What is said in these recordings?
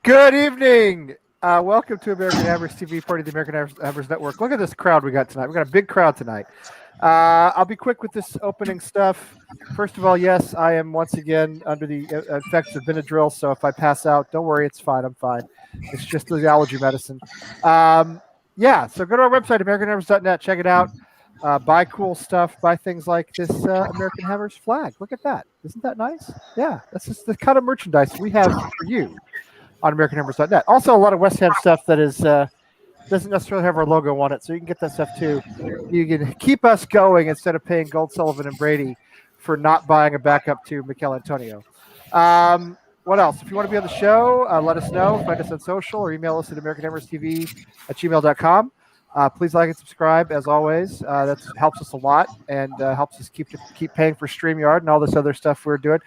Good evening. Welcome to American Hammers TV, part of the American Hammers Network. Look at this crowd we got tonight. We got a big crowd tonight. I'll be quick with this opening stuff. First of all, yes, I am once again under the effects of Benadryl, so if I pass out, don't worry, it's fine. I'm fine. It's just the allergy medicine. So go to our website, AmericanHammers.net. Check it out. Buy cool stuff. Buy things like this American Hammers flag. Look at that. Isn't that nice? Yeah, that's just the kind of merchandise we have for you on AmericanHammers.net. Also, a lot of West Ham stuff that is doesn't necessarily have our logo on it, so you can get that stuff too. You can keep us going instead of paying Gold, Sullivan, and Brady for not buying a backup to Mikel Antonio. What else? If you want to be on the show, let us know. Find us on social or email us at AmericanHammersTV@gmail.com. Please like and subscribe, as always. That helps us a lot and helps us keep paying for StreamYard and all this other stuff we're doing.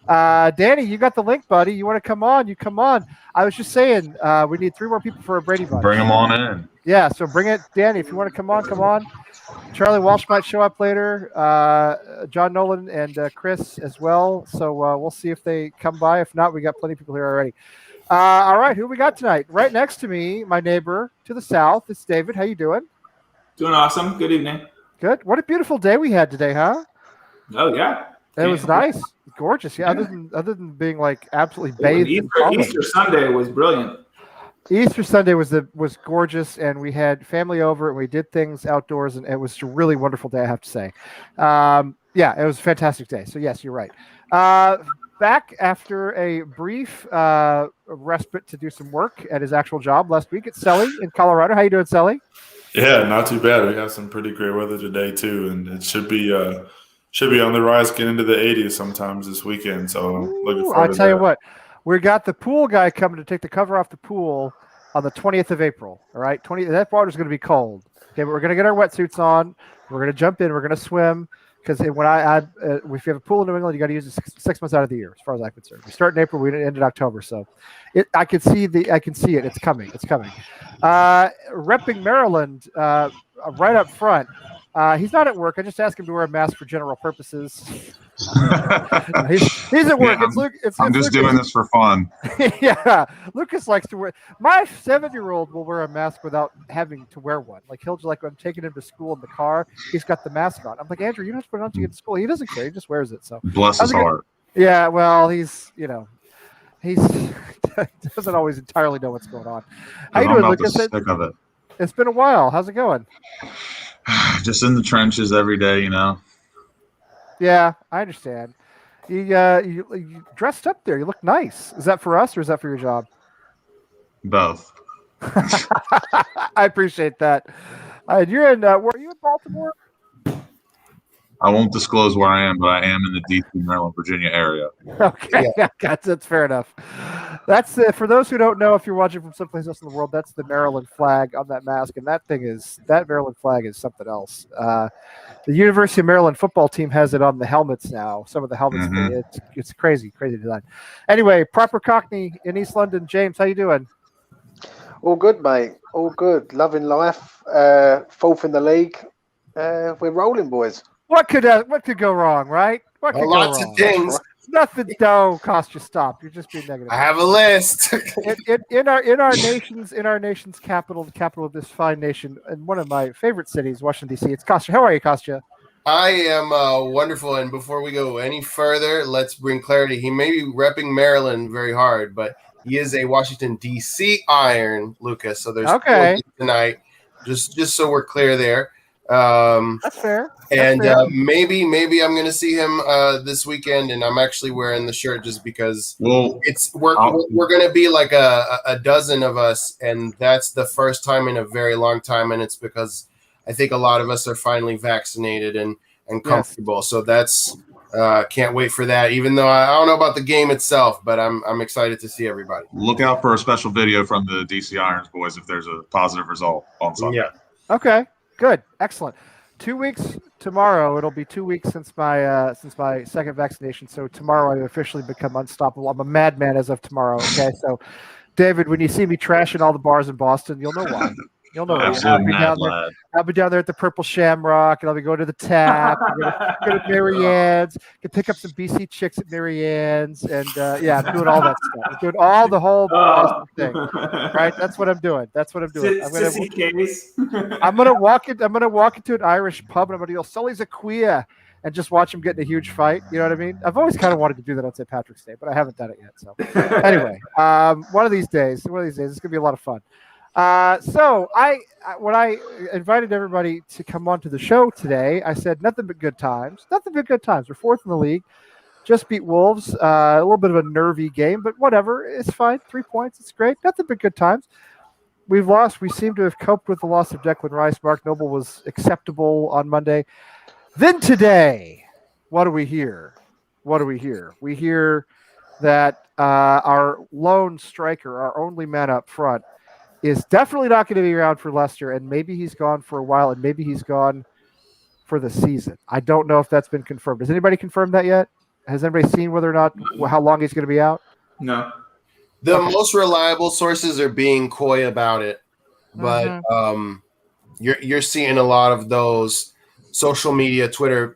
Danny, you got the link, buddy. You want to come on? You come on. I was just saying we need 3 more people for a Brady Bunch. Bring them on in. Yeah, so bring it, Danny. If you want to come on, come on. Charlie Walsh might show up later. John Nolan and Chris as well. So we'll see if they come by. If not, we got plenty of people here already. All right, who we got tonight? Right next to me, my neighbor to the south, it's David. How you doing? Doing awesome. Good evening. Good. What a beautiful day we had today, huh? Oh yeah. It was nice, gorgeous. Yeah, other than being like absolutely bathed. Easter Sunday was brilliant. Easter Sunday was gorgeous, and we had family over, and we did things outdoors, and it was a really wonderful day, I have to say. Yeah, it was a fantastic day. So yes, you're right. Back after a brief respite to do some work at his actual job last week. It's Selly in Colorado. How you doing, Selly? Yeah, not too bad. We have some pretty great weather today too, and it should be on the rise, get into the 80s sometimes this weekend. So looking forward. I'll tell you what, we got the pool guy coming to take the cover off the pool on the 20th of April. All right, that water's going to be cold. Okay, but we're going to get our wetsuits on. We're going to jump in. We're going to swim. Because if you have a pool in New England, you got to use it 6 months out of the year, as far as I'm concerned. We start in April, we end in October, so I can see it. It's coming. Repping Maryland, right up front. He's not at work. I just asked him to wear a mask for general purposes. He's at work. Yeah, I'm just doing this for fun. Yeah, Lucas likes to wear. My 7-year-old will wear a mask without having to wear one. Like he'll just when I'm taking him to school in the car, he's got the mask on. I'm like, Andrew, you don't have to put it on to get to school. He doesn't care. He just wears it. So bless his heart. Yeah, well, he's doesn't always entirely know what's going on. How you doing, Lucas? It's been a while. How's it going? Just in the trenches every day, you know. Yeah, I understand. You dressed up there. You look nice. Is that for us or is that for your job? Both. I appreciate that. You're in. Were you in Baltimore? I won't disclose where I am, but I am in the D.C., Maryland, Virginia area. Okay, yeah, that's fair enough. That's for those who don't know. If you're watching from someplace else in the world, that's the Maryland flag on that mask, and that Maryland flag is something else. The University of Maryland football team has it on the helmets now. Some of the helmets, it's crazy design. Anyway, proper Cockney in East London. James, how you doing? All good, mate. All good. Loving life. Fourth in the league. We're rolling, boys. What could go wrong, right? What could lots go wrong? of things. Nothing don't cost you stop. You're just being negative. I have a list. in our nation's capital, the capital of this fine nation, and one of my favorite cities, Washington D.C. It's Kostya. How are you, Kostya? I am wonderful. And before we go any further, let's bring clarity. He may be repping Maryland very hard, but he is a Washington D.C. Iron, Lucas. So there's okay tonight. Just so we're clear there. That's fair. Maybe I'm going to see him this weekend, and I'm actually wearing the shirt just because we're going to be like a dozen of us, and that's the first time in a very long time, and it's because I think a lot of us are finally vaccinated and comfortable. Yes. So that's can't wait for that. Even though I don't know about the game itself, but I'm excited to see everybody. Look out for a special video from the DC Irons boys if there's a positive result on Sunday. Yeah. Okay. Good. Excellent. 2 weeks tomorrow. It'll be 2 weeks since my second vaccination. So tomorrow I officially become unstoppable. I'm a madman as of tomorrow. Okay. So, David, when you see me trashing all the bars in Boston, you'll know why. You'll know. Absolute mad lad. I'll be down there at the Purple Shamrock, and I'll be going to the Tap. Go to Marianne's. Can pick up some BC chicks at Marianne's, and I'm doing all that stuff. I'm doing all the whole awesome thing. Right? That's what I'm doing. I'm gonna walk into an Irish pub, and I'm gonna go Sully's a queer, and just watch him get in a huge fight. You know what I mean? I've always kind of wanted to do that on St. Patrick's Day, but I haven't done it yet. So anyway, one of these days, it's gonna be a lot of fun. So when I invited everybody to come onto the show today, I said nothing but good times. We're fourth in the league, just beat Wolves. A little bit of a nervy game, but whatever, it's fine. 3 points, it's great. Nothing but good times. We've lost. We seem to have coped with the loss of Declan Rice. Mark Noble was acceptable on Monday. Then today, what do we hear? We hear that our lone striker, our only man up front, is definitely not going to be around for Leicester, and maybe he's gone for a while, and maybe he's gone for the season. I don't know if that's been confirmed. Has anybody confirmed that yet? Has anybody seen whether or not how long he's going to be out? No. The most reliable sources are being coy about it, but you're seeing a lot of those social media, Twitter,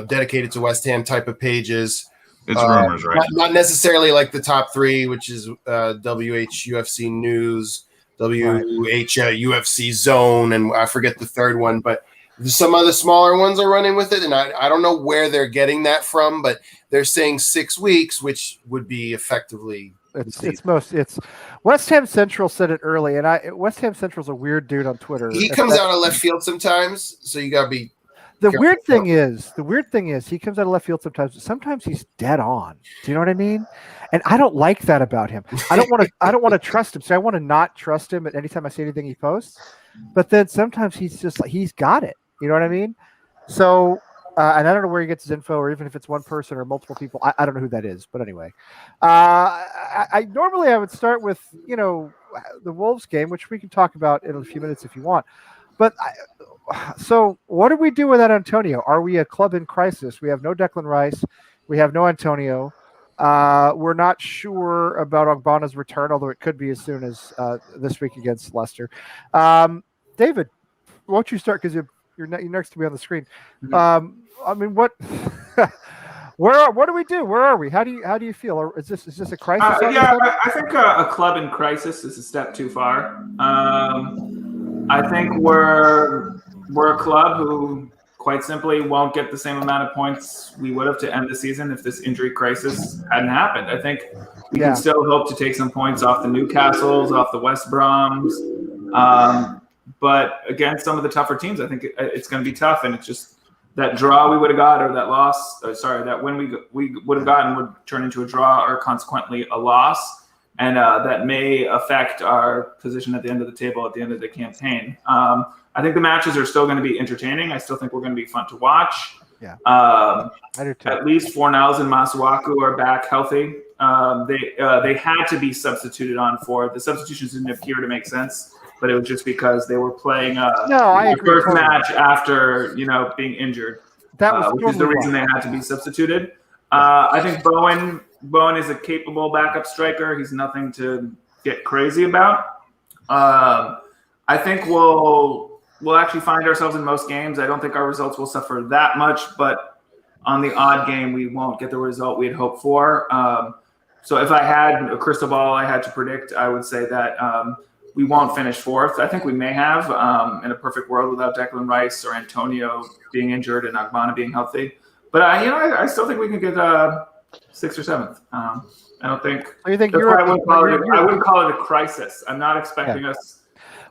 dedicated to West Ham type of pages. It's rumors, right? Not necessarily like the top three, which is WHUFC News, UFC Zone, and I forget the third one, but some other smaller ones are running with it, and I don't know where they're getting that from, but they're saying 6 weeks, which would be effectively. It's West Ham Central said it early, and West Ham Central's a weird dude on Twitter. He comes out of left field sometimes, so you gotta be. The weird thing is he comes out of left field sometimes, but sometimes he's dead on. Do you know what I mean? And I don't like that about him. I don't want to trust him. So I want to not trust him at any time I see anything he posts. But then sometimes he's just like, he's got it. You know what I mean? So, and I don't know where he gets his info, or even if it's one person or multiple people. I don't know who that is. But anyway, I normally would start with, the Wolves game, which we can talk about in a few minutes if you want. But so what do we do with that Antonio? Are we a club in crisis? We have no Declan Rice. We have no Antonio. We're not sure about Ogbonna's return, although it could be as soon as this week against Leicester. David, why don't you start, because you're next to me on the screen. I mean, what do we do? Where are we? How do you feel? Or is this a crisis? I think a club in crisis is a step too far. I think we're a club who, quite simply, won't get the same amount of points we would have to end the season if this injury crisis hadn't happened. I think we can still hope to take some points off the Newcastles, off the West Broms, but against some of the tougher teams, I think it's going to be tough. And it's just that draw we would have got, or that loss, that win we would have gotten would turn into a draw, or consequently a loss. And that may affect our position at the end of the table at the end of the campaign. I think the matches are still going to be entertaining. I still think we're going to be fun to watch. Yeah, I do too. At least Fornals and Masuaku are back healthy. They had to be substituted on for. The substitutions didn't appear to make sense, but it was just because they were playing the first match after being injured. That was which is the reason they had to be substituted. I think Bowen is a capable backup striker. He's nothing to get crazy about. I think we'll actually find ourselves in most games. I don't think our results will suffer that much, but on the odd game, we won't get the result we'd hoped for. So if I had a crystal ball I had to predict, I would say that we won't finish fourth. I think we may have in a perfect world without Declan Rice or Antonio being injured and Ogbonna being healthy. But I still think we can get 6th or 7th. I don't think. You think I wouldn't call it a crisis. I'm not expecting us.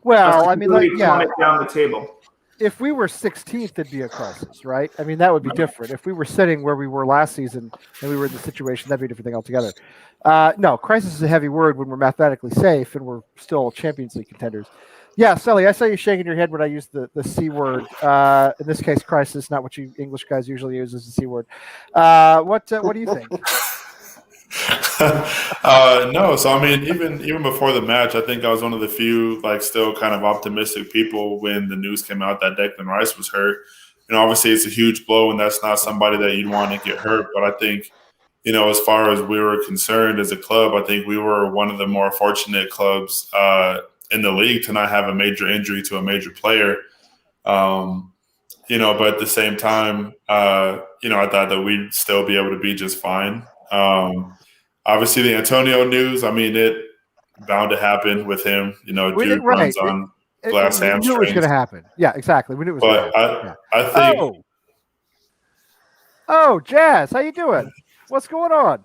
Well, I mean, down the table. If we were 16th, it'd be a crisis, right? I mean, that would be different. If we were sitting where we were last season and we were in the situation, that'd be a different thing altogether. No, crisis is a heavy word when we're mathematically safe and we're still Champions League contenders. Yeah, Sully, I saw you shaking your head when I used the C word. In this case, crisis, not what you English guys usually use as the C word. What do you think? No, so I mean, even before the match, I think I was one of the few still kind of optimistic people when the news came out that Declan Rice was hurt. Obviously it's a huge blow, and that's not somebody that you'd want to get hurt. But I think, as far as we were concerned as a club, I think we were one of the more fortunate clubs in the league to not have a major injury to a major player. But at the same time, I thought that we'd still be able to be just fine. Obviously, the Antonio news, it bound to happen with him. Dude runs on glass hamstrings. We knew it was going to happen. Yeah, exactly. We knew it was going to happen. I think. Oh, Jazz, how you doing? What's going on?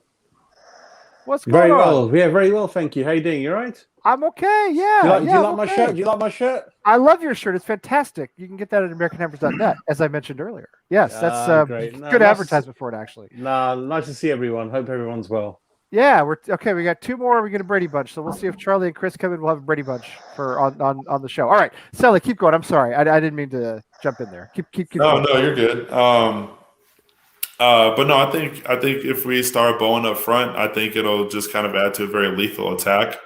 Very well. Yeah, very well, thank you. How you doing? You all right? I'm okay, yeah. Do you like my shirt? Do you like my shirt? I love your shirt. It's fantastic. You can get that at AmericanHammers.net, as I mentioned earlier. Yes, that's great. Good advertisement for it, actually. Nice to see everyone. Hope everyone's well. Yeah, we're okay. We got 2 more. We get a Brady Bunch, so we'll see if Charlie and Chris come in. We'll have a Brady Bunch for on the show. All right, Sally, keep going. I'm sorry, I didn't mean to jump in there. Keep No, going. you're good. But no, I think if we start Bowen up front, I think it'll just kind of add to a very lethal attack.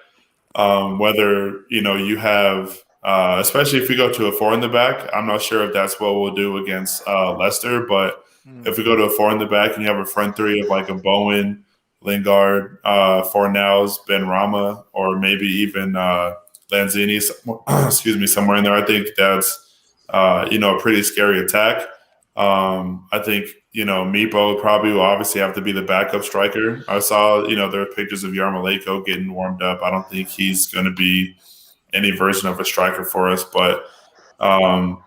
Whether you have, especially if we go to a 4 in the back, I'm not sure if that's what we'll do against Leicester. But if we go to a 4 in the back and you have a front 3 of like a Bowen, Lingard, Fornals, Ben Rama, or maybe even Lanzini, somewhere in there, I think that's a pretty scary attack. I think Meepo probably will obviously have to be the backup striker. I saw there are pictures of Yarmolenko getting warmed up. I don't think he's going to be any version of a striker for us, but Bowen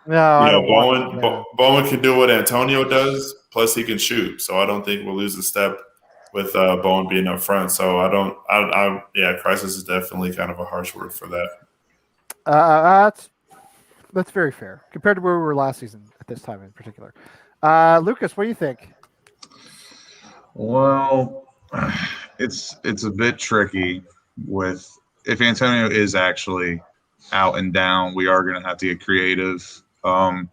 can do what Antonio does, plus he can shoot. So I don't think we'll lose a step with Bowen being up front. So crisis is definitely kind of a harsh word for that. That's very fair compared to where we were last season at this time in particular. Lucas, what do you think? Well, it's a bit tricky with if Antonio is actually out and down, we are going to have to get creative. I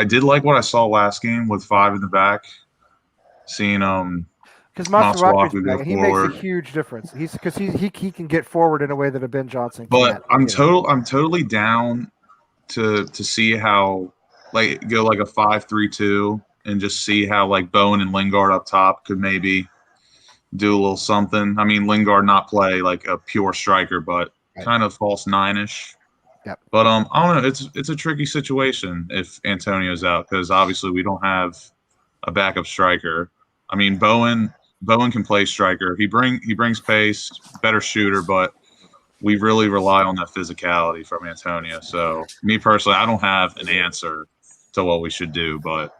did like what I saw last game with 5 in the back, seeing because Masuaku's back, he makes a huge difference. He can get forward in a way that a Ben Johnson can't. But I'm totally down to see how go like a 5-3-2 and just see how like Bowen and Lingard up top could maybe do a little something. I mean, Lingard not play like a pure striker, but kind of false 9-ish. Yep. But I don't know. It's a tricky situation if Antonio's out because obviously we don't have a backup striker. I mean, Bowen can play striker. He brings pace, better shooter, but we really rely on that physicality from Antonio. So me personally, I don't have an answer to what we should do, but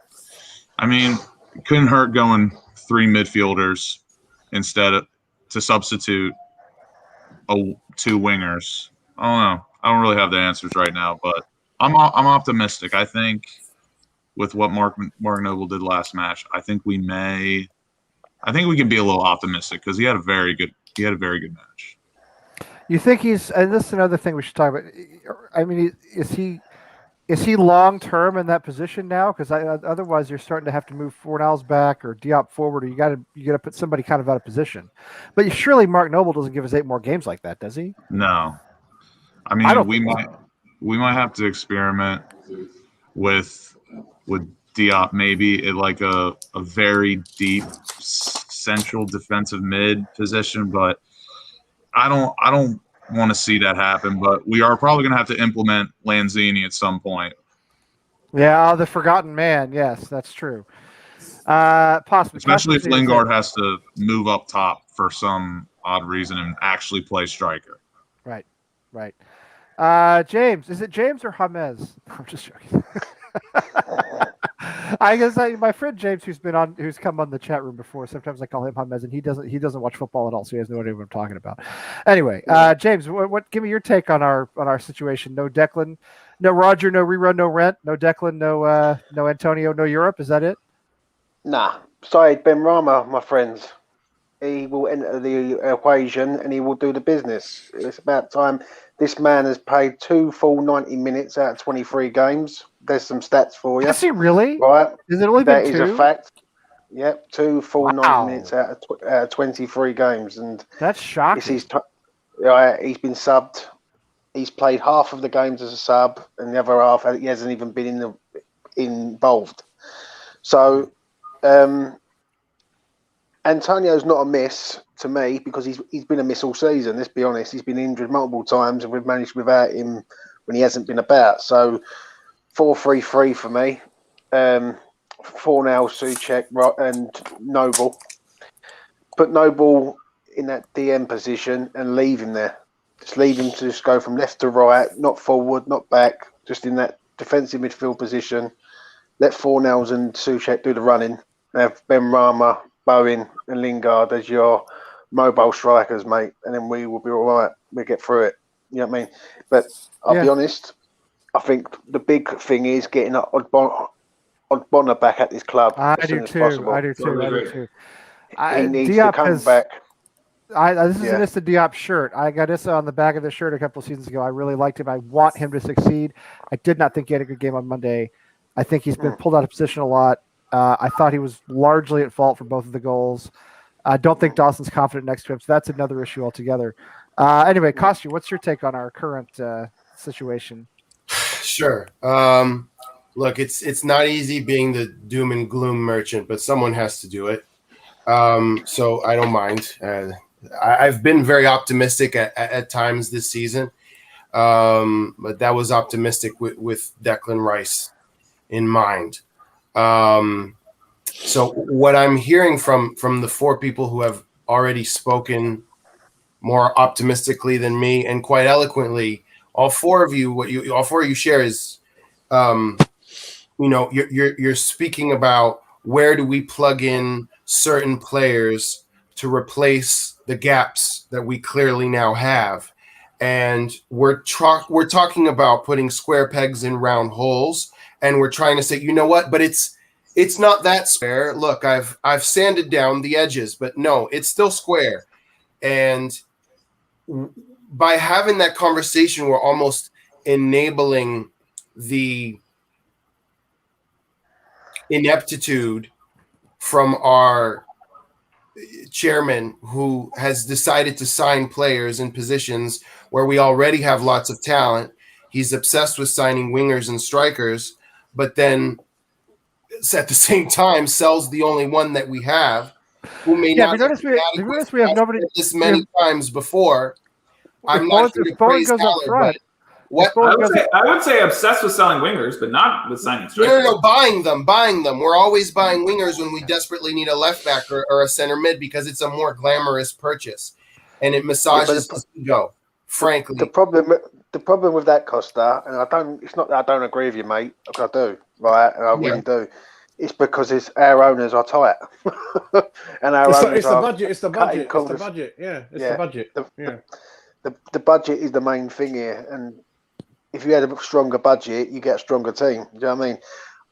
I mean, it couldn't hurt going 3 midfielders instead of to substitute 2 wingers. I don't know. I don't really have the answers right now, but I'm optimistic. I think with what Mark Noble did last match, I think we can be a little optimistic because he had a very good match. You think and this is another thing we should talk about. I mean, is he long term in that position now? Because otherwise, you're starting to have to move Fornals back or Diop forward, or you got to put somebody kind of out of position. But surely Mark Noble doesn't give us 8 more games like that, does he? No. I mean, we might have to experiment with Diop maybe at like a very deep central defensive mid position, but I don't want to see that happen, but we are probably going to have to implement Lanzini at some point. Yeah, the forgotten man. Yes, that's true. Possibly, especially if Lingard has to move up top for some odd reason and actually play striker. Right. James, is it James or James? I'm just joking. I guess my friend James, who's come on the chat room before, sometimes I call him James, and he doesn't watch football at all, so he has no idea what I'm talking about. Anyway, James, give me your take on our situation. No Declan, no Roger, no rerun, no rent, no Declan, no Antonio, no Europe. Is that it? Nah, side Ben Rama, my friends. He will enter the equation and he will do the business. It's about time. This man has played 2 full 90 minutes out of 23 games. There's some stats for you. Is he really? Right. Is it only been 2? That is a fact. Yep, 2 full 90 minutes out of 23 games, and that's shocking. He's been subbed. He's played half of the games as a sub, and the other half he hasn't even been involved. So, Antonio's not a miss to me because he's been a miss all season. Let's be honest. He's been injured multiple times, and we've managed without him when he hasn't been about. So 4-3-3 for me. 4-now Souček and Noble. Put Noble in that DM position and leave him there. Just leave him to just go from left to right, not forward, not back, just in that defensive midfield position. Let 4-nails and Souček do the running. Have Ben Rama, Bowen and Lingard as your mobile strikers, mate, and then we will be all right. We'll get through it. You know what I mean? But I'll be honest, I think the big thing is getting Ogbonna back at this club as soon as possible. I do too. He needs to come back. This is an Issa Diop shirt. I got Issa on the back of the shirt a couple of seasons ago. I really liked him. I want him to succeed. I did not think he had a good game on Monday. I think he's been pulled out of position a lot. I thought he was largely at fault for both of the goals. I don't think Dawson's confident next to him, so that's another issue altogether. Anyway, Costu, what's your take on our current situation? Sure. Look, it's not easy being the doom and gloom merchant, but someone has to do it. So I don't mind. I've been very optimistic at times this season, but that was optimistic with Declan Rice in mind. So what I'm hearing from the four people who have already spoken more optimistically than me and quite eloquently, all four of you share is, you're speaking about where do we plug in certain players to replace the gaps that we clearly now have. And we're talking about putting square pegs in round holes, and we're trying to say, you know what, but it's not that square. Look, I've sanded down the edges, but no, it's still square. And by having that conversation, we're almost enabling the ineptitude from our chairman, who has decided to sign players in positions where we already have lots of talent. He's obsessed with signing wingers and strikers, but then at the same time sells the only one that we have, who may not. Notice we have nobody. This many times before. I'm not here to praise Haller, but I would say obsessed with selling wingers, but not with signing strikers. No, buying them. We're always buying wingers when we desperately need a left back or a center mid because it's a more glamorous purchase, and it massages the ego. Frankly, the problem with that, Costa, and it's not that I don't agree with you, mate. I do, right? And I really do. It's because our owners are tight, and it's the budget. It's the budget. Yeah, it's the budget. The budget is the main thing here, and if you had a stronger budget, you get a stronger team. Do you know what I mean?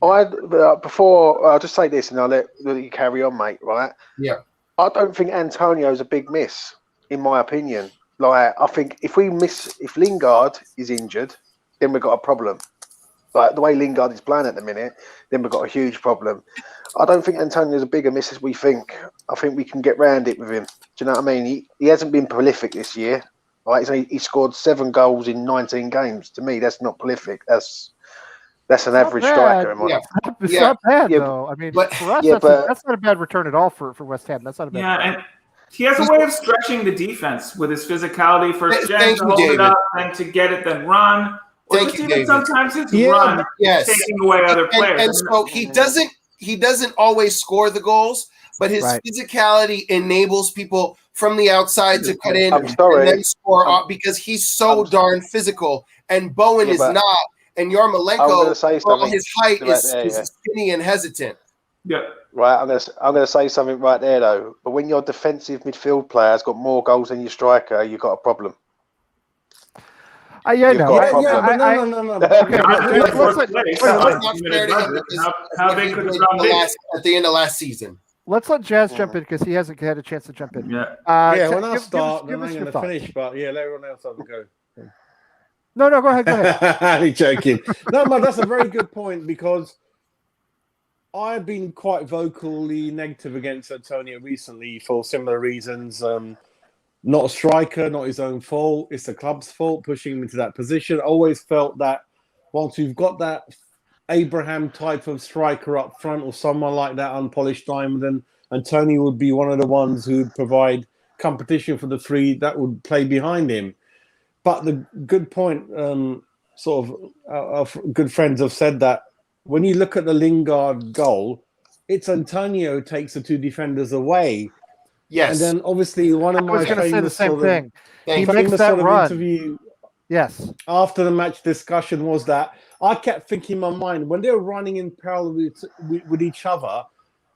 I'll just say this, and I'll let you carry on, mate. Right? Yeah. I don't think Antonio's a big miss, in my opinion. Like, I think if Lingard is injured, then we've got a problem. Like the way Lingard is playing at the minute, then we've got a huge problem. I don't think Antonio's a bigger miss as we think. I think we can get round it with him. Do you know what I mean? He hasn't been prolific this year. Right? So he scored 7 goals in 19 games. To me, that's not prolific. That's an average striker. It's not bad, though. I mean, for us, that's not a bad return at all for West Ham. That's not a bad return. And he has a way of stretching the defense with his physicality. First gen to hold it up, then to get it, then run. Or just even sometimes his run taking away other players. And so he doesn't always score the goals, but his physicality enables people from the outside to cut in and then score off because he's so darn physical. And Bowen is not. And Yarmolenko, his height is skinny and hesitant. Yeah. Right, I'm gonna say something right there though. But when your defensive midfield player has got more goals than your striker, you've got a problem. No. Okay, how big could the round be at the end of last season? Let's let Jazz jump in because he hasn't had a chance to jump in. When I start, then I'm going to finish. But let everyone else have a go. No, go ahead. I'm joking. No, man, that's a very good point because I've been quite vocally negative against Antonio recently for similar reasons. Not a striker, not his own fault. It's the club's fault, pushing him into that position. Always felt that once we've got that Abraham type of striker up front or someone like that, unpolished diamond, then Antonio would be one of the ones who would provide competition for the three that would play behind him. But the good point, sort of, our good friends have said that when you look at the Lingard goal, it's Antonio who takes the two defenders away. Yes. And then obviously one of my I was going to say the same thing. He makes famous that sort of run. interview Yes. after the match discussion was that I kept thinking in my mind when they were running in parallel with each other,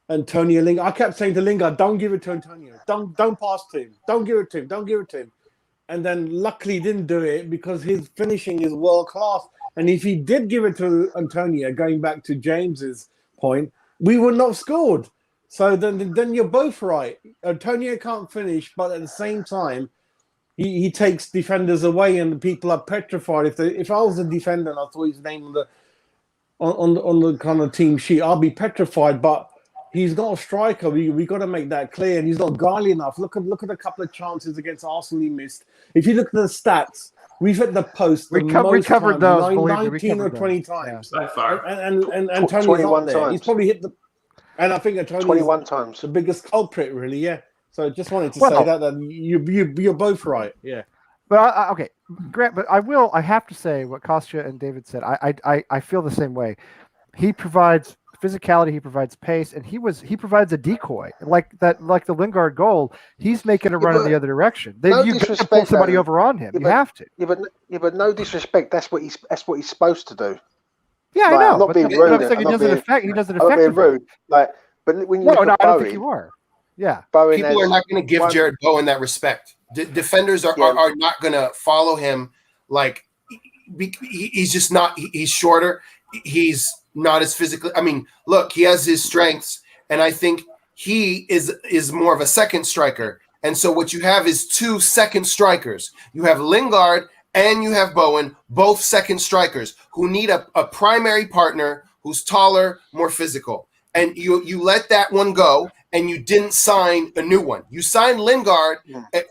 Antonio Lingard, I kept saying to Lingard, don't give it to Antonio. Don't pass to him. Don't give it to him. Don't give it to him. And then luckily he didn't do it because his finishing is world class. And if he did give it to Antonio, going back to James's point, we would not have scored. So then you're both right. Antonio can't finish, but at the same time, he takes defenders away, and the people are petrified. If I was a defender and I saw his name on the kind of team sheet, I'll be petrified. But he's not a striker. We got to make that clear, and he's not guiley enough. Look at a couple of chances against Arsenal he missed. If you look at the stats, we've hit the post. We covered those. 19 or 20 times. By far. And Antonio's up there. times. He's probably hit the. And I think Antonio's 21 times. the biggest culprit, really. Yeah. So just wanted to say that you're both right. Yeah. But okay, Grant. But I have to say what Kostya and David said. I feel the same way. He provides physicality, he provides pace, and he provides a decoy like the Lingard goal. He's making a run in the other direction. You got to pull somebody over on him. You have to. Yeah, but no disrespect. That's what he's supposed to do. Yeah, Like, I know. I'm not being rude. He doesn't affect. He doesn't I'm not being affect. rude. Like, but when you No, look at I don't Bowen, think you are. Yeah. Bowen People are not going to give Jared Bowen that respect. Defenders are not going to follow him. Like he's just not. He's shorter. He's not as physically. I mean, look, he has his strengths, and I think he is more of a second striker. And so what you have is two second strikers. You have Lingard and you have Bowen, both second strikers who need a primary partner who's taller, more physical. And you let that one go, and you didn't sign a new one. You signed Lingard,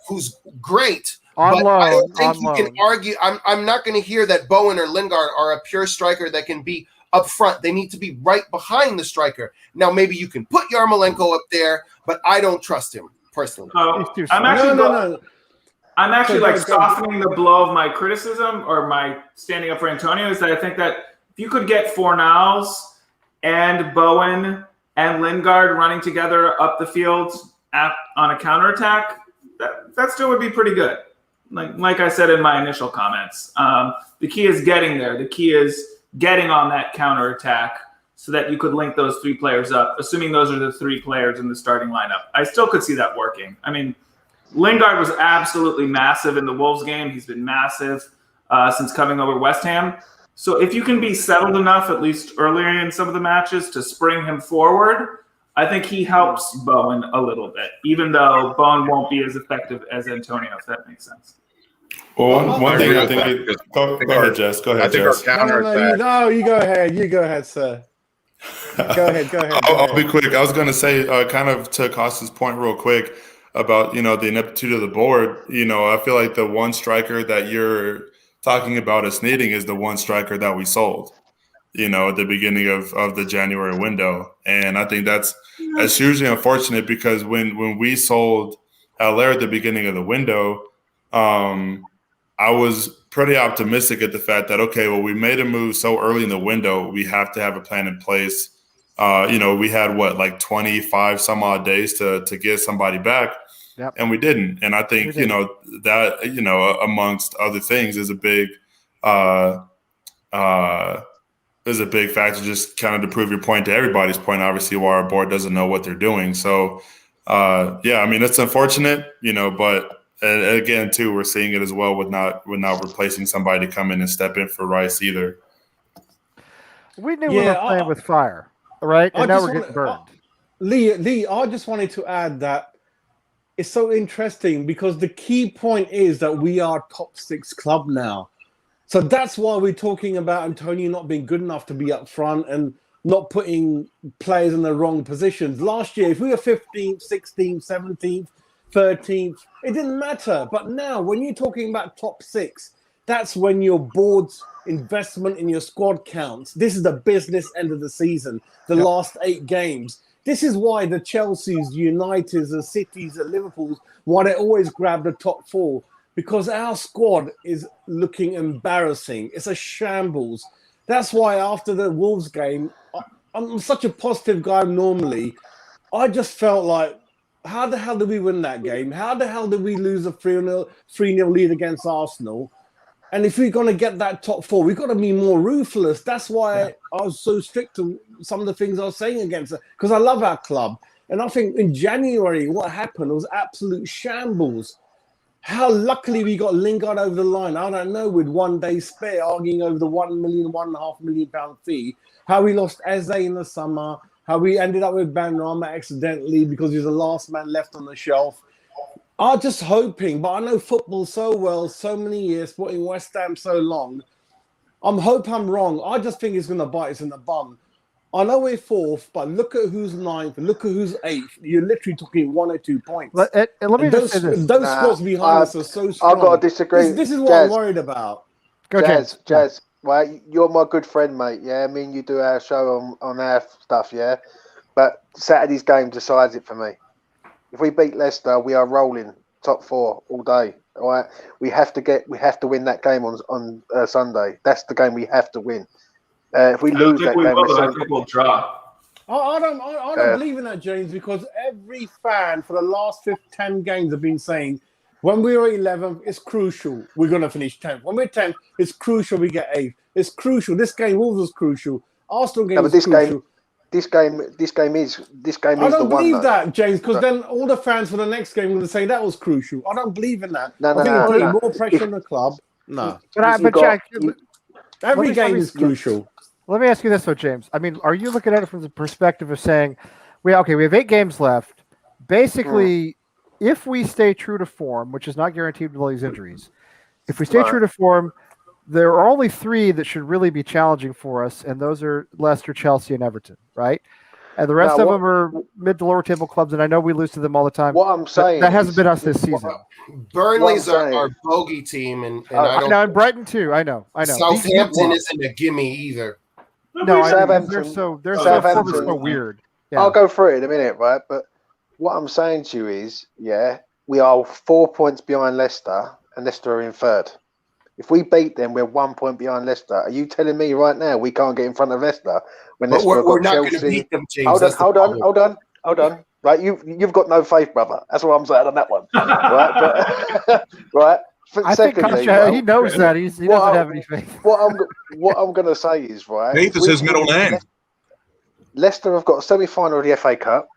who's great, but I don't think you can argue. I'm not going to hear that Bowen or Lingard are a pure striker that can be up front. They need to be right behind the striker. Now, maybe you can put Yarmolenko up there, but I don't trust him personally. I'm actually softening the blow of my criticism or my standing up for Antonio is that I think that if you could get Fornals and Bowen and Lingard running together up the field on a counterattack, that still would be pretty good. Like I said in my initial comments, the key is getting there. The key is getting on that counterattack so that you could link those three players up, assuming those are the three players in the starting lineup. I still could see that working. I mean, Lingard was absolutely massive in the Wolves game. He's been massive since coming over West Ham. So if you can be settled enough, at least earlier in some of the matches, to spring him forward, I think he helps Bowen a little bit, even though Bowen won't be as effective as Antonio, if that makes sense. Well, one thing I think go ahead, Jess. Go ahead, Jess. No, you go ahead. You go ahead, sir. Go ahead. I'll be quick. I was going to say, kind of to Costa's point real quick about, the ineptitude of the board. I feel like the one striker that you're talking about us needing is the one striker that we sold, at the beginning of the January window. And I think that's hugely unfortunate because when we sold Haller at the beginning of the window, I was pretty optimistic at the fact that, okay, well, we made a move so early in the window, we have to have a plan in place. We had 25 some odd days to get somebody back. Yep. And we didn't. And I think, that, amongst other things is a big factor, just kind of to prove your point to everybody's point, obviously, why our board doesn't know what they're doing. So, it's unfortunate, but again, too, we're seeing it as well with not replacing somebody to come in and step in for Rice either. We knew we were playing with fire, right? And now we're getting burned. Lee, I just wanted to add that it's so interesting because the key point is that we are a top 6 club now. So that's why we're talking about Antonio not being good enough to be up front and not putting players in the wrong positions. Last year, if we were 15th, 16th, 17th, 13th, it didn't matter. But now, when you're talking about top 6, that's when your board's investment in your squad counts. This is the business end of the season, the last 8 games. This is why the Chelseas, the Uniteds, the Cities, the Liverpools, why they always grab the top 4, because our squad is looking embarrassing. It's a shambles. That's why after the Wolves game, I'm such a positive guy normally. I just felt like, how the hell did we win that game? How the hell did we lose a 3-0 lead against Arsenal? And if we're going to get that top 4, we've got to be more ruthless. That's why I was so strict to some of the things I was saying against it, because I love our club. And I think in January, what happened was absolute shambles. How luckily we got Lingard over the line, I don't know, with 1 day spare, arguing over the £1.5 million fee. How we lost Eze in the summer, how we ended up with Benrahma accidentally because he's the last man left on the shelf. I'm just hoping, but I know football so well, so many years, supporting West Ham so long. I'm wrong. I just think it's going to bite us in the bum. I know we're 4th, but look at who's 9th, look at who's 8th. You're literally talking 1 or 2 points. Let me just say this. Those squads behind us are so strong. I've got to disagree. This is what I'm worried about. Go, Jazz. Well, you're my good friend, mate. Yeah, I mean, you do our show on our stuff, yeah. But Saturday's game decides it for me. If we beat Leicester, we are rolling top 4 all day. All right, we have to win that game on Sunday. That's the game we have to win. If we lose that game, we'll draw. I don't believe in that, James, because every fan for the last 10 games have been saying, when we were 11th, it's crucial we're going to finish 10th. When we're 10th, it's crucial we get 8th. It's crucial. This game, Wolves was crucial. Arsenal game was crucial. This game is the one. I don't believe that, James, because then all the fans for the next game are going to say that was crucial. I don't believe in that. I think it's putting more pressure on the club. No. But Jack, every game is crucial. Let me ask you this, though, James. I mean, are you looking at it from the perspective of saying, we have 8 games left. Basically, if we stay true to form, which is not guaranteed with all these injuries, if we stay true to form, there are only 3 that should really be challenging for us, and those are Leicester, Chelsea, and Everton, right? And the rest of them are mid to lower table clubs, and I know we lose to them all the time. What I'm saying that hasn't been us this season. Burnley's our bogey team, and I know, and Brighton too. I know. Southampton isn't a gimme either. No, Southampton. They're so weird. Yeah. I'll go through it in a minute, right? But what I'm saying to you is, we are 4 points behind Leicester, and Leicester are in 3rd. If we beat them, we're 1 point behind Leicester. Are you telling me right now we can't get in front of Leicester when Leicester have got Chelsea? Not beat them, James. Hold on. Right, you've got no faith, brother. That's what I'm saying on that one. Right, but, right. I secondly, think he knows that he doesn't have any faith. What I'm going to say is, right. Faith is his middle name. Leicester have got a semi-final of the FA Cup.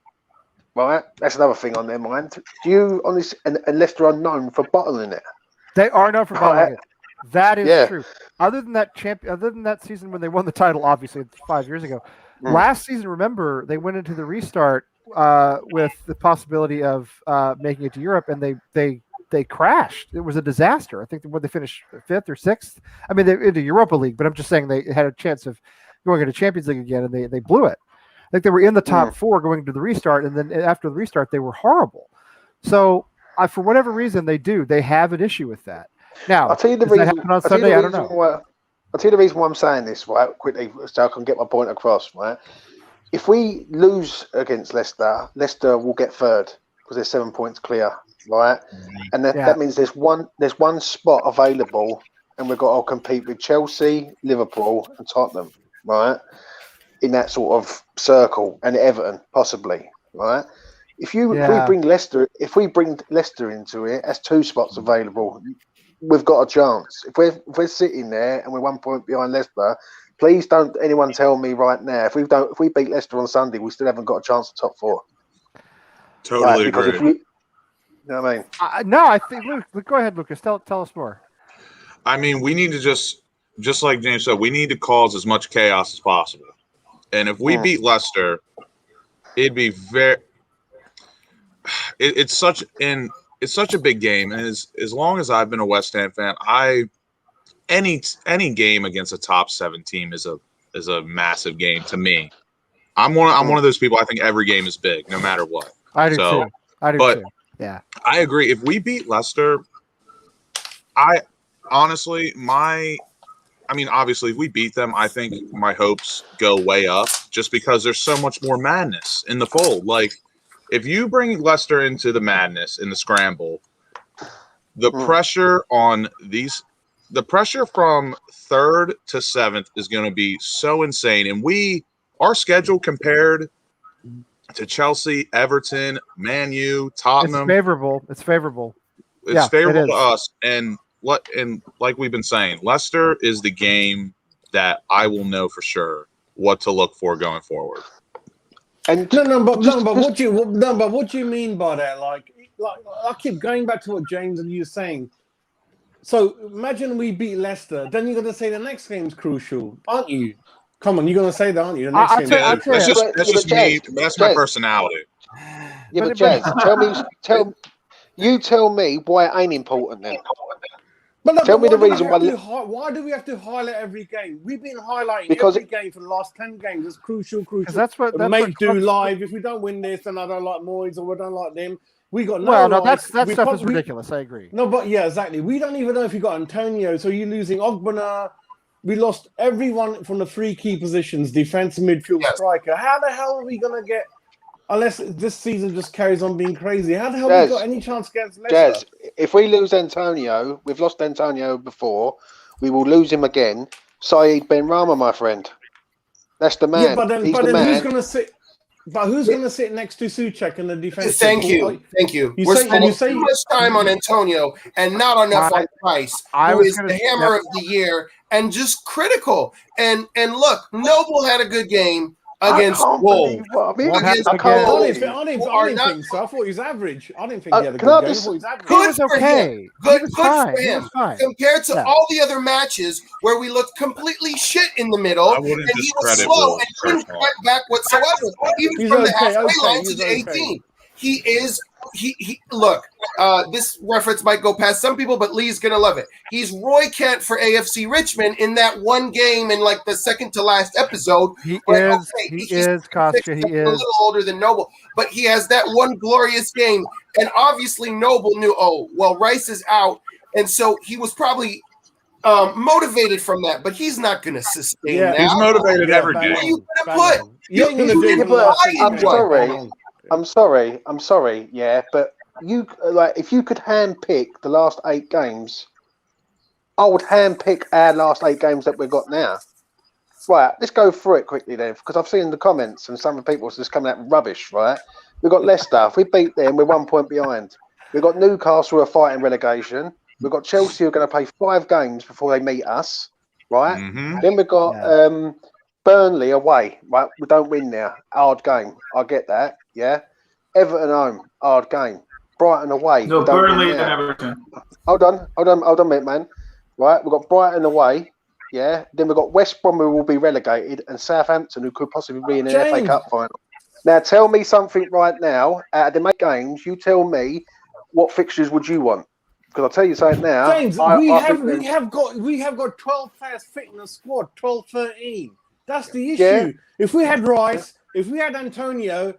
Right, that's another thing on their mind. And Leicester are known for bottling it. They are known for bottling it. That is true. Other than that season when they won the title, obviously it's 5 years ago. Last season, remember, they went into the restart with the possibility of making it to Europe, and they crashed. It was a disaster. I think they finished 5th or 6th. I mean, they're in the Europa League, but I'm just saying they had a chance of going into Champions League again, and they blew it. I think they were in the top 4 going to the restart, and then after the restart, they were horrible. So for whatever reason, they have an issue with that. Now, I'll tell you the reason on Sunday. I don't know. I'll tell you the reason why I'm saying this, right, quickly, so I can get my point across, right? If we lose against Leicester, Leicester will get 3rd because they're 7 points clear, right? And that means there's one spot available, and we've got to compete with Chelsea, Liverpool, and Tottenham, right? In that sort of circle, and Everton possibly, right? If we bring Leicester into it, that's 2 spots available. We've got a chance. If we're sitting there and we're 1 point behind Leicester, please don't anyone tell me right now. If we beat Leicester on Sunday, we still haven't got a chance at top 4. Totally agree. If you know what I mean? No, I think. Luke, go ahead, Lucas. Tell us more. I mean, we need to just like James said, we need to cause as much chaos as possible. And if we beat Leicester, it'd be very. It's such a big game, and as long as I've been a West Ham fan, any game against a top 7 team is a massive game to me. I'm one of those people. I think every game is big, no matter what. I do too. Too. Yeah, I agree. If we beat Leicester, I honestly I mean, obviously, if we beat them, I think my hopes go way up just because there's so much more madness in the fold. Like, if you bring Leicester into the madness in the scramble, the pressure on the pressure from 3rd to 7th is going to be so insane. And our schedule compared to Chelsea, Everton, Man U, Tottenham. It's favorable. It's favorable. It's favorable to us. And like we've been saying, Leicester is the game that I will know for sure what to look for going forward. And but what do you mean by that? Like I keep going back to what James and you were saying. So imagine we beat Leicester, then you're going to say the next game's crucial, aren't you? Come on, you're going to say that, aren't you? The next game. That's just me. That's my personality. Yeah, but Jez, tell me why it ain't important then. Tell me the reason why. Why do we have to highlight every game? We've been highlighting every game for the last 10 games. It's crucial. That's what do live. If we don't win this, then I don't like Moyes or we don't like them. We got that stuff is ridiculous. I agree. No, but yeah, exactly. We don't even know if you got Antonio. So you're losing Ogbonna. We lost everyone from the 3 key positions: defense, midfield, striker. How the hell are we gonna get? Unless this season just carries on being crazy, how the hell have we got any chance against Leicester? If we lose Antonio, we've lost Antonio before. We will lose him again. Saeed Benrahma, my friend. That's the man. Yeah, but then who's gonna sit? But who's going to sit next to Souček in the defense? Thank you. We're spending too much time on Antonio and not enough on Price, who is the hammer of the year and just critical. And look, Noble had a good game against Wolves. I didn't think so. I thought he was average. I didn't think he had a good game. I thought he was average. Good for him. Good for him. Compared to all the other matches where we looked completely shit in the middle, and he was slow and couldn't fight back whatsoever. Even from the halfway line to the 18. Look, this reference might go past some people, but Lee's gonna love it. He's Roy Kent for AFC Richmond in that one game in like the second to last episode. He is Kostya. He is a little older than Noble, but he has that one glorious game. And obviously Noble knew, Rice is out, and so he was probably motivated from that, but he's not going to sustain that. He's motivated every game. What are you going to put? I'm sorry, yeah, but if you could handpick the last 8 games, I would handpick our last 8 games that we've got now. Right, let's go through it quickly then, because I've seen the comments and some of the people are just coming out rubbish, right? We've got Leicester. If we beat them, we're 1 point behind. We've got Newcastle who are fighting relegation. We've got Chelsea who are going to play 5 games before they meet us, right? Mm-hmm. Then we've got Burnley away, right? We don't win now. Hard game. I get that. Yeah, Everton home, hard game. Brighton away. No, Burnley and Everton. Hold on, man. Right, we've got Brighton away. Yeah, then we've got West Brom who will be relegated, and Southampton who could possibly be in an FA Cup final. Now, tell me something right now. Out of the 8 games, you tell me what fixtures would you want? Because I'll tell you something now. James, we have got 12 players fit in the squad, 12, 13. That's the issue. Yeah. If we had Rice, if we had Antonio,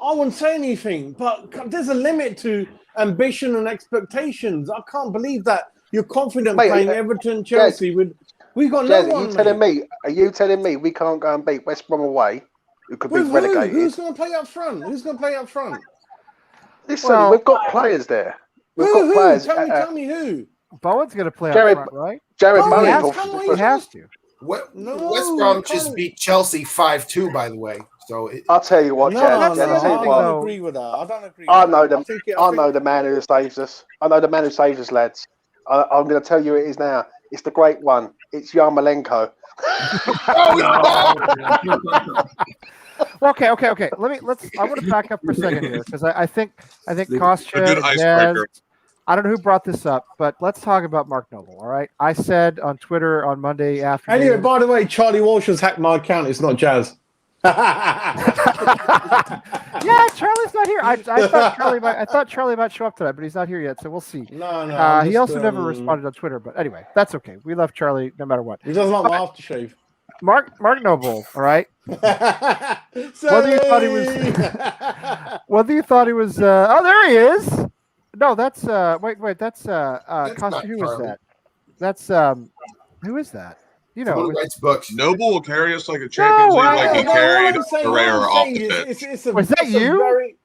I wouldn't say anything, but there's a limit to ambition and expectations. I can't believe that you're confident playing Everton, Chelsea. We got no one. Are you telling me we can't go and beat West Brom away, who could be relegated? Who's going to play up front? Listen, we've got players there. We've got players. Tell me who. Bowen's going to play up front, right? Jared Bowen. He has to. West Brom just beat Chelsea 5-2, by the way. So I'll tell you what, I don't agree with that. I don't agree. I know the man who saves us. I know the man who saves us, lads. I'm going to tell you it is now. It's the great one. It's Yarmolenko. Okay. I want to back up for a second here because I think Kostya. I don't know who brought this up, but let's talk about Mark Noble, all right? I said on Twitter on Monday afternoon... Anyway, by the way, Charlie Walsh has hacked my account. It's not Jazz. Yeah, Charlie's not here. I thought Charlie might show up tonight, but he's not here yet, so we'll see. No. He also never responded on Twitter, but anyway, that's okay. We love Charlie no matter what. He doesn't like my aftershave. Mark Noble, all right? Whether you thought he was... oh, there he is! No, that's wait. That's Kostya. Who is that? That's who is that? you know, Someone writes books. Noble will carry us like a Champions League, like he carried Herrera off the pitch. Was that you?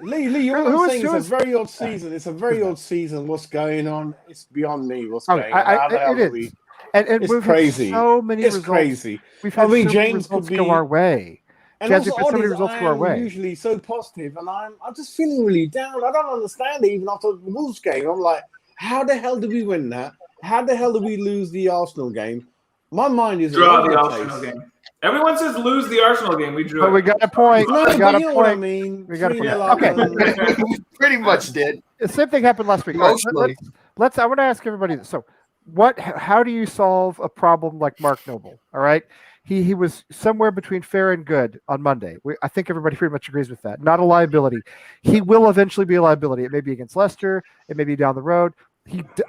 Lee, what I'm saying is a very odd season. It's a very odd season. What's going on? It's beyond me. What's going on? It is. And it's we've crazy. Had so many results. Crazy. We've had so many results go our way. And Jesse, also, so many results go our way. Usually so positive, and I'm just feeling really down. I don't understand it. Even after the Wolves game, I'm like, how the hell did we win that? How the hell did we lose the Arsenal game? My mind is draw the Arsenal game. Everyone says lose the Arsenal game. We drew. But we got a point. No, we got a point. What I mean, we got a point. Okay, pretty much did. The same thing happened last week. Let's. I want to ask everybody this. So, how do you solve a problem like Mark Noble? All right, he was somewhere between fair and good on Monday. I think everybody pretty much agrees with that. Not a liability. He will eventually be a liability. It may be against Leicester. It may be down the road.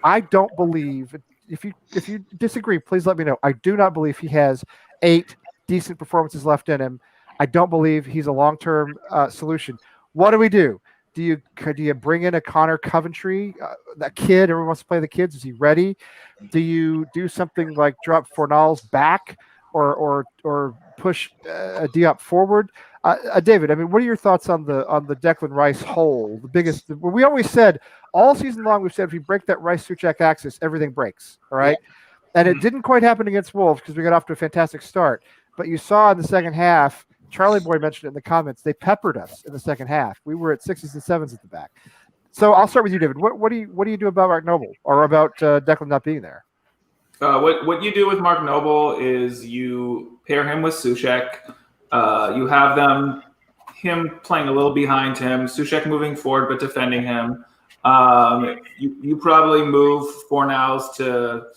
I don't believe. If you disagree, please let me know. I do not believe he has 8 decent performances left in him. I don't believe he's a long-term solution. What do we do? Do you bring in a Connor Coventry, that kid? Everyone wants to play the kids. Is he ready? Do you do something like drop Fornals back or push Diop forward? David, I mean, what are your thoughts on the Declan Rice hole? The biggest. We always said all season long. We've said if we break that Rice-Suchek axis, everything breaks. All right, and it didn't quite happen against Wolves because we got off to a fantastic start. But you saw in the second half, Charlie Boy mentioned it in the comments, they peppered us in the second half. We were at 6s and 7s at the back. So I'll start with you, David. What do you do about Mark Noble or about Declan not being there? What you do with Mark Noble is you pair him with Suchek. You have him playing a little behind him, Suchek moving forward but defending him. You probably move Fornals to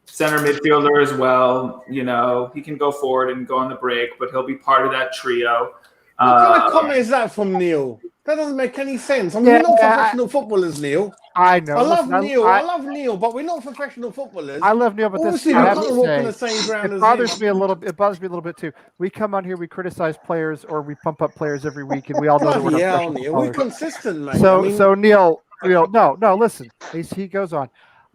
center midfielder as well. You know, he can go forward and go on the break, but he'll be part of that trio. What kind of comment is that from Neil? That doesn't make any sense. I mean, we're not professional footballers, Neil. I know. I love Neil, but we're not professional footballers. I love Neil, but obviously, we can't walk on the same ground. It bothers me a little bit too. We come on here, we criticize players, or we pump up players every week, and we all know that we're not professional Neil. We're consistent, mate. So Neil, no, listen. He goes on.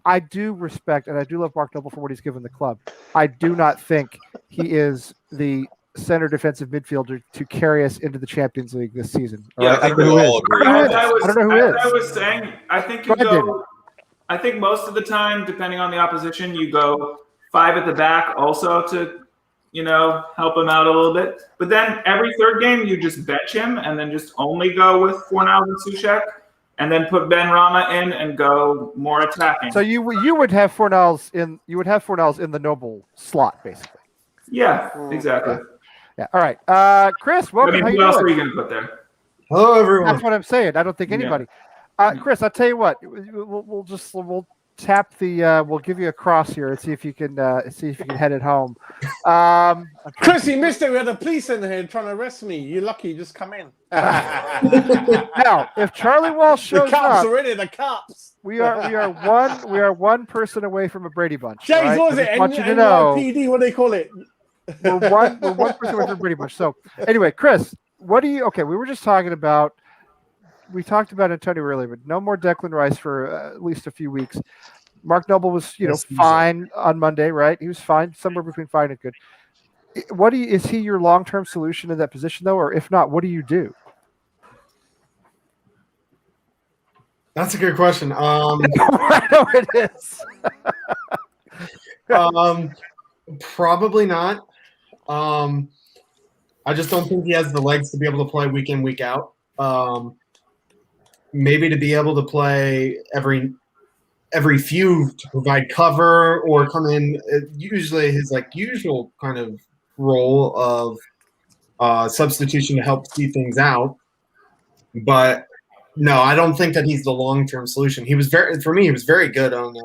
I do respect and I do love Mark Noble for what he's given the club. I do not think he is the center defensive midfielder to carry us into the Champions League this season. Yeah, I think we all agree. I don't know who is. I was saying, I think I think most of the time, depending on the opposition, you go 5 at the back also to, help him out a little bit. But then every third game, you just bench him and then just only go with Fornals and Suchek. And then put Ben Rama in and go more attacking. So you would have Fornals in the Noble slot, basically. Yeah, exactly. Yeah. All right. Chris, welcome. Who else are you going to put there? Hello, everyone. That's what I'm saying. I don't think anybody. Chris, I'll tell you what. We'll tap the. We'll give you a cross here and see if you can head it home. Chris, you missed it. We had a police in here trying to arrest me. You're lucky. You just come in. Now, if Charlie Walsh shows the cops up, already. The cops. We are one person away from a Brady Bunch. James, right? what is it? NYPD. What do they call it? We're one person away from a Brady Bunch. So anyway, Chris, what do you? Okay, we were just talking about. We talked about Antonio earlier, but no more Declan Rice for at least a few weeks. Mark Noble was, fine on Monday, right? He was fine, somewhere between fine and good. Is he your long-term solution in that position, though? Or if not, what do you do? That's a good question. I know it is. Probably not. I just don't think he has the legs to be able to play week in, week out. Maybe to be able to play every few to provide cover or come in. Usually his usual kind of role of substitution to help see things out. But no, I don't think that he's the long-term solution. He was very good on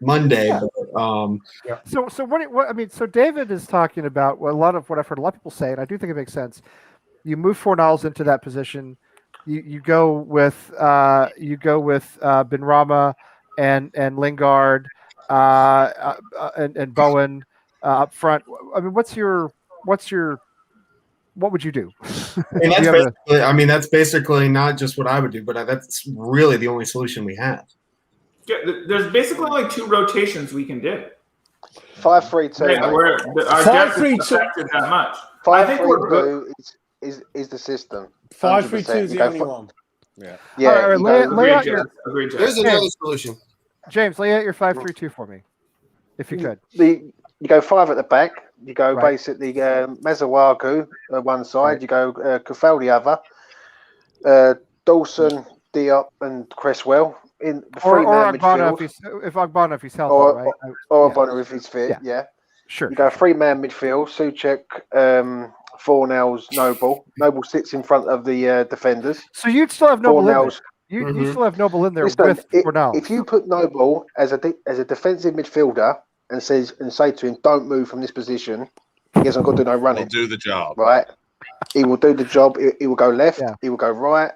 Monday. Yeah. But, So what I mean, so David is talking about a lot of what I've heard a lot of people say, and I do think it makes sense. You move Fornals into that position. You go with Benrahma and Lingard and Bowen up front. I mean, what would you do? That's basically not just what I would do, but that's really the only solution we have. Yeah, there's basically only 2 rotations we can do. 5-3-2. Yeah, our depth is affected that much. 5-3-2 is the system. 5-3-2 is the only one. Yeah. Yeah. All right, lay out your. There's another solution. James, lay out your 5-3-2 for me, if you could. You go 5 at the back. You go basically Mazuaku one side. You go Kufel the other. Dawson, Diop, and Cresswell in the three-man midfield. If he's healthy, right? Or Ogbonna if he's fit. Yeah. Sure. You go 3-man midfield. Suchek, Fornals, Noble. Noble sits in front of the defenders. So you'd still have Noble in there. You still have Noble in there with Fornals. If you put Noble as a defensive midfielder and say to him, "Don't move from this position," he hasn't got to do no running. He'll do the job. Right. He will do the job. He will go left. Yeah. He will go right.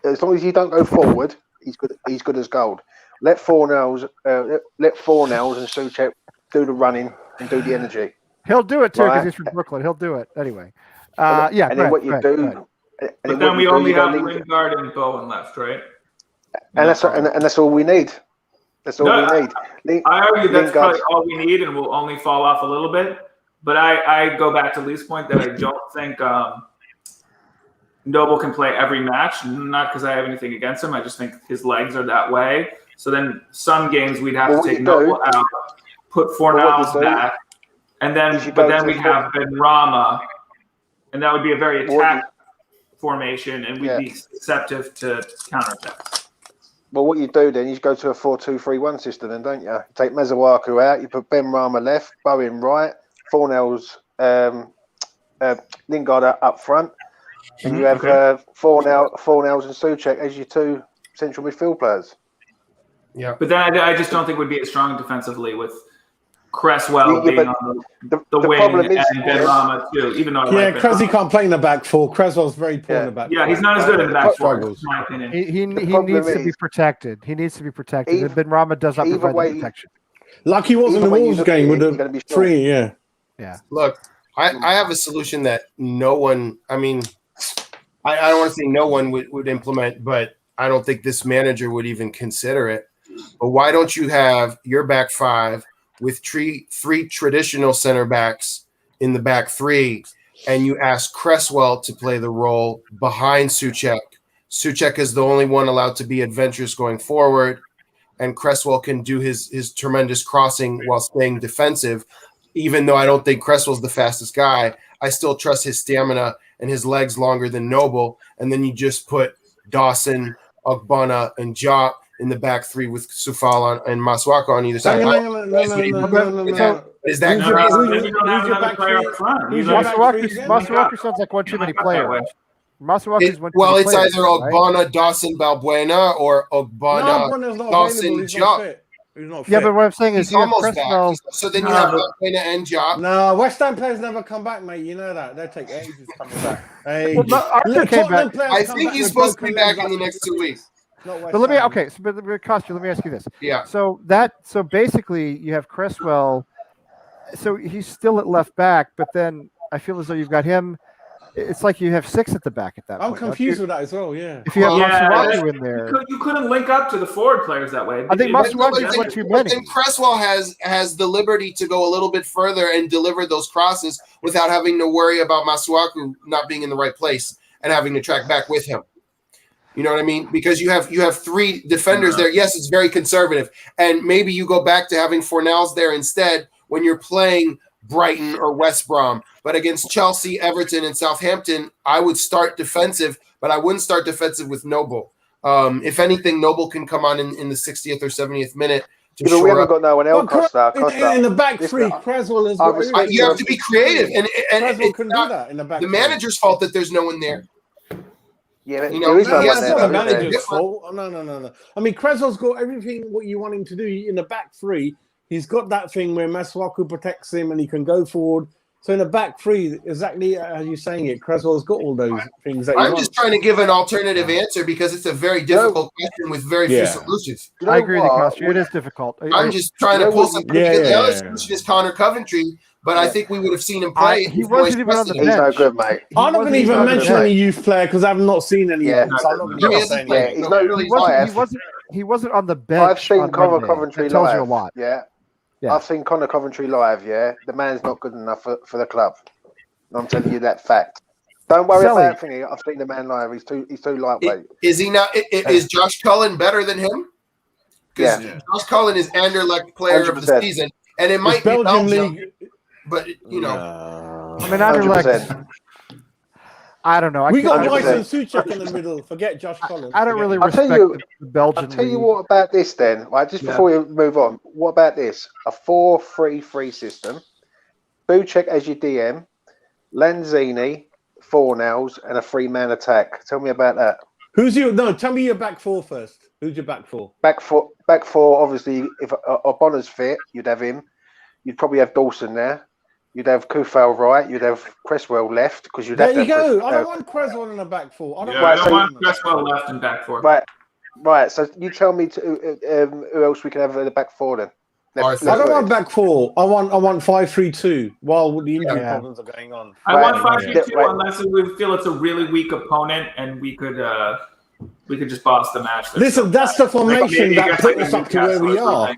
As long as you don't go forward, he's good. He's good as gold. Let Fornals and Suchek do the running and do the energy. He'll do it too because he's from Brooklyn. He'll do it anyway. Yeah. And then what you do? But then we only have Lingard and Bowen left, right? And that's all we need. That's all we need. I argue that's probably all we need, and we'll only fall off a little bit. But I go back to Lee's point that I don't think Noble can play every match. Not because I have anything against him. I just think his legs are that way. So then some games we'd have to take Noble out, put Fornals back, and then we have Benrahma, and that would be a very attack formation, and we'd be susceptible to counterattack. Well, what you do then is go to a 4-2-3-1 system, then, don't you? You take Mazuaku out, you put Benrahma left, Bowen right, Fornals, Lingard up front, and you have Fornals and Suchek as your two central midfield players. Yeah, but then I just don't think we'd be as strong defensively with Cresswell being on the wing and Benrahma too. Even though Cressy can't play in the back four. Cresswell's very poor in the back. Yeah, he's not as good in the back four. In my opinion, he needs to be protected. He needs to be protected. And Benrahma does not provide the protection. Like he was in the Wolves game with the three. Yeah. Look, I have a solution that no one. I mean, I don't want to say no one would implement, but I don't think this manager would even consider it. But why don't you have your back five with three traditional center backs in the back three, and you ask Cresswell to play the role behind Suchek? Suchek is the only one allowed to be adventurous going forward, and Cresswell can do his tremendous crossing while staying defensive. Even though I don't think Cresswell's the fastest guy, I still trust his stamina and his legs longer than Noble. And then you just put Dawson, Ogbonna, and Jop in the back three with Sufal and Masuaku on either side. Is that Masuaku sounds like one too many players. Well, it's either Ogbonna, Dawson, Balbuena, or Ogbonna, Dawson, Jop. Yeah, but what I'm saying is he's almost back. So then you have Balbuena and Jop. No, West Ham players never come back, mate. You know that. They take ages coming back. I think he's supposed to be back in the next 2 weeks. But let me ask you this. Yeah. So basically you have Cresswell. So he's still at left back, but then I feel as though you've got him. It's like you have six at the back at that point. I'm confused with that as well. Yeah. If you have Masuaku in there, you couldn't link up to the forward players that way. I think Masuaku is one too many. And Cresswell has the liberty to go a little bit further and deliver those crosses without having to worry about Masuaku not being in the right place and having to track back with him. You know what I mean? Because you have three defenders there. Yes, it's very conservative. And maybe you go back to having Fornals there instead when you're playing Brighton or West Brom. But against Chelsea, Everton, and Southampton, I would start defensive, but I wouldn't start defensive with Noble. If anything, Noble can come on in the 60th or 70th minute. We haven't got no one else. In the back three, Cresswell is. You have to be creative, and Cresswell couldn't do that in the back. The manager's fault that there's no one there. Yeah, it's not the manager's fault. No. I mean, Cresswell's got everything what you want him to do in the back three. He's got that thing where Masuaku protects him and he can go forward. So in the back three, exactly as you're saying it, Cresswell's got all those things. I'm just trying to give an alternative answer because it's a very difficult question with very few solutions. I agree with you. It is difficult. I'm just trying to pull something together. The other solution is Connor Coventry, but I think we would have seen him play. He wasn't even on the bench. He's no good, mate. I'm not going to even mention any youth player because I've not seen any. So I'm not going to say anything. He wasn't on the bench. I've seen Connor Coventry live. That tells you a lot. Yeah. Yeah. I've seen Connor Coventry live. Yeah, the man's not good enough for the club. And I'm telling you that fact. Don't worry about thinking. I've seen the man live. He's too lightweight. Is he not? Is Josh Cullen better than him? Because Josh Cullen is Anderlecht player 100%. Of the season, and it might be Belgium League, but you know. I mean, Anderlecht. I don't know. We got Bryson Suchek in the middle. Forget Josh Cullen. I don't really respect the Belgian. I'll tell you what about this then. Right, just before we move on, what about this? A 4-3-3 system. Suchek as your DM, Lanzini, Fornals, and a 3-man attack. Tell me about that. Who's you? No, tell me your back four first. Who's your back four? Back four. Obviously, if O'Bonner's fit, you'd have him. You'd probably have Dawson there. You'd have Kufal right. You'd have Cresswell left because you'd have. There you go. I don't want Cresswell in the back four. I don't want Cresswell left and back four. Right. So you tell me who else we can have in the back four then. I don't want back four. I want 5-3-2 while the injury problems are going on. I want 5-3-2 unless we feel it's a really weak opponent and we could just boss the match. Listen, that's the formation that put us up to where we are.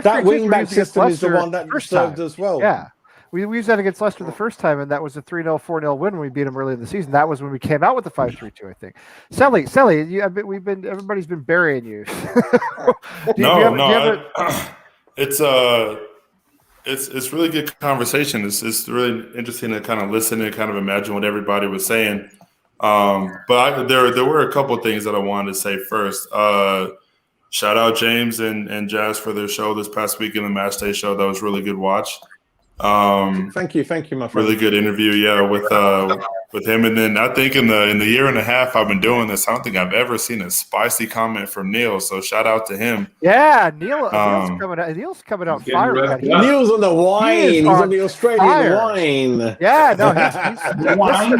That wing back system is the one that served us well. Yeah. We used that against Leicester the first time, and that was a 3-0, 4-0 win when we beat them early in the season. That was when we came out with the 5-3-2, I think. Sally, everybody's been burying you. It's really good conversation. It's really interesting to kind of listen and kind of imagine what everybody was saying. But there were a couple of things that I wanted to say first. Shout out James and Jazz for their show this past week in the Match Day show. That was really good watch. Thank you, my friend. Really good interview, with him. And then I think in the year and a half I've been doing this, I don't think I've ever seen a spicy comment from Neil. So shout out to him. Yeah, Neil's coming out firing. Neil's on the wine. He's on the Australian wine. Yeah, no,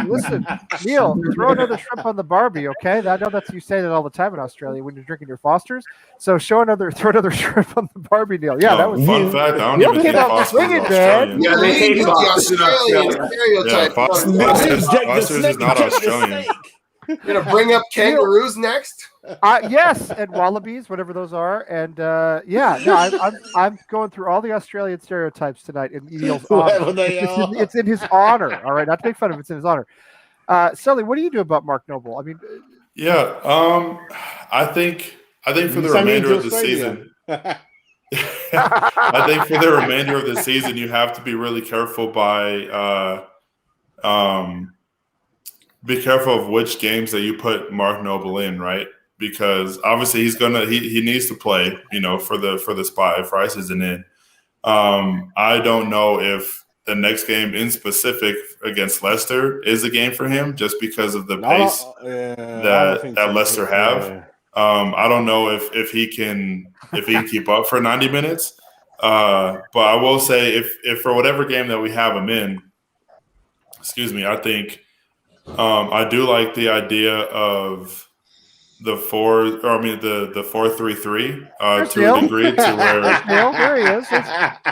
listen, Neil, throw another shrimp on the Barbie, okay? I know you say that all the time in Australia when you're drinking your Fosters. So throw another shrimp on the Barbie, Neil. Yeah, that was fun fact. I don't even think Fosters is Australian. Yeah, they hate the Australian stereotype. Fosters is not Australian. You're gonna bring up kangaroos next? Yes, and wallabies, whatever those are, and I'm going through all the Australian stereotypes tonight in Neil's honor. It's in his honor. All right, not to make fun of it, it's in his honor. Sully, what do you do about Mark Noble? I mean, I think for the remainder of the season. I think for the remainder of the season, you have to be really careful be careful of which games that you put Mark Noble in, right? Because obviously he needs to play, for the spot if Rice isn't in. I don't know if the next game in specific against Leicester is a game for him just because of the pace that Leicester have. Yeah. I don't know if he can keep up for 90 minutes. But I will say if for whatever game that we have him in, I think I do like the idea of the 4-3-3 to a degree to where Neil, there he is.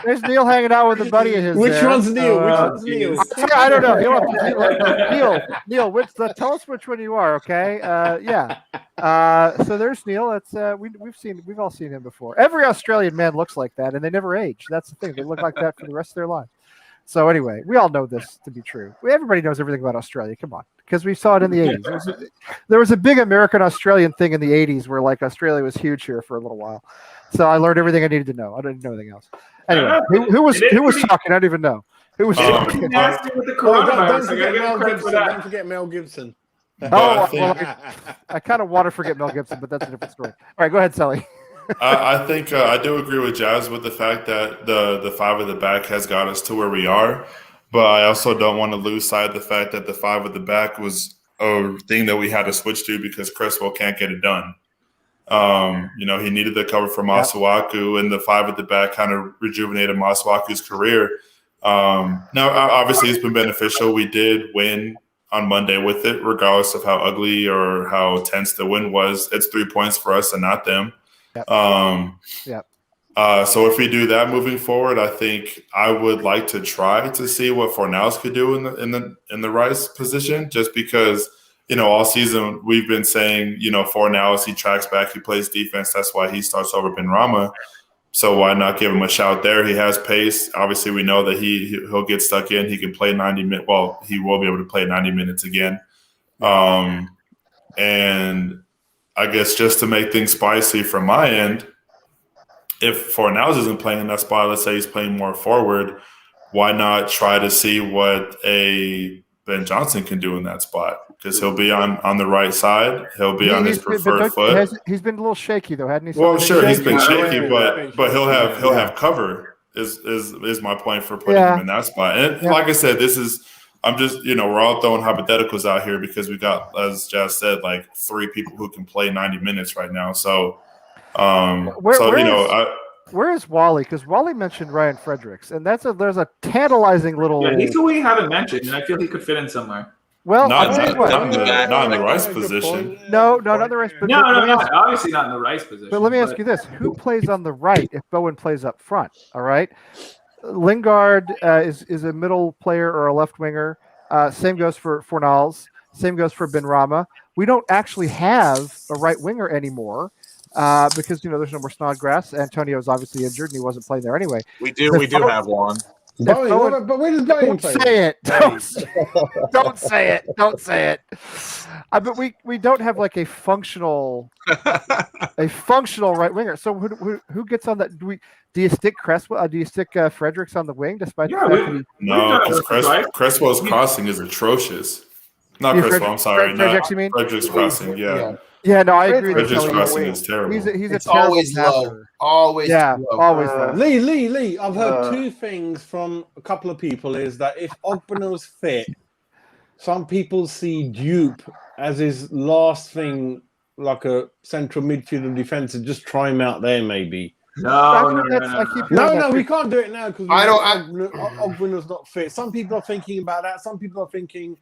There's Neil hanging out with a buddy of his. Which one's Neil? I don't know. Neil, tell us which one you are, okay? So there's Neil. That's we've all seen him before. Every Australian man looks like that, and they never age. That's the thing. They look like that for the rest of their lives. So anyway, we all know this to be true. Everybody knows everything about Australia. Come on, because we saw it in the 80s. There was a big American-Australian thing in the 80s where Australia was huge here for a little while. So I learned everything I needed to know. I didn't know anything else. Anyway, who was talking? I don't even know. Who was talking? Don't forget Mel Gibson. I kind of want to forget Mel Gibson, but that's a different story. All right, go ahead, Sally. I think I do agree with Jazz with the fact that the five at the back has got us to where we are, but I also don't want to lose sight of the fact that the five at the back was a thing that we had to switch to because Cresswell can't get it done. He needed the cover for Masuaku, and the five at the back kind of rejuvenated Masuaku's career. Now, obviously, it's been beneficial. We did win on Monday with it, regardless of how ugly or how tense the win was. It's 3 points for us and not them. So if we do that moving forward, I think I would like to try to see what Fornals could do in the Rice position, just because all season we've been saying Fornals, he tracks back, he plays defense, that's why he starts over Benrahma. So why not give him a shout there? He has pace. Obviously, we know that he'll get stuck in. He can play 90 minutes. Well, he will be able to play 90 minutes again. And I guess just to make things spicy from my end, if Fornals isn't playing in that spot, let's say he's playing more forward, why not try to see what a Ben Johnson can do in that spot? Because he'll be on the right side. He'll be on his preferred foot. He's been a little shaky though, hadn't he? Well, sure, he's been shaky, but he'll have cover. Is my point for putting him in that spot. And like I said, I'm just we're all throwing hypotheticals out here because we got, as Jazz said, like 3 people who can play 90 minutes right now. So, where is Wally? Because Wally mentioned Ryan Fredericks, and there's a tantalizing little. Yeah, he's who we haven't mentioned, and I feel he could fit in somewhere. Well, not in the Rice position. No, not the Rice. But obviously not in the Rice position. But let me ask you this: who plays on the right if Bowen plays up front? All right, Lingard is a middle player or a left winger. Same goes for Fornals. Same goes for Benrahma. We don't actually have a right winger anymore. Because there's no more Snodgrass. Antonio's obviously injured and he wasn't playing there anyway. We do have one. But where does Bowen play? Say it. Don't say it. Don't say it. But we don't have like a functional right winger. So who gets on that? Do you stick Cresswell? Do you stick Fredericks on the wing? Despite the fact that no, because Cresswell's crossing is atrocious. Not Cresswell. I'm sorry. Fredericks crossing. Yeah. Yeah, no, I agree. Fredericks crossing is terrible. He's always low. Always low. Lee. I've heard 2 things from a couple of people. Is that if Ogben's fit, some people see Dupe as his last thing, like a central midfielder defensive. Just try him out there, maybe. No, we can't do it now because Ogben's not fit. Some people are thinking about that. Some people are thinking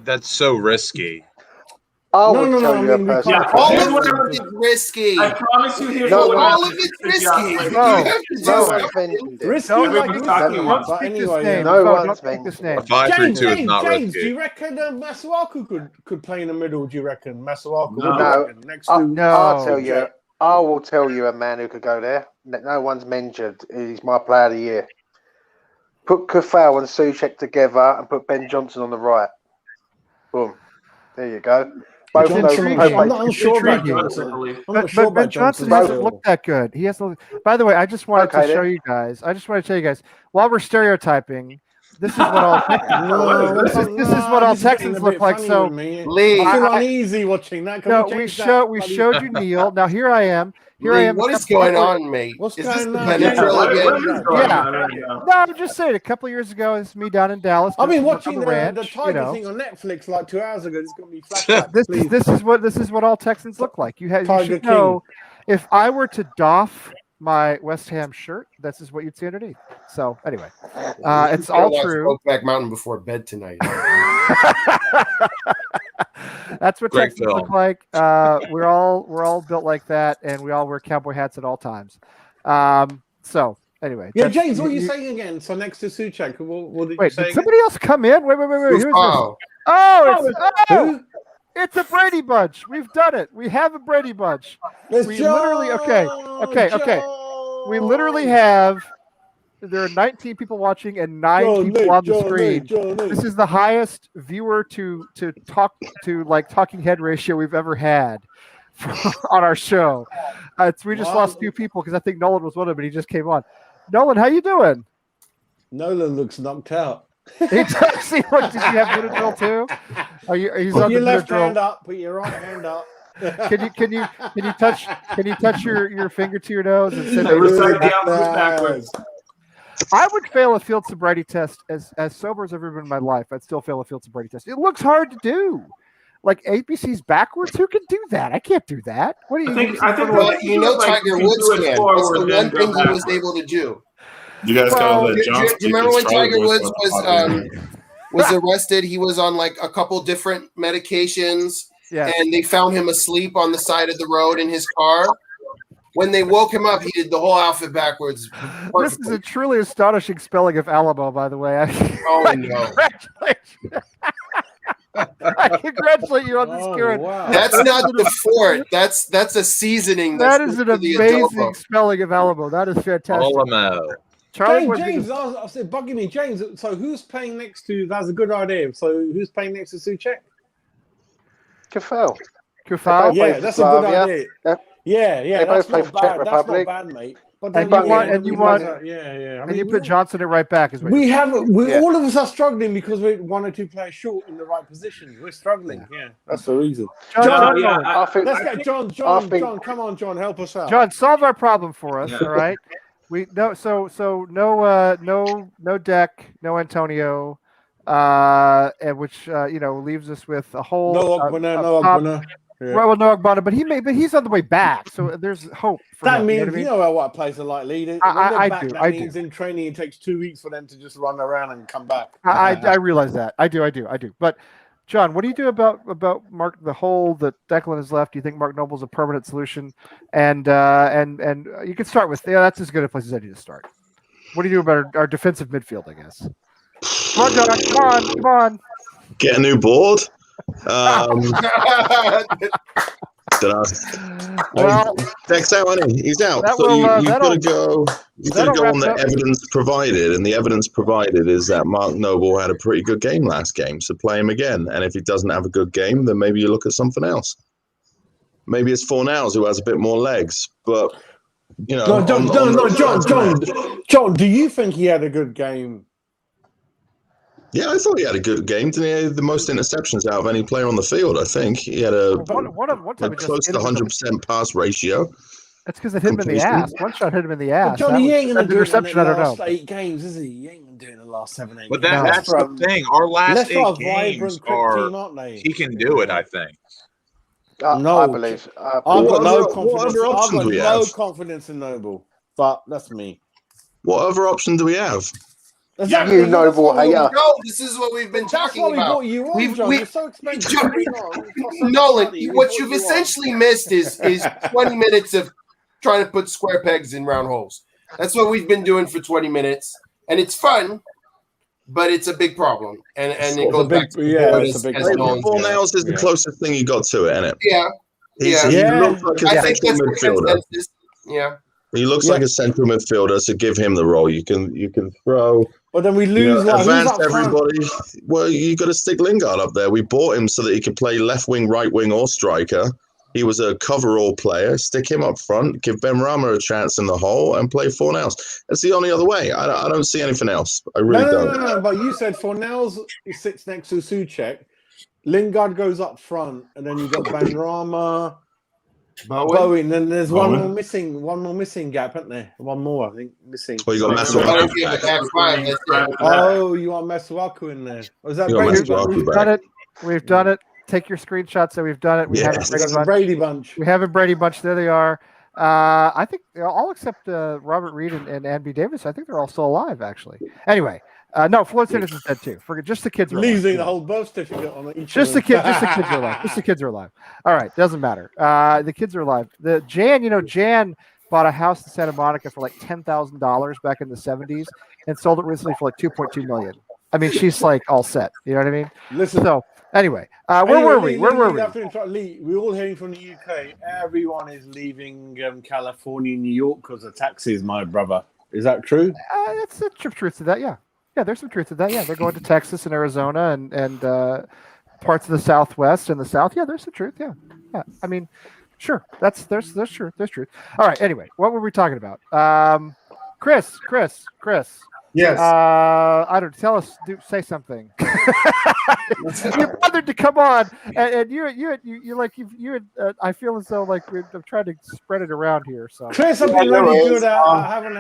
that's so risky. All of it's risky. I promise you, here's all of it's risky. James, do you reckon Masuaku could play in the middle? Do you reckon Masuaku? No. I will tell you a man who could go there. No one's mentioned. He's my player of the year. Put Kufau and Souček together and put Ben Johnson on the right. Boom. There you go. I'm not sure about Johnson. But Ben Johnson doesn't look that good. He has. By the way, I just wanted to show you guys. I just want to tell you guys, while we're stereotyping, this is what all Texans look like. So Lee, I feel uneasy watching that. We showed you Neil. Now here I am. What is going on, mate? What's is going this on? The again? No, I'm just saying. A couple of years ago, it's me down in Dallas. I've been watching the Tiger thing on Netflix like 2 hours ago. It's got me flashbacks. This is what all Texans look like. You should know. If I were to doff my West Ham shirt, this is what you'd see underneath. So anyway, it's all true. Back Mountain before bed tonight. That's what Texans look like. We're all built like that, and we all wear cowboy hats at all times. So anyway, James, what are you saying again? So next to Souček, what did you say? Did somebody else come in? Wait. Who's this? It's a Brady Bunch. We've done it. We have a Brady Bunch. We literally We literally have. There are 19 people watching and 9 people on the screen. This is the highest viewer to talking head ratio we've ever had on our show. We just lost 2 people because I think Nolan was one of them, but he just came on. Nolan, how you doing? Nolan looks knocked out. He does. Did you have Benadryl too? Put your left hand up. Put your right hand up. Can you touch your finger to your nose and say backwards? I would fail a field sobriety test as sober as I've ever been in my life. I'd still fail a field sobriety test. It looks hard to do. Like ABC's backwards, who can do that? I can't do that. What do you think? Tiger Woods can. That's the one thing he was able to do. You guys gotta let John. Do you remember when Tiger Woods was arrested? He was on like a couple different medications, and they found him asleep on the side of the road in his car. When they woke him up, he did the whole outfit backwards. Perfectly. This is a truly astonishing spelling of Alamo, by the way. Oh, no. I congratulate you on this skewered. Wow. That's not the fort. That's a seasoning. That is an for the amazing adobo. spelling of Alamo. That is fantastic. Alamo. Charlie, James, I said bugging me, James. So who's playing next to? That's a good idea. So who's playing next to Suchek? Kufel. Kufal? Yeah, that's a good idea. Yeah. Yeah. They That's both play not for Czech bad. That's not Republic. bad, mate. But And you want, yeah. I and you mean, put Johnson at right back as well. All of us are struggling because we're 1 or 2 players short in the right positions. We're struggling. Yeah, that's the reason. John, Let's get John. John, come on, John, help us out. John, solve our problem for us. All right. We no deck, no Antonio, and which leaves us with a whole No Ogbonna. Yeah. Well, no Ogbonna, but he's on the way back, so there's hope. For that him, means you know what I mean? what players are like leaders. I means in training it takes 2 weeks for them to just run around and come back. I realize that. I do. But John, what do you do about Mark, the hole that Declan has left? Do you think Mark Noble's a permanent solution? And you can start with that's as good a place as any to start. What do you do about our defensive midfield? I guess. Come on, John. Come on. Get a new board. Deck's out, isn't he? He's out. So you've got to go. You've got to go on the evidence provided, and the evidence provided is that Mark Noble had a pretty good game last game. So play him again, and if he doesn't have a good game, then maybe you look at something else. Maybe it's Fornals who has a bit more legs, but John. Do you think he had a good game? Yeah, I thought he had a good game. Didn't he have the most interceptions out of any player on the field? I think he had a close to 100% pass ratio. That's because it hit him in the ass. One shot hit him in the ass. Johnny, he ain't going to do it in the last 8 games, is he? He ain't going to do it in the last 7, 8 But games. that's the thing. Our last 8 games team, aren't they? he can do it, I think. I believe. I've got no confidence in Noble, but that's me. What other option do we have? Exactly. You Noble hater. No, this is what we've been talking about. You're so expensive. Nolan, what you've essentially missed is 20 minutes of trying to put square pegs in round holes. That's what we've been doing for 20 minutes, and it's fun, but it's a big problem. And it goes back to it's a big problem. Fornals is the closest thing you got to it, isn't it? Yeah. He looks like a central midfielder. Yeah. He looks like a central midfielder, so give him the role. You can throw. But then we lose. Advance everybody. Well, you got to stick Lingard up there. We bought him so that he could play left wing, right wing, or striker. He was a cover-all player. Stick him up front. Give Ben Rama a chance in the hole, and play Fornals. That's the only other way. I don't see anything else. I really don't. No. But you said Fornals sits next to Suchek. Lingard goes up front, and then you got Ben Rama. Bowen, then there's one more missing gap, isn't there? One more, I think, missing. Well, you got Masuaku. You want Masuaku in there? Or is that We've done it. Take your screenshots that we've done it. We have a Brady bunch. We have a Brady bunch. There they are. I think all except Robert Reed and Anby Davis. I think they're all still alive, actually. Anyway. No, Floyd Sanders is dead too. Forget just the kids are alive. Losing the whole birth certificate on each. Just the kids are alive. Just the kids are alive. All right, doesn't matter. The kids are alive. Jan bought a house in Santa Monica for like $10,000 back in the 70s and sold it recently for like $2.2 million. I mean, she's like all set. You know what I mean? Listen. So anyway, where were we? Where were we? Lee, we're all heading from the UK. Everyone is leaving California, New York because of taxes. My brother, is that true? That's the truth to that. Yeah. Yeah, there's some truth to that. Yeah, they're going to Texas and Arizona and parts of the Southwest and the South. Yeah, there's some truth. Yeah. I mean, sure. There's truth. There's truth. All right. Anyway, what were we talking about? Chris. Yes. I don't tell us. Say something. You bothered to come on, and you like you. I feel as though like I'm trying to spread it around here. So Chris, I've been really good. I haven't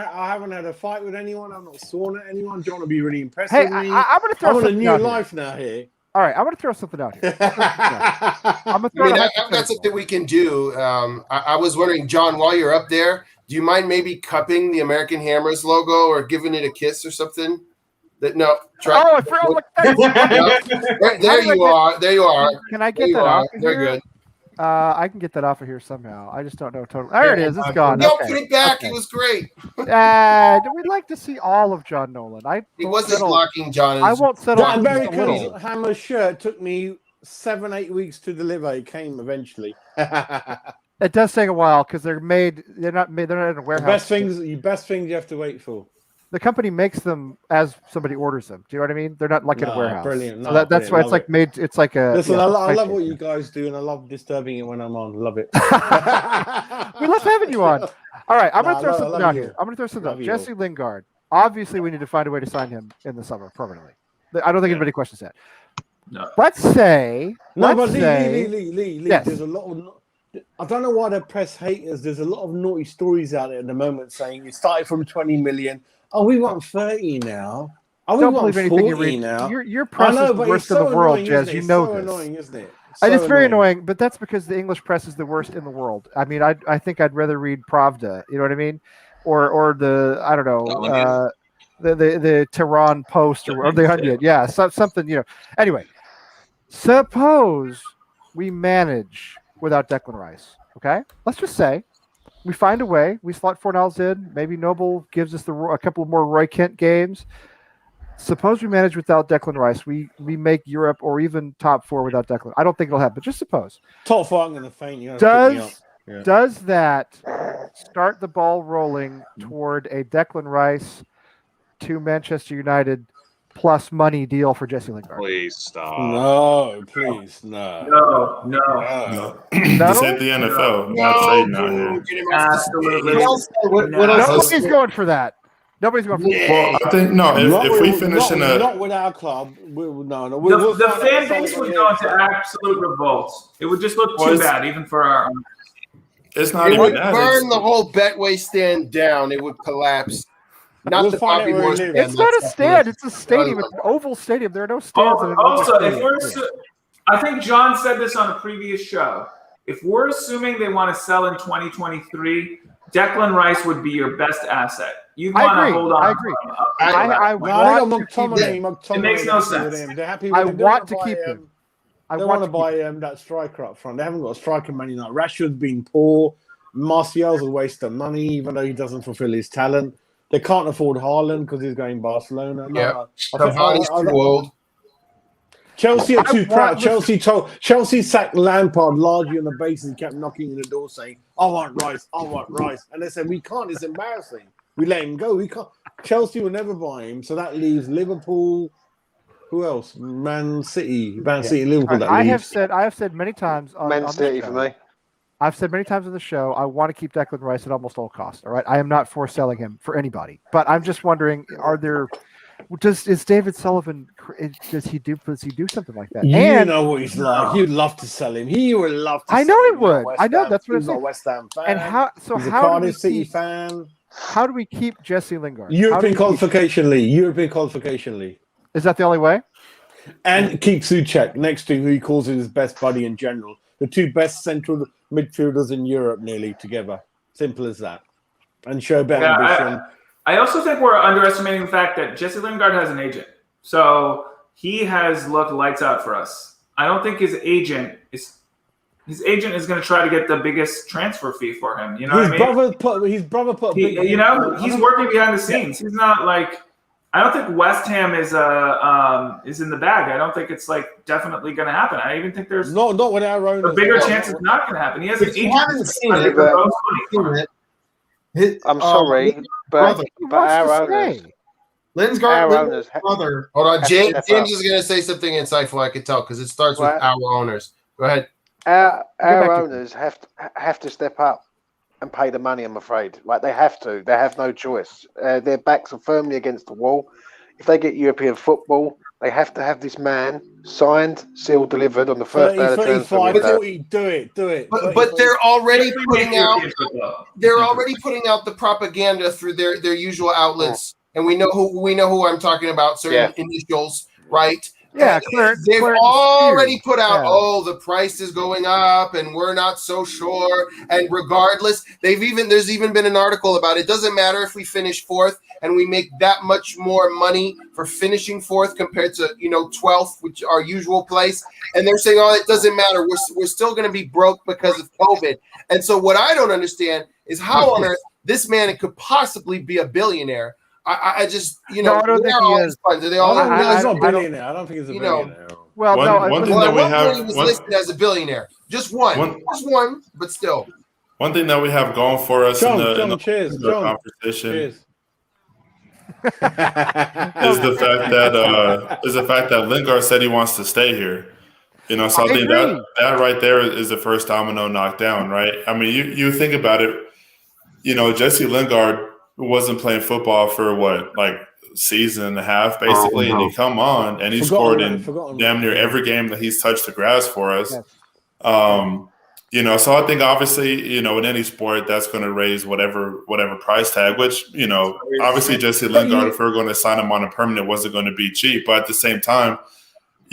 had a fight with anyone. I've not sworn at anyone. Do you want to be really impressive? Hey, I'm going to throw a new out life here. now here. All right, I'm going to throw something out here. I've got something we can do. I was wondering, John, while you're up there, do you mind maybe cupping the American Hammers logo or giving it a kiss or something? There you are. There you are. Can I get that off? They're good. I can get that off of here somehow. I just don't know totally. There it is. It's gone. No, put it back. It was great. We'd like to see all of John Nolan. He wasn't blocking John. I won't settle. That American Hammer shirt took me 7-8 weeks to deliver. It came eventually. It does take a while because they're not in a warehouse. The best things you have to wait for. The company makes them as somebody orders them. Do you know what I mean? They're not like in a warehouse. Brilliant. So that's why it's like made. It's like a. Listen, I love what you guys do, and I love disturbing it when I'm on. Love it. We love having you on. All right, I'm going to throw something out here. I'm going to throw something out. Jesse Lingard. Obviously, we need to find a way to sign him in the summer permanently. I don't think anybody questions that. No. Let's say. Lee. Yes. There's a lot of. I don't know why the press hate us. There's a lot of naughty stories out there at the moment saying it started from 20 million. Oh, we want 30 now. Oh, we want 40 now. Your press is the worst in the world, Jez. You know this. It's so annoying, isn't it? It's very annoying, but that's because the English press is the worst in the world. I mean, I think I'd rather read Pravda. You know what I mean? Or the I don't know the Tehran Post or the Onion. Yeah, something. Anyway, suppose we manage without Declan Rice. Okay, let's just say. We find a way. We slot Fornals in. Maybe Noble gives us a couple more Roy Kent games. Suppose we manage without Declan Rice. We make Europe or even top 4 without Declan. I don't think it'll happen, but just suppose. Top 4, I'm going to faint. Does that start the ball rolling toward a Declan Rice to Manchester United plus money deal for Jesse Lingard? Please stop. No, please, no. This ain't the NFL. Not trading out here. Absolutely. Nobody's going for that. Nobody's going for that. Well, I think if we finish in not with our club, the fan base would go into absolute revolt. It would just look too bad, even for our. It's not even that. Burn the whole Betway stand down. It would collapse. Not the Bobby Moore stand. It's not a stand. It's a stadium. It's an oval stadium. There are no stands. Also, I think John said this on a previous show. If we're assuming they want to sell in 2023, Declan Rice would be your best asset. You want to hold on. I agree. It makes no sense. They're happy. I want to keep him. They want to buy that striker up front. They haven't got a striker Man United. Rashford's been poor. Martial's a waste of money, even though he doesn't fulfill his talent. They can't afford Haaland because he's going Barcelona. Yeah, Cavani's too old. Chelsea are too proud. Chelsea sacked Lampard largely on the basis he kept knocking on the door saying, I want Rice. And they said, we can't. It's embarrassing. We let him go. We can't. Chelsea will never buy him. So that leaves Liverpool. Who else? Man City, Liverpool. I have said many times on Man City for me. I've said many times on the show, I want to keep Declan Rice at almost all costs. All right, I am not for selling him for anybody, but I'm just wondering: is David Sullivan? Does he do something like that? You know what he's like. He'd love to sell him. He would love to. I know he would. I know that's what I'm saying. He's a West Ham fan. And how do we City fan? How do we keep Jesse Lingard? European qualification league. Is that the only way? And keep Souček next to who he calls his best buddy in general. The two best central midfielders in Europe nearly together. Simple as that. And show better ambition. I also think we're underestimating the fact that Jesse Lingard has an agent. So he has looked lights out for us. I don't think his agent is going to try to get the biggest transfer fee for him. You know what I mean? His brother put he's working behind the scenes. He's not like, I don't think West Ham is in the bag. I don't think it's like definitely going to happen. I even think there's not with our own. A bigger chance it's not going to happen. He has an agent. I'm sorry, but our owners. Lingard's brother. Hold on, James is going to say something insightful. I could tell because it starts with our owners. Go ahead. Our owners have to step up and pay the money, I'm afraid. Like they have to. They have no choice. Their backs are firmly against the wall. If they get European football, they have to have this man signed, sealed, delivered on the first day of the transfer window. Do it. But they're already putting out. They're already putting out the propaganda through their usual outlets, and we know who I'm talking about. Certain initials, right? Yeah, they've already put out, the price is going up and we're not so sure. And regardless, there's even been an article about it. Doesn't matter if we finish fourth and we make that much more money for finishing fourth compared to 12th, which our usual place. And they're saying, it doesn't matter. We're still going to be broke because of COVID. And so what I don't understand is how on earth this man could possibly be a billionaire. I just, I don't think he is. He's not a billionaire. I don't think he's a billionaire. Well, one thing that we have. He was listed as a billionaire. Just one, but still. One thing that we have going for us in the cheers, conversation cheers. is the fact that Lingard said he wants to stay here. So I think that right there is the first domino knocked down, right? I mean, you think about it. Jesse Lingard wasn't playing football for season and a half basically, and he come on and he scored in damn near every game that he's touched the grass for us. Yes. So I think obviously, in any sport that's going to raise whatever price tag, which, obviously Jesse Lingard, if we're going to sign him on a permanent, wasn't going to be cheap. But at the same time,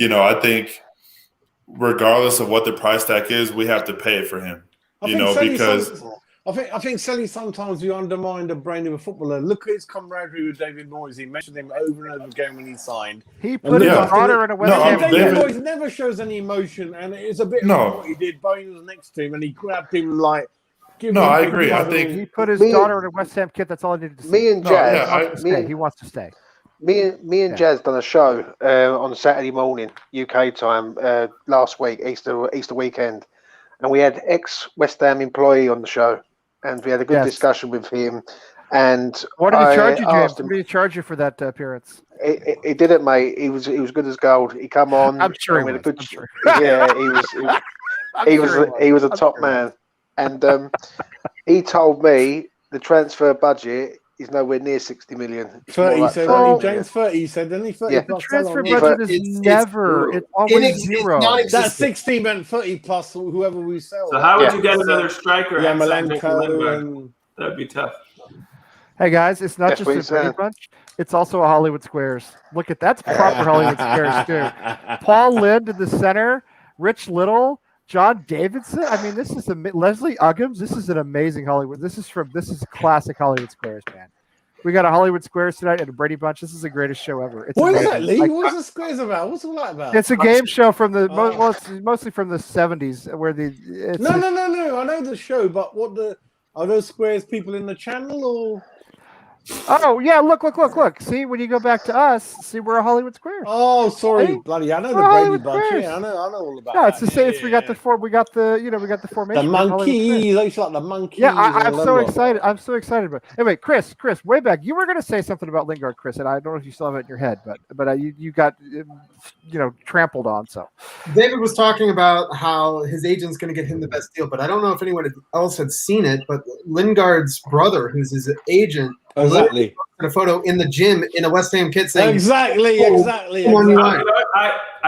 I think regardless of what the price tag is, we have to pay it for him, because I think Selly, sometimes you undermine the brain of a footballer. Look at his camaraderie with David Moyes. He mentioned him over and over again when he signed. He put his daughter in a West Ham. David Moyes never shows any emotion, and it's a bit like what he did. Bowen was next to him, and he grabbed him like. I agree. I think he put his daughter in a West Ham kit. That's all I needed to see. Me and Jazz, he wants to stay. Me and Jazz done a show on Saturday morning UK time last week, Easter weekend, and we had ex-West Ham employee on the show. And we had a good discussion with him. And what did he charge you, James? What did he charge you for that appearance? He didn't, mate. He was good as gold. He come on. I'm sure he was. Yeah, he was a top man. And he told me the transfer budget is nowhere near 60 million. 30, like so James 30, he said, didn't he? 30 the transfer budget is never, it's always zero. That's 60 meant 30 plus whoever we sell. So how would you get another striker? Malenko, that'd be tough. Hey guys, it's not just a Brady Bunch, it's also a Hollywood Squares. Look at that's proper Hollywood Squares too. Paul Lind in the center, Rich Little, John Davidson. I mean, this is Leslie Uggams. This is an amazing Hollywood. This is classic Hollywood Squares, man. We got a Hollywood Squares tonight and a Brady Bunch. This is the greatest show ever. It's what amazing. Is that, Lee? What's the Squares about? What's all that about? It's a game show from the it's mostly from the 70s, where No. I know the show, but are those Squares people in the channel or? Oh yeah, look. See, when you go back to us, see, we're a Hollywood Squares. Oh, sorry, hey, bloody! I know the Brady Bunch. Yeah, I know all about. No, it's the same. We got the formation. The monkey, looks like the monkey. Yeah, I'm so excited. I'm so excited about. Anyway, Chris, way back, you were going to say something about Lingard, Chris, and I don't know if you still have it in your head, but you got trampled on. So David was talking about how his agent's going to get him the best deal, but I don't know if anyone else had seen it. But Lingard's brother, who's his agent. Exactly. A photo in the gym in a West Ham kit saying exactly. I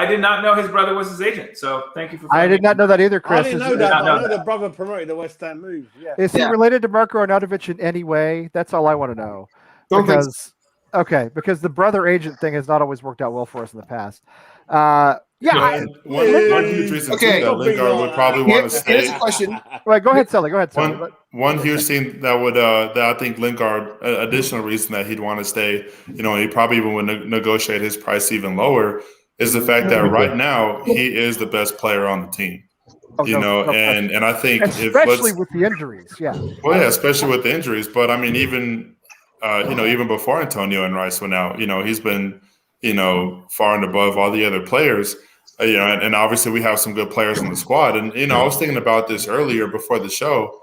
did not know his brother was his agent, so thank you for. I did not know that either, Chris. I didn't know that. I know the brother promoted the West Ham move. Yeah. Is he related to Marko Arnautovic in any way? That's all I want to know. Because the brother agent thing has not always worked out well for us in the past. One huge reason that Lingard would probably want to stay. Here's a question. Right, go ahead, Sully. Go ahead, Sully. One huge thing that would that I think Lingard, additional reason that he'd want to stay, he probably even would negotiate his price even lower, is the fact that right now he is the best player on the team. And I think especially with the injuries, especially with the injuries. But I mean, even before Antonio and Rice went out, he's been far and above all the other players. And obviously we have some good players on the squad. And I was thinking about this earlier before the show.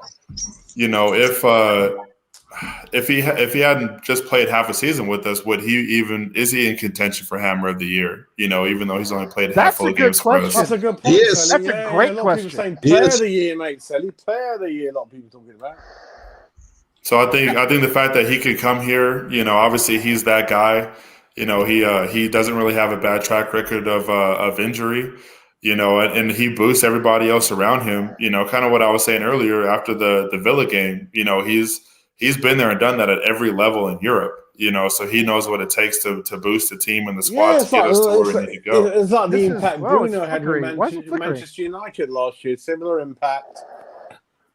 If he hadn't just played half a season with us, is he in contention for Hammer of the Year? Even though he's only played half of the games for us. That's a good point. That's a great question. Saying player of the year, mate, Sally. Player of the year. A lot of people talking about. So I think the fact that he could come here, obviously he's that guy. He doesn't really have a bad track record of injury, and he boosts everybody else around him. Kind of what I was saying earlier after the Villa game. He's been there and done that at every level in Europe. So he knows what it takes to boost the team and the squad to get us to where we need to go. It's like the impact Bruno had with Manchester United last year. Similar impact.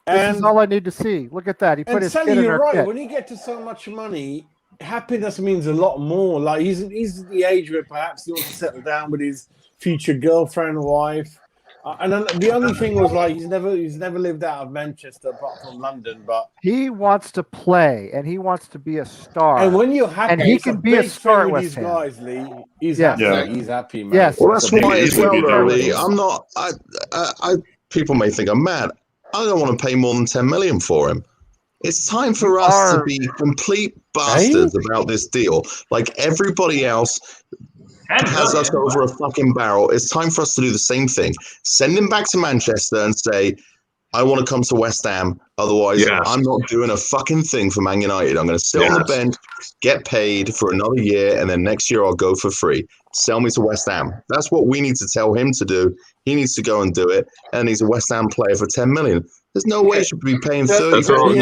This is all I need to see. Look at that. He put his kid in our right. kit. When you get to so much money, happiness means a lot more. Like he's the age where perhaps he wants to settle down with his future girlfriend, wife, And then the only thing was like he's never lived out of Manchester apart from London, but he wants to play and he wants to be a star. And when you're happy, and he can be a star with these guys, Lee. He's yes. happy. Yeah. He's happy, man. Yes. Well, that's why as well, though, Lee. I'm not. I people may think I'm mad. I don't want to pay more than 10 million for him. It's time for us to be complete bastards about this deal. Like everybody else has us over a fucking barrel. It's time for us to do the same thing. Send him back to Manchester and say, I want to come to West Ham. Otherwise, I'm not doing a fucking thing for Man United. I'm going to sit on the bench, get paid for another year, and then next year I'll go for free. Sell me to West Ham. That's what we need to tell him to do. He needs to go and do it, and he's a West Ham player for 10 million. There's no way he should be paying 30 for Hold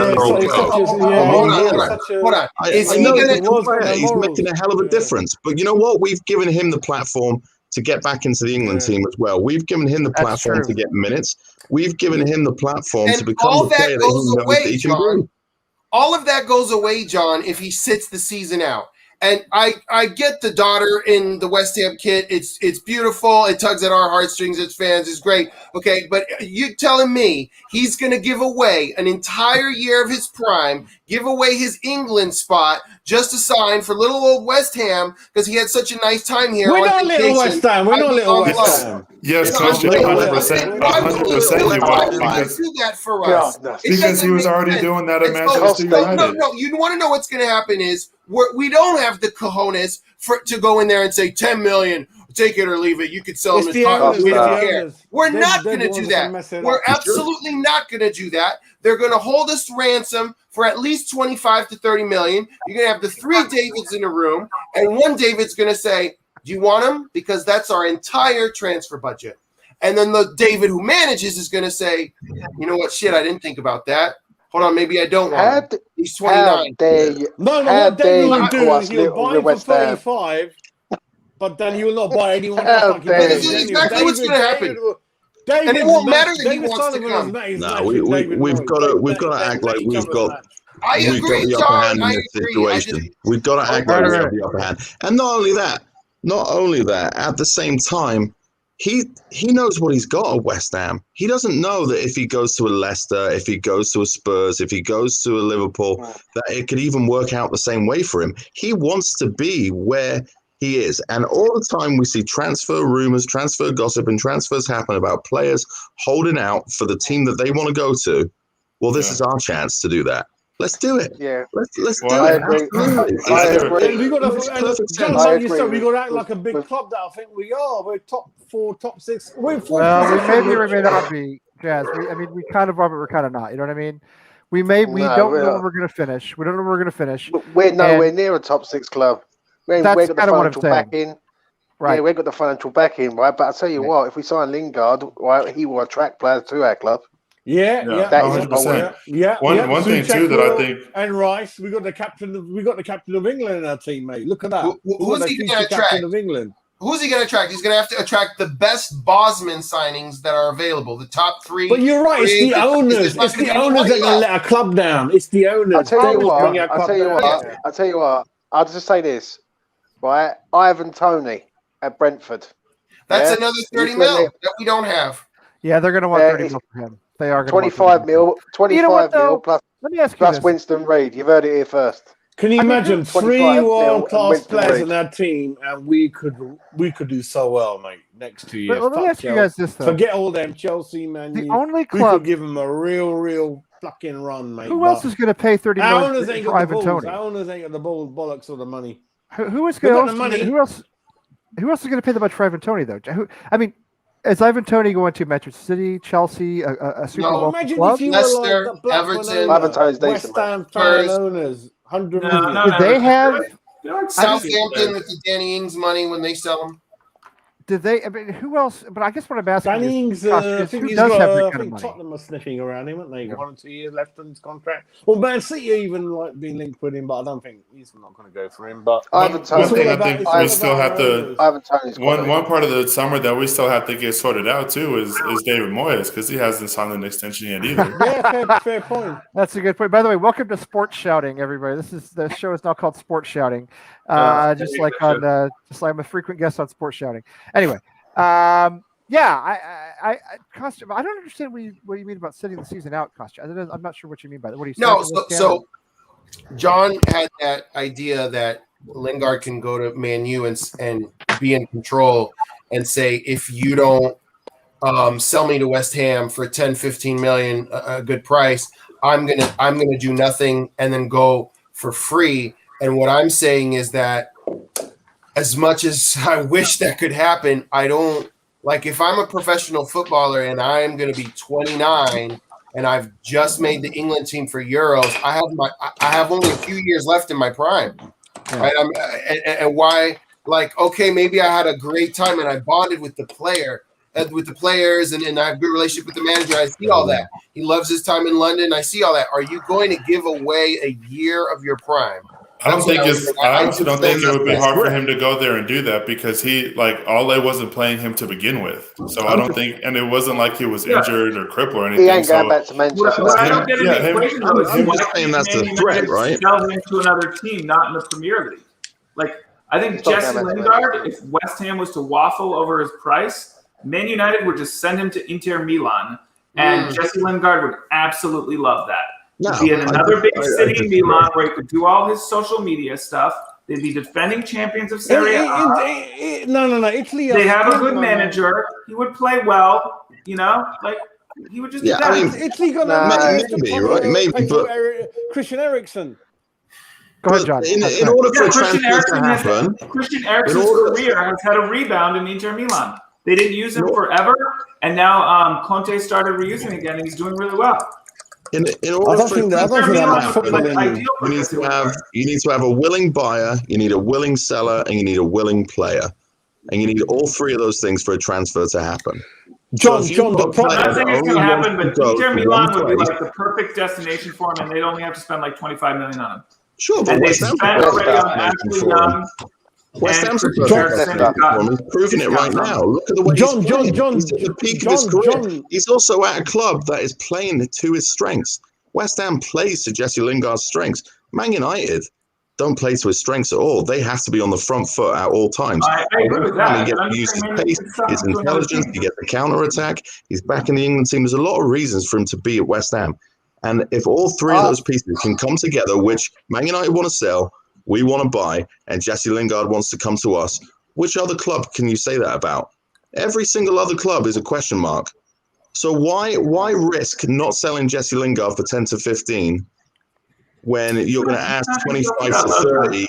on. He's making a hell of a difference. But you know what? We've given him the platform to get back into the England team as well. We've given him the platform to get minutes. We've given him the platform to become the player that he knows that he can be. All of that goes away, John, if he sits the season out. And I get the daughter in the West Ham kit. It's beautiful. It tugs at our heartstrings as fans. It's great. Okay, but you telling me he's going to give away an entire year of his prime, give away his England spot just to sign for little old West Ham because he had such a nice time here. We're not little West Ham. We're not little West Ham. Yes, Coach, 100%. 100% you are. Because do that for us. Because he was already doing that at Manchester United. No. You want to know what's going to happen is we don't have the cojones to go in there and say 10 million, take it or leave it. You could sell them as top. We don't care. We're not going to do that. We're absolutely not going to do that. They're going to hold us ransom for at least 25 to 30 million. You're going to have the three Davids in a room, and one David's going to say, do you want him? Because that's our entire transfer budget. And then the David who manages is going to say, you know what, shit, I didn't think about that. Hold on, maybe I don't want him. He's 29. No, what David will do is he'll buy him for 35, but then he will not buy anyone else. This is exactly what's going to happen. And it won't matter if he wants to come. No, we've got to act like we've got the upper hand in this situation. We've got to act like we've got the upper hand. And not only that, at the same time, he knows what he's got at West Ham. He doesn't know that if he goes to a Leicester, if he goes to a Spurs, if he goes to a Liverpool, that it could even work out the same way for him. He wants to be where he is. And all the time we see transfer rumors, transfer gossip, and transfers happen about players holding out for the team that they want to go to. Well, this is our chance to do that. Let's do it. Yeah. Let's do it. I agree. We got to act like a big club that I think we are. We're top 4, top 6. We're 4. Well, we maybe or may not be, Jazz. We kind of are, but we're kind of not. You know what I mean? We don't know where we're going to finish. We don't know where we're going to finish. But we're nowhere near a top 6 club. We've got the financial backing. Right. Yeah, we've got the financial backing, right? But I'll tell you what, if we sign Lingard, right, he will attract players to our club. Yeah, 100%. One thing too that I think, and Rice, we got the captain of England in our team, mate. Look at that. Who's he going to attract? Of England. Who's he going to attract? He's going to have to attract the best Bosman signings that are available, the top 3. But you're right. It's the owners. It's the owners that are going to let our club down. It's the owners. I'll tell you what. I'll just say this, right? Ivan Toney at Brentford. That's another 30 mil that we don't have. Yeah, they're going to want 30 mil for him. They are 25 mil. 25 mil plus. Let me ask you plus Winston Reid. You've heard it here first. Can you imagine 3 world-class players in our team, and we could do so well, mate, next 2 years. But let me ask you guys this, though. Forget all them Chelsea, man. The only club we could give them a real fucking run, mate. Who else is going to pay 30 million for Ivan Toney? Our owners ain't got the bollocks or the money. Who is going to money? Who else is going to pay that much for Ivan Toney, though? Is Ivan Toney going to Manchester City, Chelsea, a Super Bowl club? Leicester, Everton, West Ham owners, 100 million. Did they have Southampton with the Danny Ings money when they sell them? Did they? Who else? But I guess what I'm asking Danny Ings, I think Tottenham are sniffing around him, aren't they? 1 or 2 years left on his contract. Well, Man City even been linked with him, but I don't think he's not going to go for him. But one thing I think we still have to. One part of the summer that we still have to get sorted out too is David Moyes, because he hasn't signed an extension yet either. Yeah, fair point. That's a good point. By the way, welcome to Sports Shouting, everybody. The show is now called Sports Shouting. Just like I'm a frequent guest on Sports Shouting. Anyway, Yeah, Costa, I don't understand what you mean about sitting the season out, Costa. I'm not sure what you mean by that. What do you No, so John had that idea that Lingard can go to Man U and be in control and say, if you don't sell me to West Ham for 10, 15 million, a good price, I'm gonna do nothing and then go for free. And what I'm saying is that as much as I wish that could happen, I don't like if I'm a professional footballer and I'm going to be 29 and I've just made the England team for Euros. I have only a few years left in my prime, right? And why? Like, okay, maybe I had a great time and I bonded with the player, with the players, and I have a good relationship with the manager. I see all that. He loves his time in London. I see all that. Are you going to give away a year of your prime? I also don't think it would be hard for him to go there and do that because Ole wasn't playing him to begin with. So I don't think, and it wasn't like he was injured or crippled or anything. He ain't going back to Manchester. I don't get the equation though. I'm just saying that's the threat, right? Sell him to another team, not in the Premier League. Like I think Jesse Lingard, if West Ham was to waffle over his price, Man United would just send him to Inter Milan, and Jesse Lingard would absolutely love that. He'd be in another big city, Milan, where he could do all his social media stuff. They'd be defending champions of Serie A. No. Italy. They have a good manager. He would play well. You know, like he would just do that. I mean, Italy gonna maybe right, maybe, but Christian Eriksen. Go ahead, John. In order for a transfer to happen, Christian Eriksen's career has had a rebound in Inter Milan. They didn't use him forever, and now Conte started reusing again, and he's doing really well. In order for you need to have a willing buyer, you need a willing seller, and you need a willing player, and you need all three of those things for a transfer to happen. John, I'm not saying it's going to happen, but Inter Milan would be like the perfect destination for him, and they'd only have to spend like 25 million on him. Sure, but and they spent already on Ashley Young. West Ham's proving it right now. Look at the way he's playing. He's at the peak of his career. He's also at a club that is playing to his strengths. West Ham plays to Jesse Lingard's strengths. Man United don't play to his strengths at all. They have to be on the front foot at all times. I agree with that. He gets to use his pace, his intelligence, he gets the counter-attack. He's back in the England team. There's a lot of reasons for him to be at West Ham. And if all three of those pieces can come together, which Man United want to sell, we want to buy, and Jesse Lingard wants to come to us, which other club can you say that about? Every single other club is a question mark. So why risk not selling Jesse Lingard for 10 to 15 when you're going to ask 25 to 30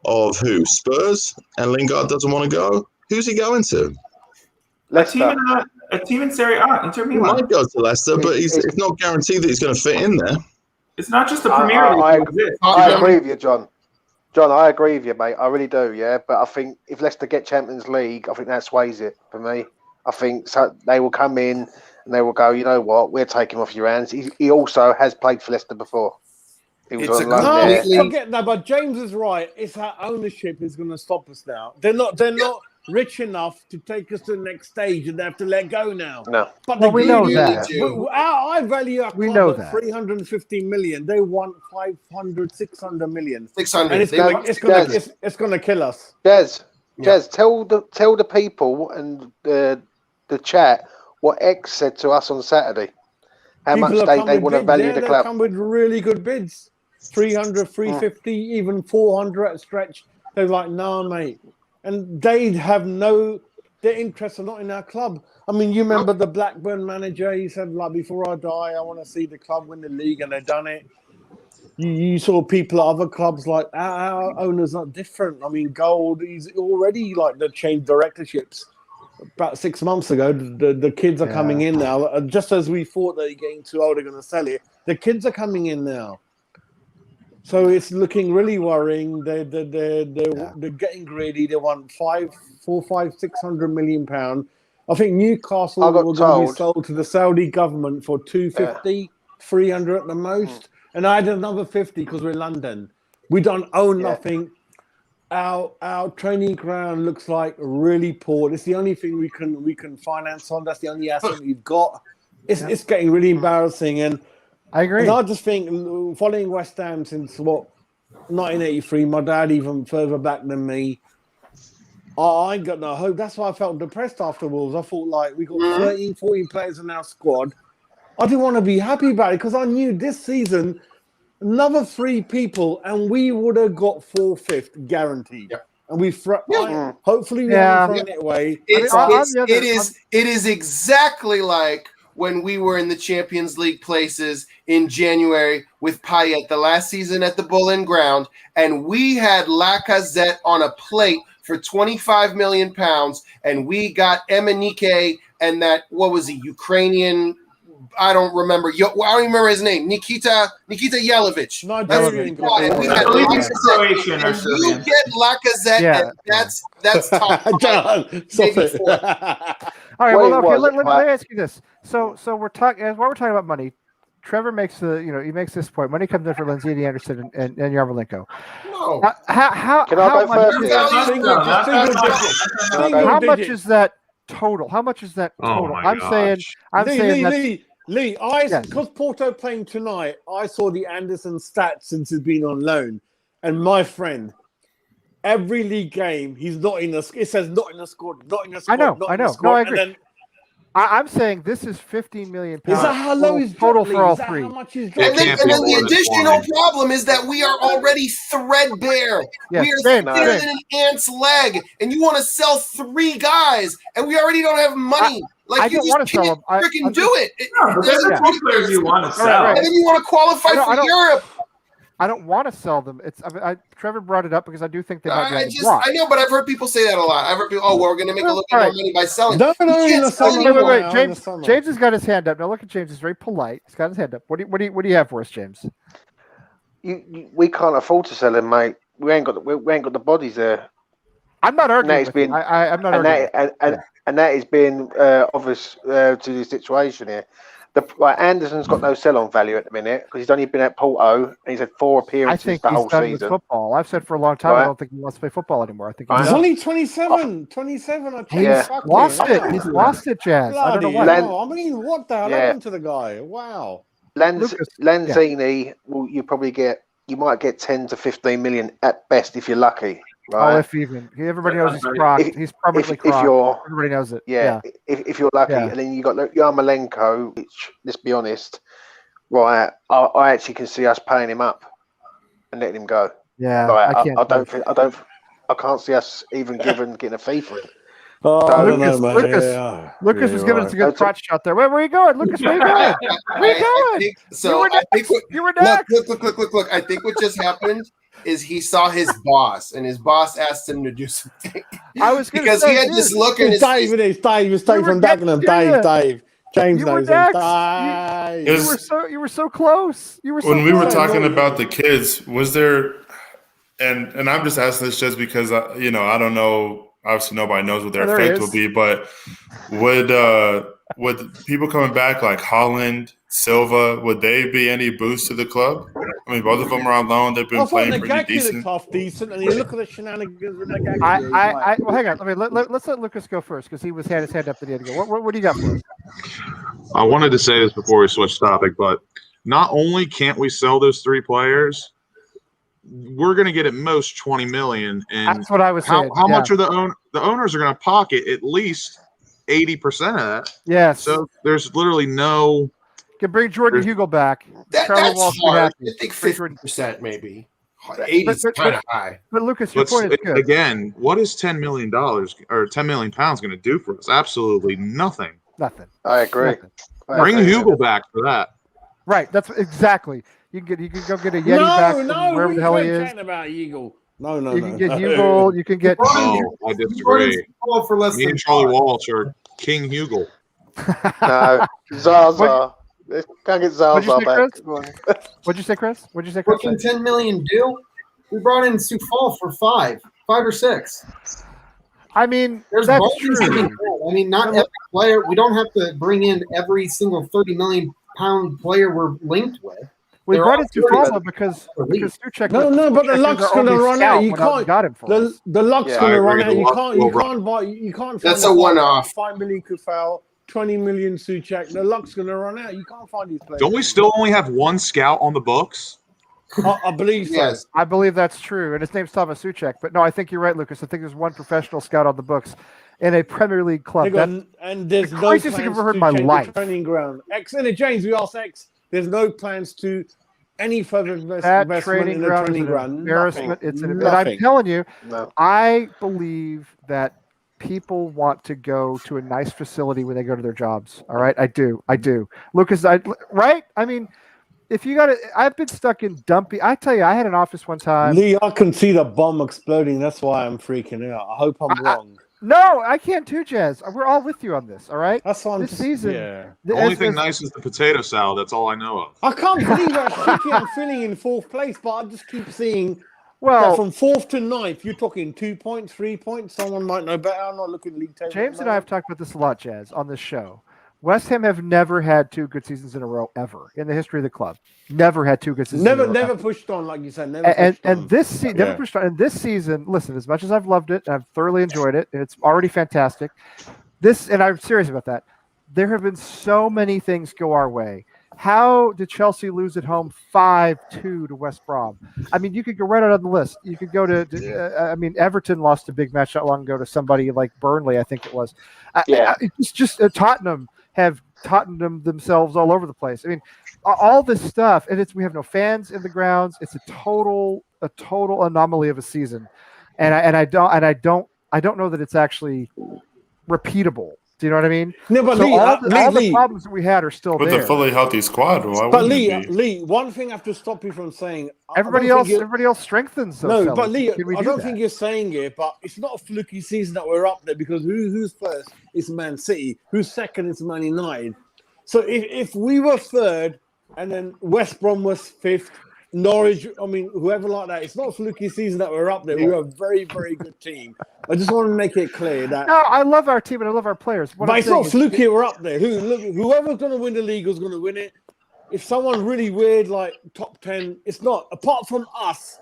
of who? Spurs? And Lingard doesn't want to go? Who's he going to? A team in Serie A, Inter Milan. He might go to Leicester, but it's not guaranteed that he's going to fit in there. It's not just the Premier League. I agree with you, John. John, I agree with you, mate. I really do, yeah. But I think if Leicester get Champions League, I think that sways it for me. I think they will come in and they will go, you know what, we're taking off your hands. He also has played for Leicester before. He was on loan there. Forget that, but James is right. It's our ownership is going to stop us now. They're not rich enough to take us to the next stage, and they have to let go now. No, but we know that. I value our club at 350 million. They want 500, 600 million. 600. And it's going to kill us. Jez, tell the people and the chat what X said to us on Saturday. How much they want to value the club. They come with really good bids. 300, 350, even 400 at stretch. They're like, no, mate. And they have their interests are not in our club. I mean, you remember the Blackburn manager, he said, like, before I die, I want to see the club win the league, and they've done it. You saw people at other clubs, like, our owner's not different. I mean, Gold, he's already, like, they changed directorships. About 6 months ago, the kids are coming in now. Just as we thought they're getting too old, they're going to sell it. The kids are coming in now. So it's looking really worrying. They're getting greedy. They want 600 million £600 million. I think Newcastle were going to be sold to the Saudi government for 250, 300 at the most. And I had another 50 because we're London. We don't own nothing. Our training ground looks like really poor. It's the only thing we can finance on. That's the only asset we've got. It's getting really embarrassing. And I agree. And I just think following West Ham since 1983, my dad even further back than me. I ain't got no hope. That's why I felt depressed after Wolves. I thought, like, we got 13, 14 players in our squad. I didn't want to be happy about it because I knew this season, another 3 people, and we would have got 4th, 5th guaranteed. Yep. And hopefully we haven't thrown it away. It is exactly like when we were in the Champions League places in January with Payet the last season at the Bull Ground, and we had Lacazette on a plate for £25 million, and we got Emenike and that, what was he, Ukrainian, I don't remember. I don't even remember his name. Nikita Jelavic. You get Lacazette, and that's top. All right. Well, okay. Let me ask you this. So we're talking. While we're talking about money, Trevor makes he makes this point. Money comes in for Lanzini, Anderson, and Yarmolenko. No. How much is that total? How much is that total? I'm saying. Lee, because Porto playing tonight, I saw the Anderson stats since he's been on loan. And my friend, every league game, he's not in the. It says not in the squad, not in the squad. I know. No, I agree. I'm saying this is £15 million. Is that how low is total for all 3? And then the additional problem is that we are already threadbare. Yes, we are thinner than an ant's leg, and you want to sell 3 guys, and we already don't have money. Like, you just can't freaking do it. There's a few players you want to sell. And then you want to qualify for Europe. I don't want to sell them. Trevor brought it up because I do think they might be. I know, but I've heard people say that a lot. I've heard people, we're going to make a little bit more money by selling. Wait. James has got his hand up. Now look at James. He's very polite. He's got his hand up. What do you have for us, James? We can't afford to sell him, mate. We ain't got the bodies there. I'm not arguing with you. I'm not arguing. And that has been obvious to the situation here. Anderson's got no sell-on value at the minute because he's only been at Porto and he's had 4 appearances the whole season. I think he's done with football. I've said for a long time I don't think he wants to play football anymore. I think he's only 27. 27. He's lost it. He's lost it, Jazz. I don't know why. I mean, what the hell happened to the guy? Wow. Lanzini, you might get 10 to 15 million at best if you're lucky. Right. Oh, if even. Everybody knows he's crocked. He's permanently crocked. Everybody knows it. Yeah. If you're lucky. And then you got Yarmolenko, which, let's be honest, right, I actually can see us paying him up and letting him go. Yeah. I can't see us even getting a fee for it. Lucas was giving us a good crotch shot there. Where are you going, Lucas? Where are you going? Where are you going? You were next. Look. I think what just happened is he saw his boss, and his boss asked him to do something. I was because he had this look in his face. Dave was Dave from Dagenham. Dave. James knows him. You were so close. When we were talking about the kids, was there? And I'm just asking this just because I don't know. Obviously, nobody knows what their effect will be, but would people coming back like Holland, Silva, would they be any boost to the club? I mean, both of them are on loan. They've been playing pretty decent. Decent, and you look at the shenanigans with Nagaki. Well, hang on. Let's let Lucas go first because he had his hand up at the end. What do you got for us? I wanted to say this before we switch topic, but not only can't we sell those 3 players, we're going to get at most 20 million. And that's what I was saying. How much are the owners are going to pocket at least 80% of that? Yes. So there's literally no. Can bring Jordan Hugo back. That's hard. I think 50% maybe. 80 is kind of high. But Lucas, your point is good. Again, what is $10 million or £10 million going to do for us? Absolutely nothing. Nothing. I agree. Bring Hugo back for that. Right. That's exactly. You can go get a Yeti back from wherever the hell he is. About Eagle. You can get Hugo. You can get. Oh, I disagree. Me and Charlie Walsh are King Hugo. No, Zaza. Can't get Zaza back. What'd you say, Chris? What can 10 million do? We brought in Soufal for 5 or 6. I mean, that's true. I mean, not every player. We don't have to bring in every single 30 million pound player we're linked with. We brought it to Fala because Suchek. No, but the luck's going to run out. You can't. The luck's going to run out. You can't. That's a one-off. 5 million Kufal, 20 million Suchek. The luck's going to run out. You can't find these players. Don't we still only have 1 scout on the books? I believe so. Yes. I believe that's true, and his name's Thomas Suchek. But no, I think you're right, Lucas. I think there's one professional scout on the books in a Premier League club. And there's no craziest plans thing I've ever heard in to my change life. the training ground. James, we asked X. There's no plans to any further investment in the training ground. Embarrassment. Nothing. And I'm telling you, No. I believe that people want to go to a nice facility when they go to their jobs. All right, I do, Lucas. Right? I mean, if you got I've been stuck in dumpy. I tell you, I had an office one time. Lee, I can see the bomb exploding. That's why I'm freaking out. I hope I'm wrong. No, I can't too, Jazz. We're all with you on this. All right. That's why this season. Yeah. The only thing nice is the potato salad. That's all I know of. I can't believe how shitty I'm feeling in 4th place, but I just keep seeing. Well, from 4th to 9th, you're talking 2 points, 3 points. Someone might know better. I'm not looking at league table. James and I have talked about this a lot, Jazz, on this show. West Ham have never had 2 good seasons in a row ever in the history of the club. Never had 2 good seasons. Never pushed on, like you said. And this season, never pushed on. And this season, listen, as much as I've loved it, and I've thoroughly enjoyed it, and it's already fantastic. And I'm serious about that. There have been so many things go our way. How did Chelsea lose at home 5-2 to West Brom? I mean, you could go right out on the list. You could go to Everton lost a big match not long ago to somebody like Burnley, I think it was. It's just Tottenham have Tottenham themselves all over the place. I mean, all this stuff, and we have no fans in the grounds. It's a total anomaly of a season, and I don't know that it's actually repeatable. Do you know what I mean? No, but so Lee, all the problems that we had are still with there. With a fully healthy squad, but Lee, one thing I have to stop you from saying. Everybody else strengthens. No, but Lee, I don't think you're saying it, but it's not a fluky season that we're up there because who's first is Man City, who's second is Man United. So if we were 3rd and then West Brom was 5th, Norwich, whoever like that, it's not a fluky season that we're up there. We're a very, very good team. I just want to make it clear that. No, I love our team and I love our players. But it's not fluky. We're up there. Whoever's going to win the league is going to win it. If someone really weird like top 10, it's not. Apart from us,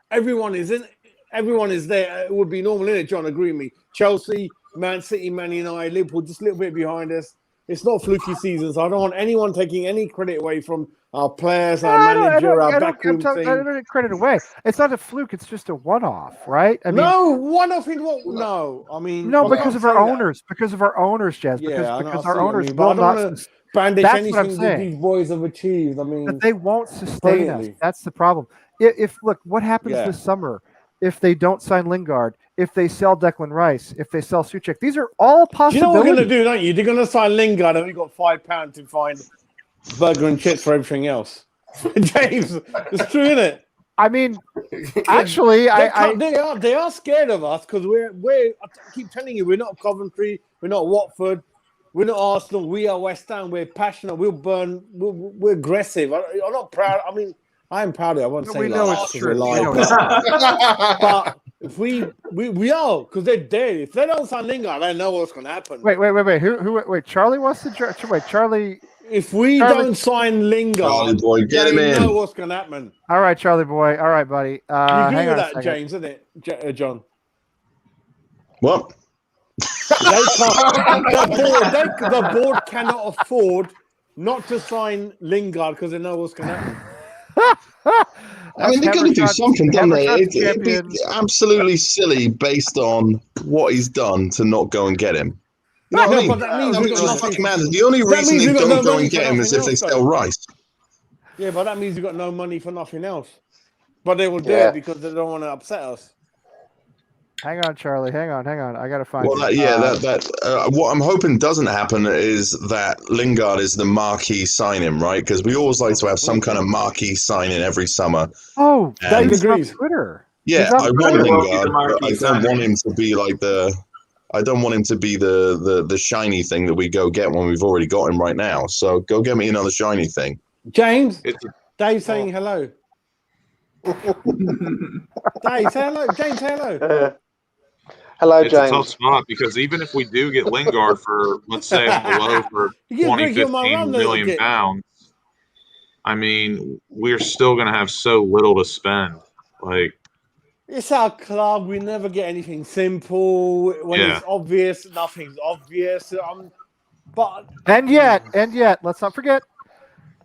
everyone is in. Everyone is there. It would be normal, innit, John? Agree with me. Chelsea, Man City, Man United, Liverpool, just a little bit behind us. It's not fluky season, so I don't want anyone taking any credit away from our players, our manager, our backroom team. I don't take credit away. It's not a fluke. It's just a one-off, right? One-off in what? No, no, because of our owners. Because of our owners, Jazz. Because our owners will not brandish anything that these boys have achieved. But they won't sustain us. That's the problem. Look, what happens this summer if they don't sign Lingard? If they sell Declan Rice, if they sell Suchek, these are all possibilities. You know what we're going to do, don't you? They're going to sign Lingard and we've got £5 to find burger and chips for everything else. James, it's true, isn't it? I mean, actually, they are scared of us because I keep telling you, we're not Coventry, we're not Watford, we're not Arsenal, we are West Ham, we're passionate, we'll burn, we're aggressive. I'm not proud. I am proud of it. I won't say know it's true. But if we are, because they're dead. If they don't sign Lingard, I know what's going to happen. Wait. Who? Charlie wants to. Wait, Charlie. If we don't sign Lingard, Charlie boy, get him in. Know what's going to happen. All right, Charlie boy. All right, buddy. You agree with that, James, isn't it, John? What? The board cannot afford not to sign Lingard because they know what's going to happen. I mean, they're going to do something, don't they? It'd be absolutely silly based on what he's done to not go and get him. You know what I mean? The only reason they don't go and get him is if they sell Rice. Yeah, but that means you've got no money for nothing else. But they will do it because they don't want to upset us. Hang on, Charlie. Hang on. I gotta find. Well, what I'm hoping doesn't happen is that Lingard is the marquee signing, right? Because we always like to have some kind of marquee signing every summer. Oh, Dave agrees. Twitter. Yeah, I want Lingard, but I don't want him to be like the. I don't want him to be the shiny thing that we go get when we've already got him right now. So go get me another shiny thing. James, Dave's saying hello. Dave, say hello. James, say hello. Hello, it's James. It's a tough spot because even if we do get Lingard for, let's say, on the low for 20, 15 million pounds, I mean, we're still going to have so little to spend. Like, it's our club. We never get anything simple. When it's obvious, nothing's obvious. And yet, let's not forget,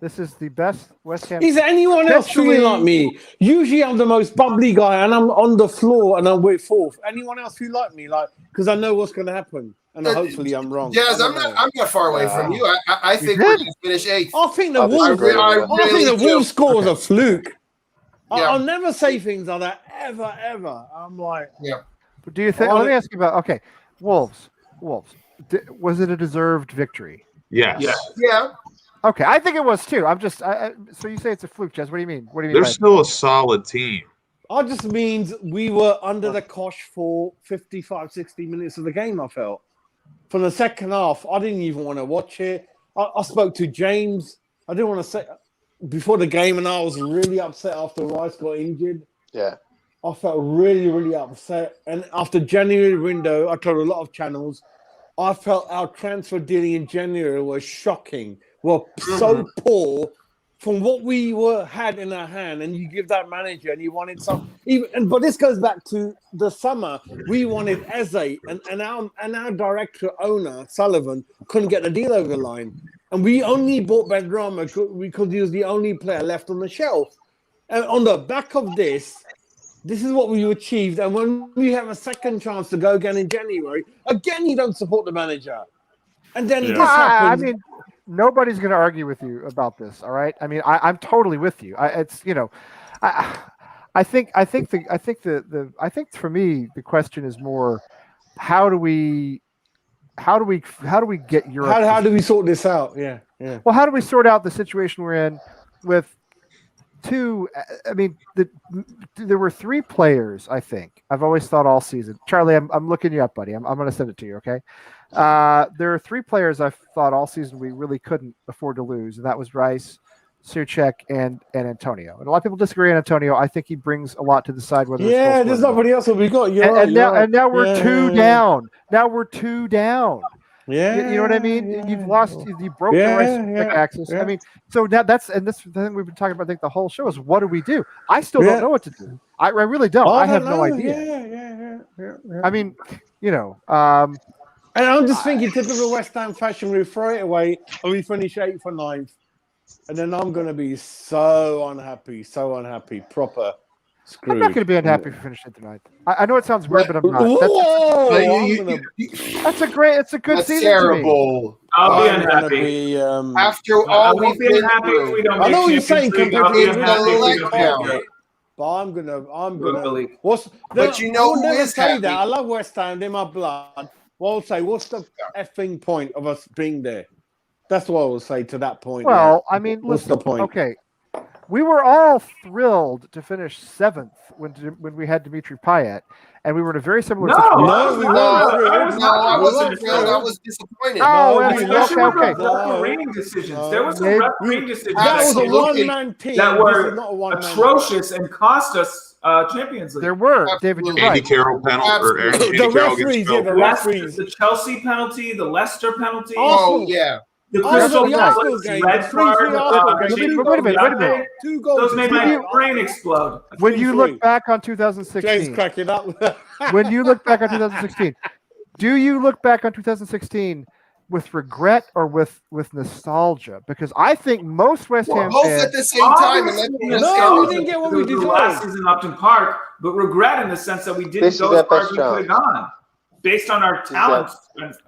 This is the best West Ham. Is anyone else feeling like me? Usually I'm the most bubbly guy and I'm on the floor and I'm with fourth. Anyone else feel like me? Like, because I know what's going to happen. And hopefully I'm wrong. Yes, I'm not far away from you. I think we're going to finish 8th. I think the Wolves score was a fluke. Yeah. I'll never say things like that ever. I'm like, yeah. But do you think? Let me ask you about. Okay, Wolves. Was it a deserved victory? Yes. Yeah. Okay, I think it was too. I'm just. So you say it's a fluke, Jess? What do you mean? What do you mean? They're still a solid team. It just means we were under the cosh for 55, 60 minutes of the game. I felt from the second half, I didn't even want to watch it. I spoke to James. I didn't want to say before the game, and I was really upset after Rice got injured. Yeah. I felt really, really upset. And after January window, I told a lot of channels, I felt our transfer dealing in January was shocking. Well, so poor from what we had in our hand. And you give that manager and you wanted some. But this goes back to the summer. We wanted Eze and our director owner, Sullivan, couldn't get the deal over the line. And we only bought Benrahma because he was the only player left on the shelf. And on the back of this is what we achieved. And when we have a second chance to go again in January, again, you don't support the manager. And then this happens. I mean, nobody's going to argue with you about this. All right. I mean, I'm totally with you. I think for me, the question is more, how do we get Europe? How do we sort this out? Yeah. Well, how do we sort out the situation we're in with two? I mean, there were 3 players. I think I've always thought all season. Charlie, I'm looking you up, buddy. I'm going to send it to you. Okay. There are 3 players I've thought all season we really couldn't afford to lose, and that was Rice, Souček, and Antonio. And a lot of people disagree on Antonio. I think he brings a lot to the side. There's nobody else that we got. Now we're 2 down. Now we're 2 down. Yeah, you know what I mean. You've lost. You broke the Rice axis. I mean, so now this is the thing we've been talking about. I think the whole show is what do we do? I still don't know what to do. I really don't. I have no idea. Yeah. I mean, and I'm just thinking, typical West Ham fashion, we throw it away and we finish 8th or 9th. And then I'm going to be so unhappy, proper screwed. I'm not going to be unhappy if we finish 8th or 9th. I know it sounds weird, but I'm not. That's a good that's season. Terrible. I'll be unhappy. After all we've been happy if we don't. I know what you're saying. But I'm gonna. But you know who is happy? That. I love West Ham. They're my blood. Well, I'll say, what's the effing point of us being there? That's what I will say to that point. Well, I mean, what's the point? Okay, we were all thrilled to finish 7th when we had Dimitri Payet, and we were in a very similar situation. I wasn't thrilled. I was disappointed. Refereeing decisions. There was some refereeing decisions. That was a one-man team that were atrocious and cost us Champions League. There were. David, you're Andy right. Carroll penalty. The referees. The Chelsea penalty, the Leicester penalty. Oh yeah. The Crystal Palace red card. Wait a minute. 2 goals. Those made my brain explode. When you look back on 2016, James crack it up. When you look back on 2016, do you look back on 2016 with regret or with nostalgia? Because I think most West Ham both fans at the same time. We didn't get what we deserved last season, Upton Park, but regret in the sense that we didn't go as far as we could have gone based on our talent.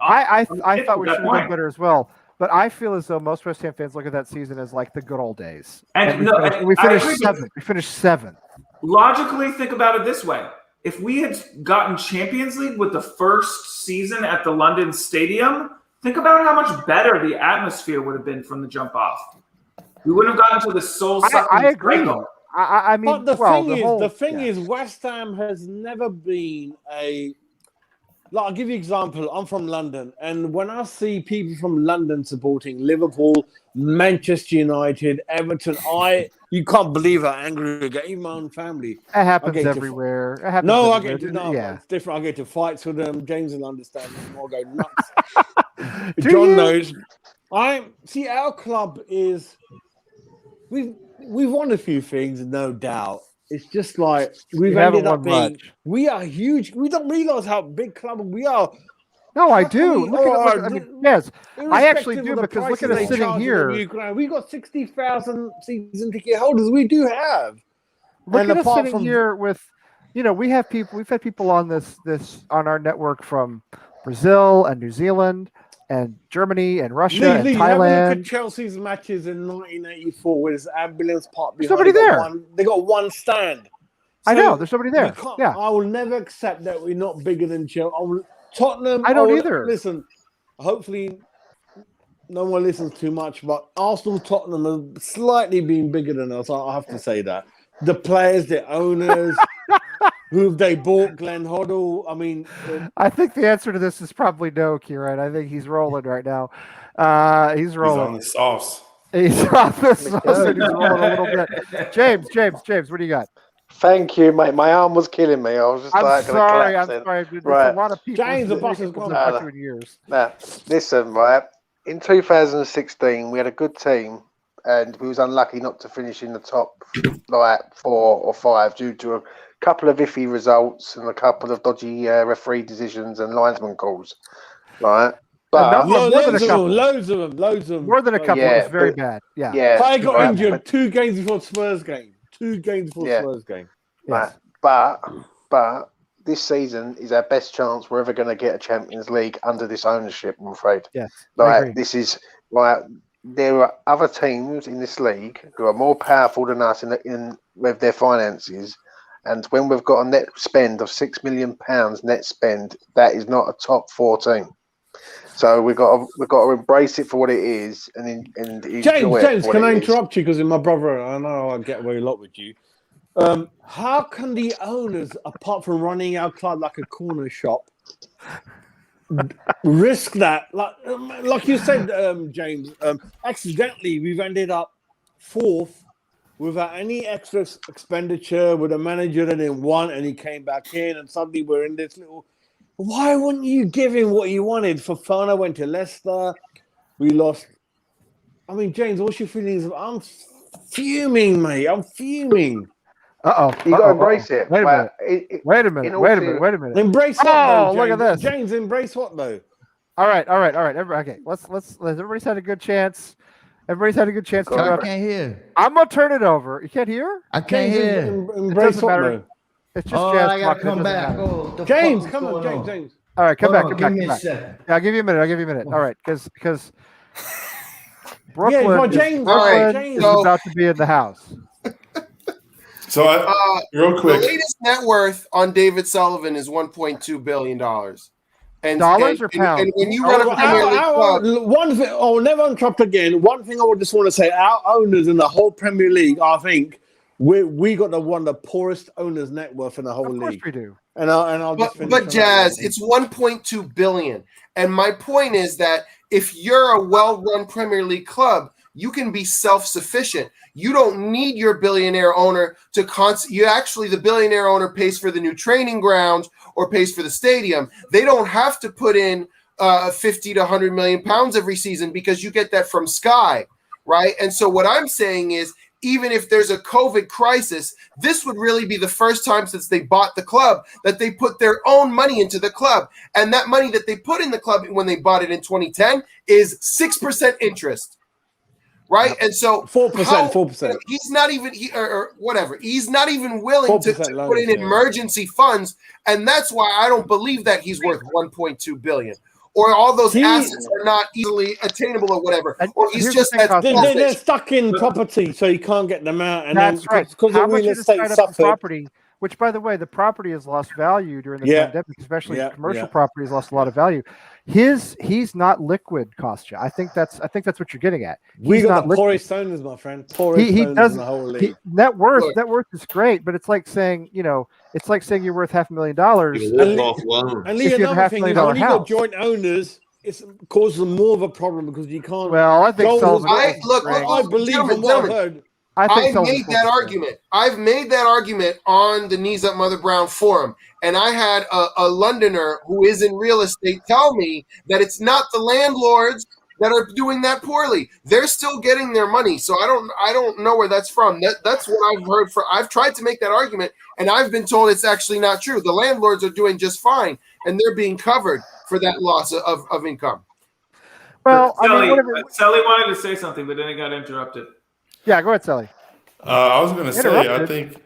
I thought we should have done better as well. But I feel as though most West Ham fans look at that season as like the good old days. And we finished 7th. We finished 7th. Logically, think about it this way. If we had gotten Champions League with the first season at the London Stadium, think about how much better the atmosphere would have been from the jump off. We wouldn't have gotten to the soul-sucking I agree. cycle. I mean, but the thing is, West Ham has never been a... I'll give you an example. I'm from London, and when I see people from London supporting Liverpool, Manchester United, Everton, you can't believe how angry I get. Even my own family. It happens everywhere. It's different. I get to fights with them. James will understand. I'll go nuts. John knows. Our club is. We've won a few things, no doubt. It's just like we've ended up being. We are huge. We don't realize how big club we are. No, I do. Yes, I actually do, because look at us sitting here. We got 60,000 season ticket holders. We do have. Look at us sitting here with, we have people. We've had people on this on our network from Brazil and New Zealand and Germany and Russia and Thailand. Have a look at Chelsea's matches in 1984 with this ambulance park behind. Somebody there. They got one stand. I know. There's somebody there. Yeah. I will never accept that we're not bigger than Chelsea. Tottenham. I don't either. Listen, hopefully no one listens too much, but Arsenal, Tottenham have slightly been bigger than us. I have to say that. The players, the owners, who they bought, Glenn Hoddle. I mean, I think the answer to this is probably no, Kieran. I think he's rolling right now. He's rolling. He's on the sauce. He's on the sauce and he's rolling a little bit. James, what do you got? Thank you, mate. My arm was killing me. I was just I'm sorry. There's a lot of people. James, the boss has gone back in years. Now, listen, right. In 2016, we had a good team, and we was unlucky not to finish in the top 4 or 5 due to a couple of iffy results and a couple of dodgy referee decisions and linesman calls, right? But loads of them. More than a couple. It was very bad. Yeah. I got injured 2 games before Spurs game. 2 games before Spurs game. Yes. But this season is our best chance we're ever going to get a Champions League under this ownership, I'm afraid. Yes. This is there are other teams in this league who are more powerful than us in with their finances, and when we've got a net spend of £6 million net spend, that is not a top 4 team. So we've got to embrace it for what it is, and James, can I interrupt you because my brother? I know I get away a lot with you. How can the owners, apart from running our club like a corner shop, risk that? Like you said, James, accidentally we've ended up 4th without any extra expenditure with a manager that didn't want, and he came back in, and suddenly we're in this little. Why wouldn't you give him what he wanted? Fofana went to Leicester. We lost. I mean, James, what's your feelings? I'm fuming, mate. I'm fuming. You got to embrace it. Wait a minute. Embrace what, though, look at this. James, embrace what, though? All right. Okay, let's. Everybody's had a good chance. I can't hear. I'm gonna turn it over. You can't hear? I can't hear. Embrace what, though? It's just I gotta come back. James, come on, James. All right, come back. Give me a second. Yeah, I'll give you a minute. All right, because Brooklyn, James is about to be in the house. So, real quick, the latest net worth on David Sullivan is $1.2 billion. And dollars or pounds? And when you run a Premier League club, one thing, I'll never interrupt again. One thing I would just want to say: our owners in the whole Premier League, I think. We got one of the poorest owners' net worth in the whole league. Of course we do. And I'll just but Jazz, it's $1.2 billion. And my point is that if you're a well-run Premier League club, you can be self-sufficient. You don't need your billionaire owner to the billionaire owner pays for the new training ground or pays for the stadium. They don't have to put in 50 to 100 million pounds every season because you get that from Sky, right? And so what I'm saying is, even if there's a COVID crisis, this would really be the first time since they bought the club that they put their own money into the club. And that money that they put in the club when they bought it in 2010 is 6% interest, right? And so 4%. He's not even, or whatever. He's not even willing to put in emergency funds. And that's why I don't believe that he's worth $1.2 billion. Or all those assets are not easily attainable or whatever. Or he's just they're stuck in property, so you can't get them out. And that's right. Because how much is tied up in property? Which, by the way, the property has lost value during the pandemic, especially commercial property has lost a lot of value. He's not liquid, Kostya. I think that's what you're getting at. We got the poorest owners, my friend. Poorest owners in the whole league. Net worth is great, but it's like saying you're worth $500,000. And Lee, another thing is when you got joint owners, it causes more of a problem because you can't. Well, I think I believe in what I heard. I've made that argument. I've made that argument on the Knees Up Mother Brown forum, and I had a Londoner who is in real estate tell me that it's not the landlords that are doing that poorly. They're still getting their money, so I don't know where that's from. That's what I've heard. I've tried to make that argument, and I've been told it's actually not true. The landlords are doing just fine, and they're being covered. for that loss of income. Well, Sally wanted to say something, but then it got interrupted. Yeah, go ahead, Sally. I was going to say, I think,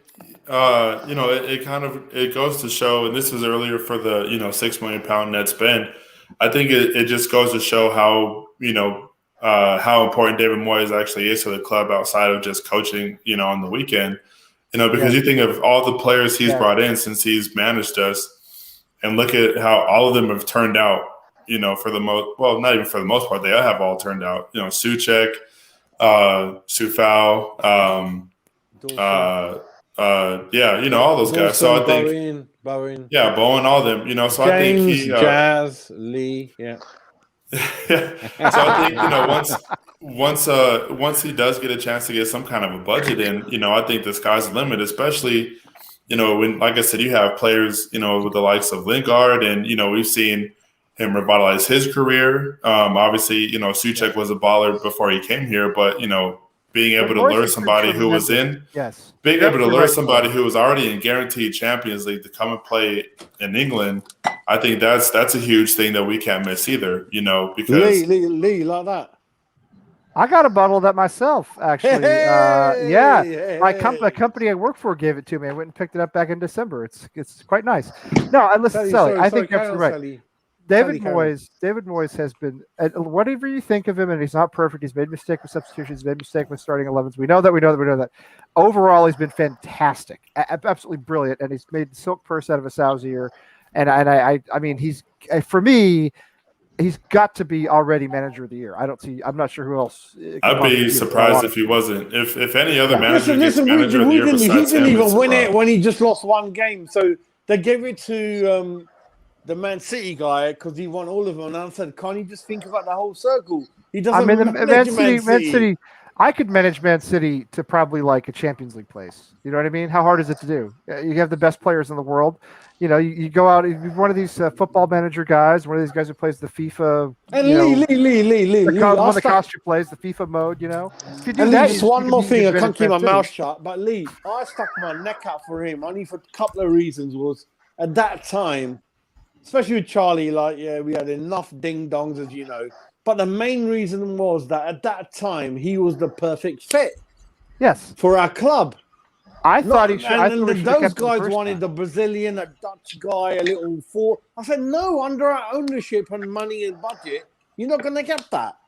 it goes to show, and this was earlier for the, £6 million net spend. I think it just goes to show how, how important David Moyes actually is to the club outside of just coaching, on the weekend, because you think of all the players he's brought in since he's managed us and look at how all of them have turned out, for the most, well, not even for the most part, they have all turned out, Souček, Sufal, all those guys. So I think Bowen, Bowen, all of them. So James, I think he, Jazz, Lee, So I think once he does get a chance to get some kind of a budget in, I think the sky's the limit. Especially, when, like I said, you have players, with the likes of Lingard, and we've seen him revitalize his career. Obviously, Souček was a baller before he came here, but being able to lure somebody who was who was already in guaranteed Champions League to come and play in England, I think that's a huge thing that we can't miss either. Because Lee like that. I got a bottle of that myself, actually. The company I work for gave it to me. I went and picked it up back in December. It's quite nice. No, Sally, I think you're absolutely right. Sally. David Moyes has been, whatever you think of him, and he's not perfect. He's made a mistake with substitutions. He's made a mistake with starting 11s. We know that. Overall, he's been fantastic, absolutely brilliant, and he's made the silk purse out of a sow's ear. And I mean, he's got to be already manager of the year. I'm not sure who else. I'd be surprised if he wasn't. If any other manager gets manager of the year besides him, he didn't even win it when he just lost one game. So they gave it to the Man City guy because he won all of them. And I said, can't you just think about the whole circle? He doesn't. Man City. I could manage Man City to probably like a Champions League place. You know what I mean? How hard is it to do? You have the best players in the world. You go out. You're one of these football manager guys. One of these guys who plays the FIFA. And Lee. One of the cost who plays the FIFA mode. If you do and that, just one more thing. I can't keep my mouth shut. But Lee, I stuck my neck out for him only for a couple of reasons. Was at that time, especially with Charlie, we had enough ding dongs, as you know. But the main reason was that at that time he was the perfect fit. Yes, for our club. I thought he should. Those guys wanted the Brazilian, a Dutch guy, a little four. I said, no, under our ownership and money and budget, you're not going to get that.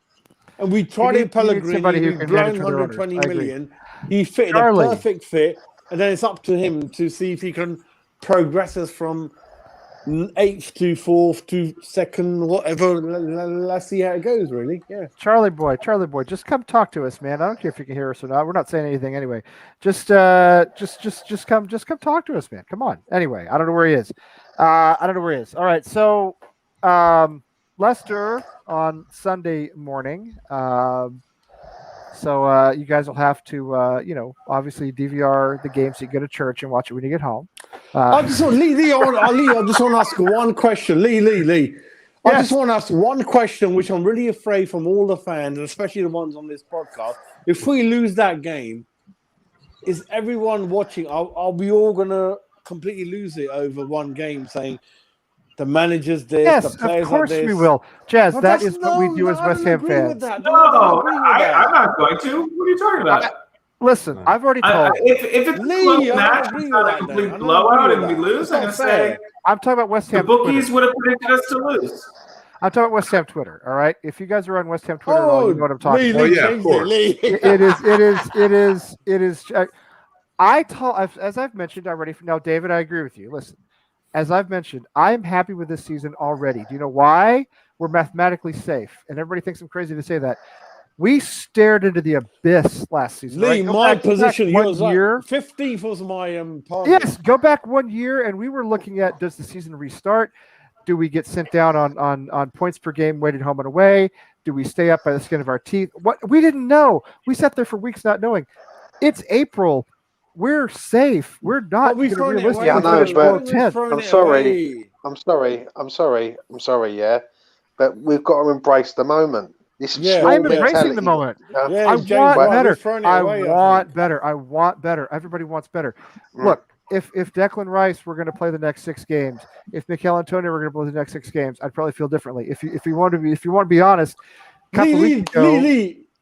And we tried it, Pellegrini. We've blown 120 million. He fitted a perfect fit, and then it's up to him to see if he can progress us from 8th to 4th to 2nd, whatever. Let's see how it goes, really. Yeah. Charlie boy, just come talk to us, man. I don't care if you can hear us or not. We're not saying anything anyway. Just come talk to us, man. Come on. Anyway, I don't know where he is. All right. So, Leicester on Sunday morning. So you guys will have to, obviously DVR the game so you go to church and watch it when you get home. I just want to ask one question. Lee. I just want to ask one question, which I'm really afraid from all the fans, and especially the ones on this podcast. If we lose that game, is everyone watching? Are we all going to completely lose it over one game, saying the manager's this, the players of course are this? we will. Jazz, that is what we do as West Ham fans. I'm not going to. What are you talking about? Listen, I've already told you. If it's a close match, it's not a complete blowout and we lose, I'm going to say I'm talking about West Ham. The bookies would have predicted us to lose. I'm talking about West Ham Twitter, all right? If you guys are on West Ham Twitter at all, you know what I'm talking about. Yeah, of course. It is. As I've mentioned already, now, David, I agree with you. Listen, as I've mentioned, I'm happy with this season already. Do you know why? We're mathematically safe. And everybody thinks I'm crazy to say that. We stared into the abyss last season. Lee, my position, 1 year. 15th was my target. Yes, go back 1 year, and we were looking at, does the season restart? Do we get sent down on points per game, weighted home and away? Do we stay up by the skin of our teeth? What we didn't know. We sat there for weeks not knowing. It's April. We're safe. We're not going to realistically I'm sorry. Yeah, but we've got to embrace the moment. I'm embracing the moment. I want better. I want better. Everybody wants better. Look, if Declan Rice were going to play the next 6 games, if Mikel Antonio were going to play the next 6 games, I'd probably feel differently. If you want to be honest, Lee,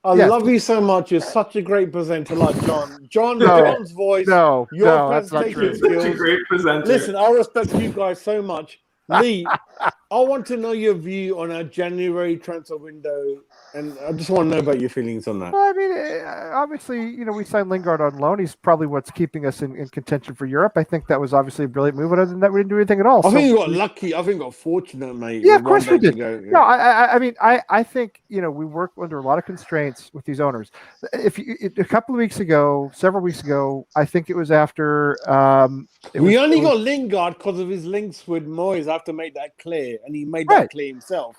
I love you so much. You're such a great presenter, like John. John's voice. Your presentation that's not true. skills. Such a great presenter. Listen, I respect you guys so much. Lee, I want to know your view on our January transfer window, and I just want to know about your feelings on that. Well, I mean, obviously, we signed Lingard on loan. He's probably what's keeping us in contention for Europe. I think that was obviously a brilliant move. Other than that, we didn't do anything at all. I think you got lucky. I think you got fortunate, mate. Yeah, of course we did. No, I mean, I think we work under a lot of constraints with these owners. A couple of weeks ago, several weeks ago, I think it was after. We only got Lingard because of his links with Moyes. I have to make that clear, and he made that clear himself.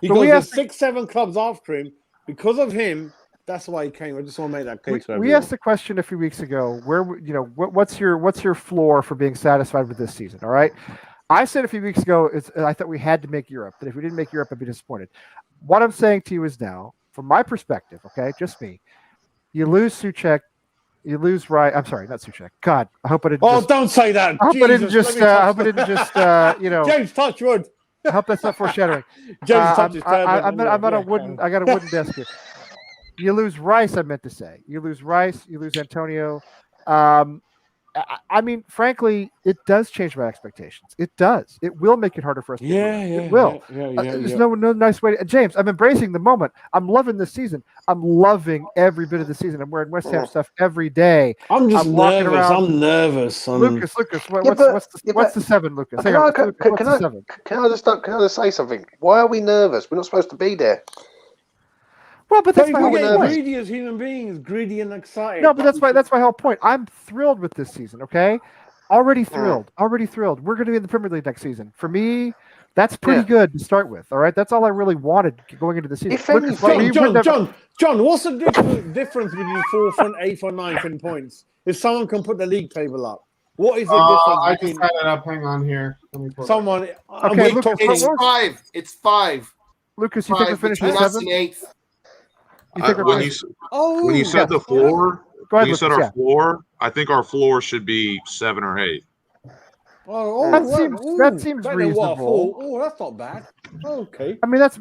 He goes, there's 6-7 clubs after him because of him. That's why he came. I just want to make that clear. We asked the question a few weeks ago. What's your floor for being satisfied with this season? All right. I said a few weeks ago, I thought we had to make Europe. That if we didn't make Europe, I'd be disappointed. What I'm saying to you is now, from my perspective, okay, just me, you lose Souček. You lose Rice. I'm sorry, not Souček. God, I hope I didn't. Oh, don't say that. I hope I didn't just. James, touch wood. I hope that's not foreshadowing. James, touch his I'm on a wooden. I got a wooden desk here. You lose Rice. I meant to say. You lose Rice. You lose Antonio. I mean, frankly, it does change my expectations. It does. It will make it harder for us. It will. There's no nice way. James, I'm embracing the moment. I'm loving this season. I'm loving every bit of the season. I'm wearing West Ham stuff every day. I'm just nervous. I'm nervous. Lucas, what's the 7, Lucas? Can I just say something? Why are we nervous? We're not supposed to be there. Well, but that's my whole point. point. Greedy as human beings, greedy and excited. No, but that's my whole point. I'm thrilled with this season. Okay, already thrilled. We're going to be in the Premier League next season. For me, that's pretty good to start with. All right, that's all I really wanted going into the season. John, what's the difference between 4th and 8th or 9th in points? If someone can put the league table up, what is the difference? I just had it up. Hang on here. Someone. Okay, it's 5. It's 5. Lucas, you think we're finishing 7th? 8th. When you said the floor, when you said our floor, I think our floor should be 7 or 8. That seems reasonable. Oh, that's not bad. Okay. I mean, that's.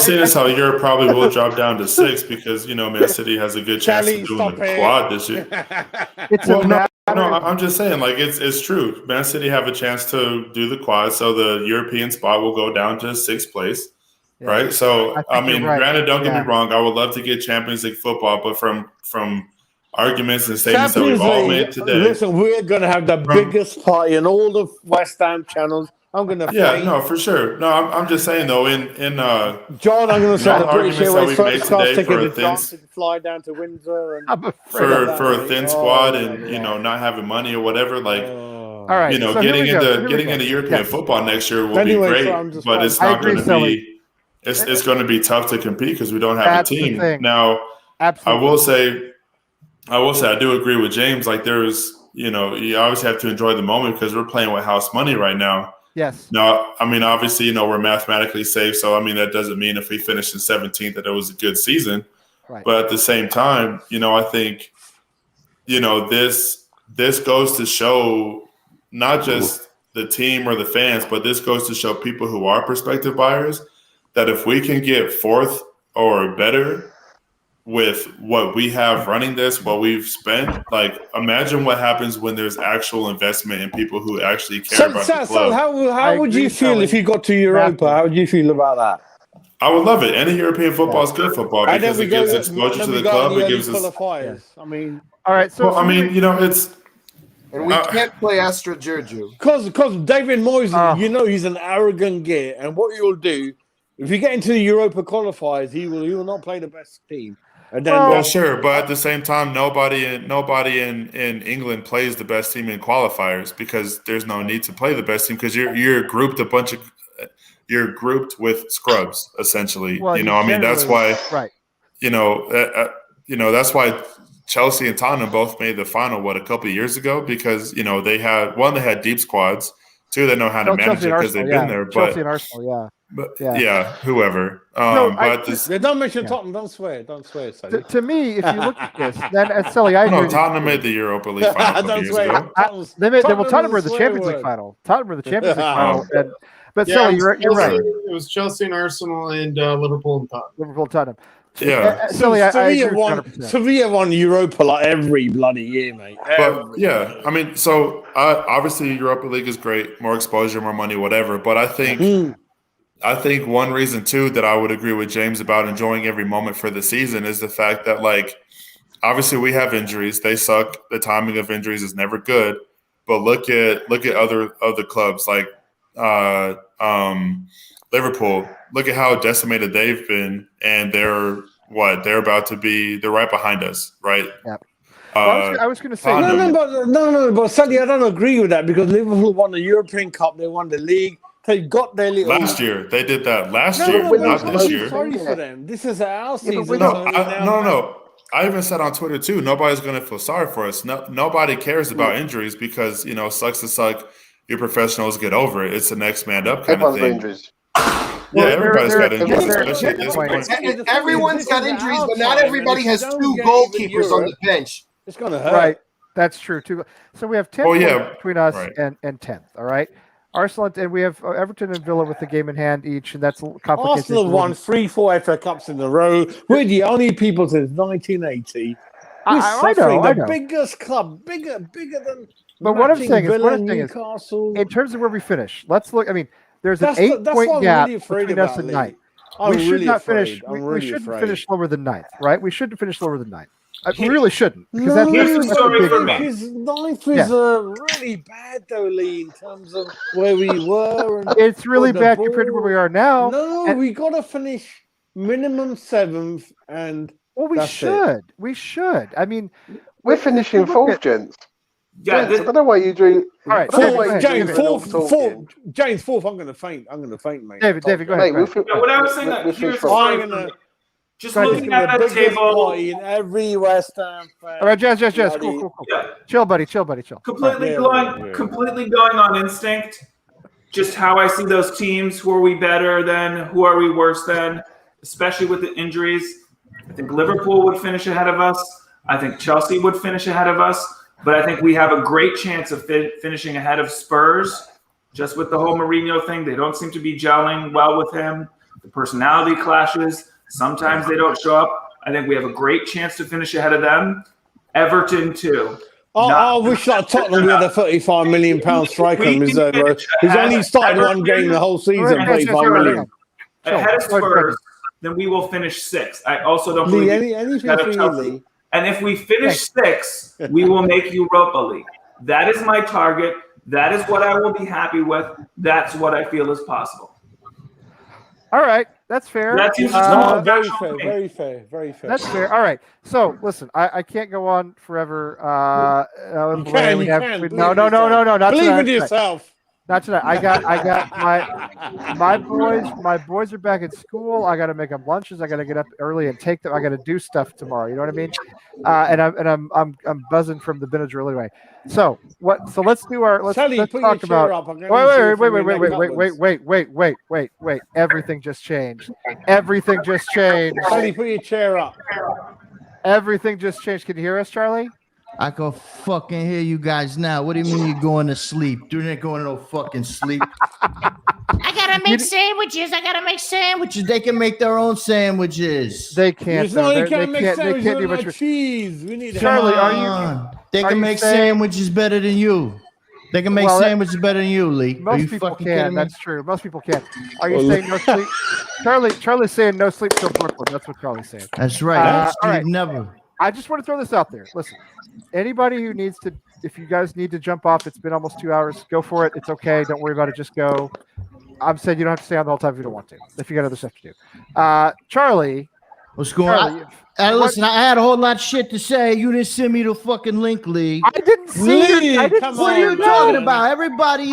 Seeing as how Europe probably will drop down to 6 because Man City has a good chance of doing the quad this year. I'm just saying, like it's true. Man City have a chance to do the quad, so the European spot will go down to 6th place. Yeah. Right. So, I mean, granted, don't get me wrong. I would love to get Champions League football, but from arguments and statements that we've all made today. Listen, we're going to have the biggest party in all the West Ham channels. I'm going to for sure. No, I'm just saying, though, in John, I'm going to say the British Airways first class ticket to fly down to Windsor. And for a thin squad and, not having money or whatever, like, all right, getting into European football next year will be great, but it's not going to be. It's going to be tough to compete because we don't have a team. Now, I will say I do agree with James. Like there's, you obviously have to enjoy the moment because we're playing with house money right now. Yes. Now, I mean, obviously, we're mathematically safe. So, I mean, that doesn't mean if we finish in 17th that it was a good season. Right. But at the same time, I think, this goes to show not just the team or the fans, but this goes to show people who are prospective buyers that if we can get 4th or better with what we have running this, what we've spent, like imagine what happens when there's actual investment in people who actually care about the club. So how would you feel if you got to Europa? How would you feel about that? I would love it. Any European football is good football because it gives exposure to the club. It gives us. I mean, all right. So it's. And we can't play Astra Giurgiu. Because David Moyes, he's an arrogant git, and what you'll do. If you get into the Europa qualifiers, he will not play the best team. And then, sure, but at the same time, nobody in England plays the best team in qualifiers because there's no need to play the best team because you're grouped with scrubs essentially. Well, that's why. Right. That's why Chelsea and Tottenham both made the final a couple of years ago because they had deep squads. 2, they know how to manage it because they've been there. Chelsea and Arsenal, But yeah, whoever. Don't mention Tottenham. Don't swear. Don't swear. To me, if you look at this, then Sully, I agree. Tottenham made the Europa League final. Don't swear. Tottenham were the Champions League final. Tottenham were the Champions League final. But Sully, you're right. It was Chelsea and Arsenal and Liverpool and Tottenham. Liverpool, Tottenham. Yeah, Sully, Sevilla won Europa like every bloody year, mate. I mean, so obviously Europa League is great, more exposure, more money, whatever. But I think one reason too that I would agree with James about enjoying every moment for the season is the fact that, like, obviously we have injuries; they suck. The timing of injuries is never good. But look at other clubs like Liverpool. Look at how decimated they've been, and they're about to be. They're right behind us, right? Yeah. I was going to say no, but Sally, I don't agree with that because Liverpool won the European Cup, they won the league, they got their little. Last year they did that. Not this year. Sorry for them. This is our season. No. I even said on Twitter too. Nobody's going to feel sorry for us. Nobody cares about injuries because sucks to suck. Your professionals get over it. It's the next man up kind of thing. Injuries. Yeah, everybody's got injuries, especially at this point. Everyone's got injuries, but not everybody has two goalkeepers on the bench. It's going to hurt. Right. That's true, too. So we have 10 points between us and 10th, all right? Arsenal, and we have Everton and Villa with the game in hand each, and that's complicated. Arsenal won 3-4 FA Cups in a row. We're the only people since 1980. I know. The biggest club, bigger than. But what I'm saying is, in terms of where we finish, let's look. I mean, there's an 8-point gap between us and ninth. We should not finish. We shouldn't finish lower than ninth, right? We shouldn't finish lower than ninth. We really shouldn't, because that's a big gap. Ninth is really bad, though, Lee, in terms of where we were. It's really bad compared to where we are now. No, we got to finish minimum 7th, and we should. We should. I mean, we're finishing 4th, gents. Yeah, I don't know why you drew. All right, James, 4th. James, 4th. I'm going to faint, mate. David, go ahead. What I was saying, just looking at the table in every West Ham fan. All right, Jess, cool. Yeah. Chill, buddy. Completely going on instinct. Just how I see those teams. Who are we better than? Who are we worse than? Especially with the injuries. I think Liverpool would finish ahead of us. I think Chelsea would finish ahead of us. But I think we have a great chance of finishing ahead of Spurs. Just with the whole Mourinho thing, they don't seem to be gelling well with him. The personality clashes. Sometimes they don't show up. I think we have a great chance to finish ahead of them. Everton, too. I wish that Tottenham had a £35 million striker in reserve. He's only started one game the whole season. $35 million. Ahead of Spurs, then we will finish 6th. I also don't believe anything for you, Lee. And if we finish 6th, we will make Europa League. That is my target. That is what I will be happy with. That's what I feel is possible. All right. That's fair. That's very fair. That's fair. All right. So listen, I can't go on forever. You can. No, not believe in yourself. Not tonight. I got my boys are back at school. I got to make them lunches. I got to get up early and take them. I got to do stuff tomorrow. You know what I mean? And I'm buzzing from the Benadryl anyway. So what? So let's do our let's talk about. Wait. Everything just changed. Sally, put your chair up. Everything just changed. Can you hear us, Charlie? I can fucking hear you guys now. What do you mean you're going to sleep? You're not going to no fucking sleep. I gotta make sandwiches. They can make their own sandwiches. They can't. They can't make sandwiches with cheese. We need Charlie, are you? They can make sandwiches better than you. They can make sandwiches better than you, Lee. Most people can. That's true. Most people can. Are you saying no sleep? Charlie's saying no sleep till Brooklyn. That's what Charlie's saying. That's right. All right. Never. I just want to throw this out there. Listen, anybody who needs to, if you guys need to jump off, it's been almost 2 hours. Go for it. It's okay. Don't worry about it. Just go. I'm saying you don't have to stay on the whole time if you don't want to. If you got other stuff to do. Charlie. What's going on? Listen, I had a whole lot of shit to say. You didn't send me the fucking link, Lee. I didn't see it. What are you talking about? Everybody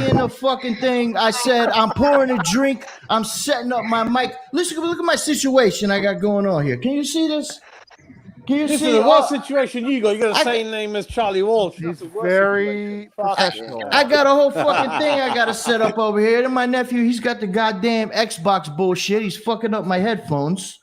in the fucking thing. I said, I'm pouring a drink. I'm setting up my mic. Listen, look at my situation I got going on here. Can you see this? Listen, the worst situation you got the same name as Charlie Walsh. He's very professional. I got a whole fucking thing I got to set up over here. And my nephew, he's got the goddamn Xbox bullshit. He's fucking up my headphones.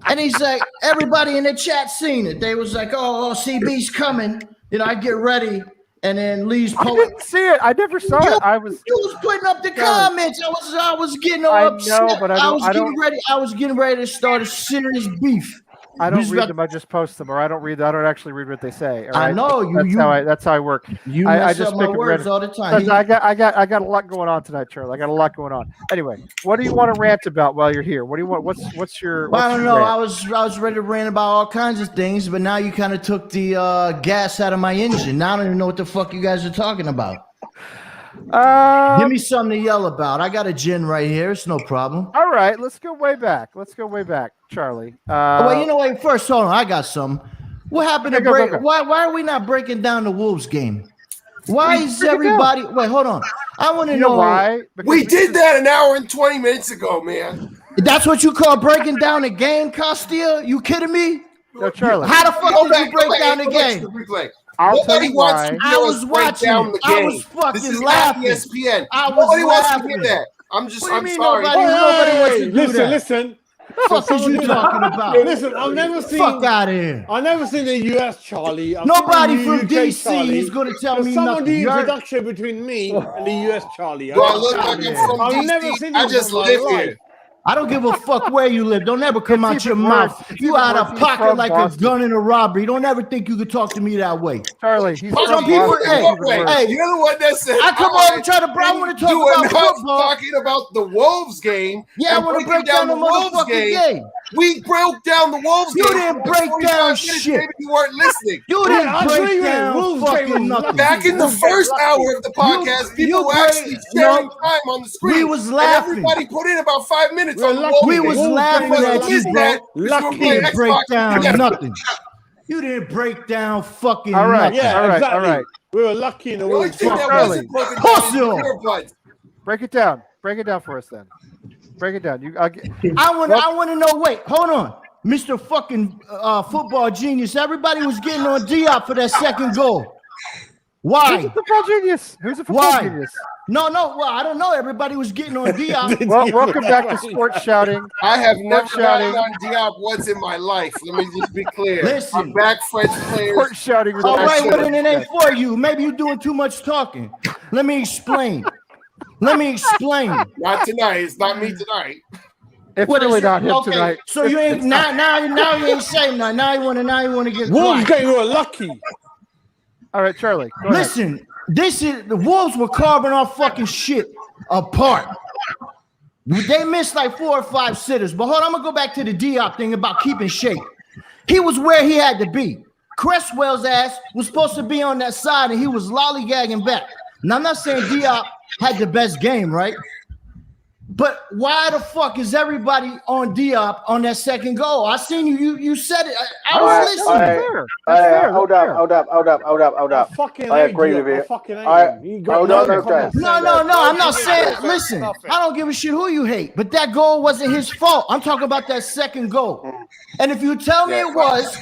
And he's like, everybody in the chat seen it. They was like, oh, CB's coming. You know, I get ready. And then Lee's I didn't see it. I never saw it. You was putting up the comments. I was getting all upset. I know, but I was getting ready to start a serious beef. I don't read them. I just post them, or I don't actually read what they say. I know that's how I work. I just make words all the time. I got a lot going on tonight, Charlie. I got a lot going on. Anyway, what do you want to rant about while you're here? What do you want? What's your? I don't know. Rant? I was ready to rant about all kinds of things, but now you kind of took the gas out of my engine. Now I don't even know what the fuck you guys are talking about. Give me something to yell about. I got a gin right here. It's no problem. All right, let's go way back, Charlie. Well, you know what? First, hold on. I got some. What happened to break? Go. Why are we not breaking down the Wolves game? Why is everybody? Wait, hold on. I want to know why. We did that an hour and 20 minutes ago, man. That's what you call breaking down the game, Castilla? You kidding me? No, Charlie. How the fuck did you break down the game? Nobody wants to I was watching. I was fucking laughing. ESPN. Nobody wants to hear that. I'm sorry. Nobody wants to do that. Listen. What the fuck is you talking about? Listen, I've never seen. Fuck out of here. I've never seen the US Charlie. Nobody from DC is going to tell me someone nothing. The introduction between me and the US Charlie. Do I look like I'm from DC? Never seen I just live here. I don't give a fuck where you live. Don't ever come out your mouth. You out of pocket like a gun in a robbery. Don't ever think you could talk to me that way. Charlie, he's some people. Hey, you're the one that said. I come over and try to. I want to talk about football. Talking about the Wolves game. Yeah, I want to break down the motherfucking game. We broke down the Wolves game. You didn't break down shit. Maybe you weren't listening. You didn't break down fucking nothing. Back in the first hour of the podcast, people were actually sharing time on the screen. We was laughing. Everybody put in about 5 minutes. We was laughing at you, bro. Lucky didn't break down nothing. You didn't break down fucking all right, nothing. Yeah, all right, exactly. All right. We were lucky in the world. Break it down. Break it down for us then. Break it down. I want to know. Wait, hold on, Mr. Fucking football genius. Everybody was getting on Diop for that second goal. Why? Who's a football genius? Who's a football genius? No. Well, I don't know. Everybody was getting on Diop. Well, welcome back to Sports Shouting. I have never gotten on Diop once in my life. Let me just be clear. Listen, I'm back French players. Sports Shouting. All right, well then it ain't for you. Maybe you're doing too much talking. Let me explain. Not tonight. It's not me tonight. It's really not him tonight. So you ain't now you ain't saying nothing. Now you want to get Wolves quiet. game were lucky. All right, Charlie. Listen, the Wolves were carving our fucking shit apart. They missed like 4 or 5 sitters. But hold on, I'm gonna go back to the Diop thing about keeping shape. He was where he had to be. Cresswell's ass was supposed to be on that side, and he was lollygagging back. Now I'm not saying Diop had the best game, right? But why the fuck is everybody on Diop on that second goal? I seen you said it. I was listening. Hold up. I agree with you. No. I'm not saying. Listen, I don't give a shit who you hate, but that goal wasn't his fault. I'm talking about that second goal. And if you tell me it was,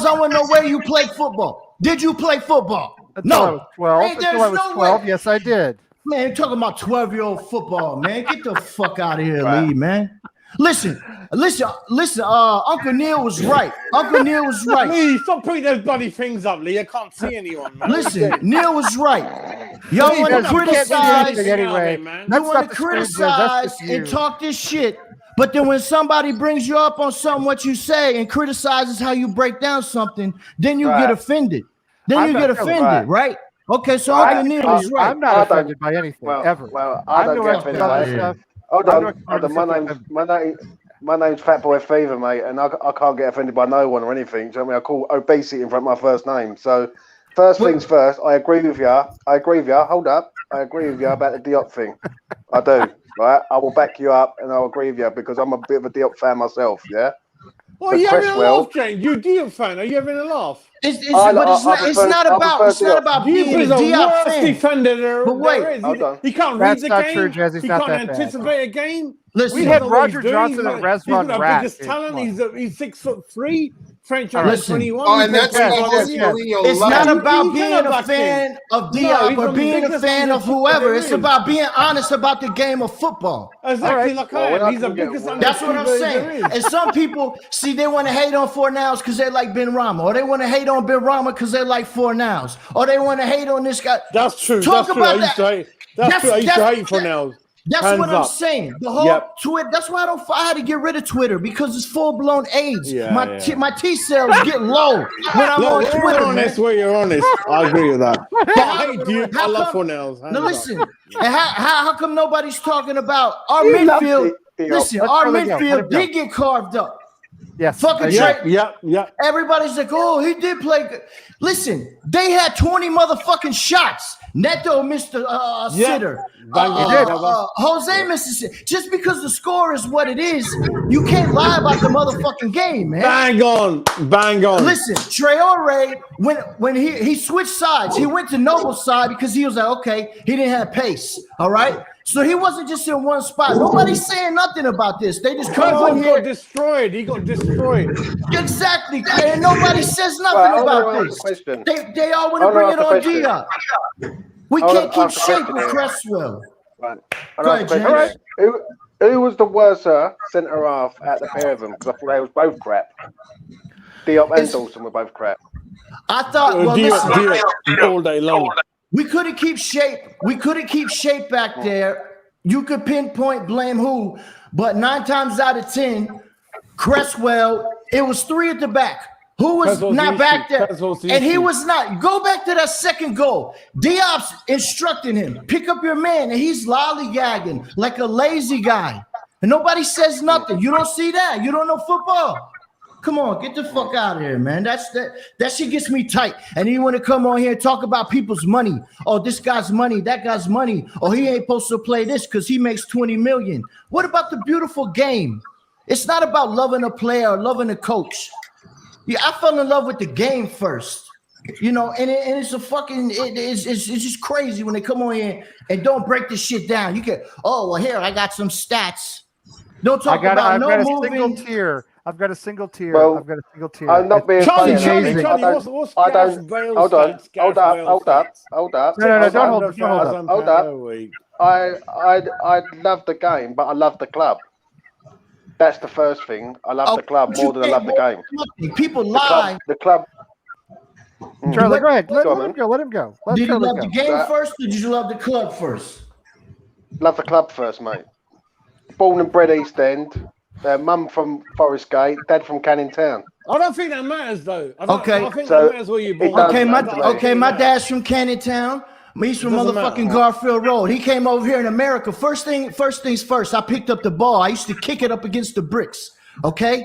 I want to know where you played football. Did you play football? No. 12. I was 12. Yes, I did. Man, you're talking about 12-year-old football, man. Get the fuck out of here, Lee, man. Listen. Uncle Neil was right. Lee, stop putting those bloody things up, Lee. I can't see anyone, man. Listen, Neil was right. Y'all want to criticize. Anyway, you want to criticize and talk this shit. But then when somebody brings you up on something, what you say, and criticizes how you break down something, then you get offended. Right? Okay, so Uncle Neil is right. I'm not offended by anything, ever. Well, I don't get offended by anything. Hold on. My name's Fat Boy Fever, mate, and I can't get offended by no one or anything. Do you know what I mean? I call obesity in front of my first name. So, first things first, I agree with you. Hold up. I agree with you about the Diop thing. I do, right? I will back you up, and I'll agree with you because I'm a bit of a Diop fan myself, yeah? Well, are you having a laugh, James? You're a Diop fan. Are you having a laugh? It's not about being a Diop fan. Defender there, but wait, he can't read the game. True, Jesse. He can't anticipate a game. Listen, we had Roger Johnson and Resvon Rat. He's talent. He's 6'3". French 21. Oh, and that's it's not about being a fan of Diop or being a fan of whoever. It's about being honest about the game of football. Exactly, like he's the biggest. That's what I'm saying. And some people see they want to hate on Fornals because they like Ben Rama, or they want to hate on Ben Rama because they like Fornals, or they want to hate on this guy. That's true. Talk about that. That's true. I used to hate Fornals. That's Hands what I'm up. saying. The whole Twitter. That's why I had to get rid of Twitter because it's full blown AIDS. My T cells get low when I'm on Twitter. Honest, where you're honest. I agree with that. I love Fornals. Now listen, and how come nobody's talking about our midfield? Listen, our midfield did get carved up. Yes. Fucking Trey. Yeah. Everybody's like, oh, he did play good. Listen, they had 20 motherfucking shots. Neto missed a sitter. Jose missed a just because the score is what it is, you can't lie about the motherfucking game, man. Bang on. Listen, Traore, when he switched sides, he went to Noble's side because he was like, okay, he didn't have pace. All right. So he wasn't just in one spot. Nobody's saying nothing about this. They just come on here. He got destroyed. Exactly. And nobody says nothing about this. They all want to bring it on Diop. We can't keep shaking Cresswell. Right. All right. Who was the worst centre half at the pair of them? Because I thought they was both crap. Diop and Dawson were both crap. I thought Diop all day long. We couldn't keep shape. We couldn't keep shape back there. You could pinpoint blame who, but 9 times out of 10, Cresswell, it was 3 at the back. Who was not back there? And he was not. Go back to that second goal. Diop's instructing him, pick up your man, and he's lollygagging like a lazy guy. And nobody says nothing. You don't see that. You don't know football. Come on, get the fuck out of here, man. That shit gets me tight. And you want to come on here and talk about people's money. Oh, this guy's money, that guy's money. Oh, he ain't supposed to play this because he makes 20 million. What about the beautiful game? It's not about loving a player or loving a coach. Yeah, I fell in love with the game first. You know, and it's a fucking it's just crazy when they come on here and don't break the shit down. You get, oh well, here I got some stats. Don't talk about I've no got a moving. single tier. I've got a single tier. Well, I've got a single tier. I'm not being funny. Charlie, what's Hold up. No, don't hold up. I love the game, but I love the club. That's the first thing. I love the club more than I love the game. People lie. The club. Charlie, go ahead. Let him go. Did you love the game first, or did you love the club first? Love the club first, mate. Born and bred East End. Mum from Forest Gate, dad from Canning Town. I don't think that matters, though. I think so that matters where you're born. My dad's from Canning Town. He's from motherfucking Garfield Road. He came over here in America. First things first, I picked up the ball. I used to kick it up against the bricks. Okay?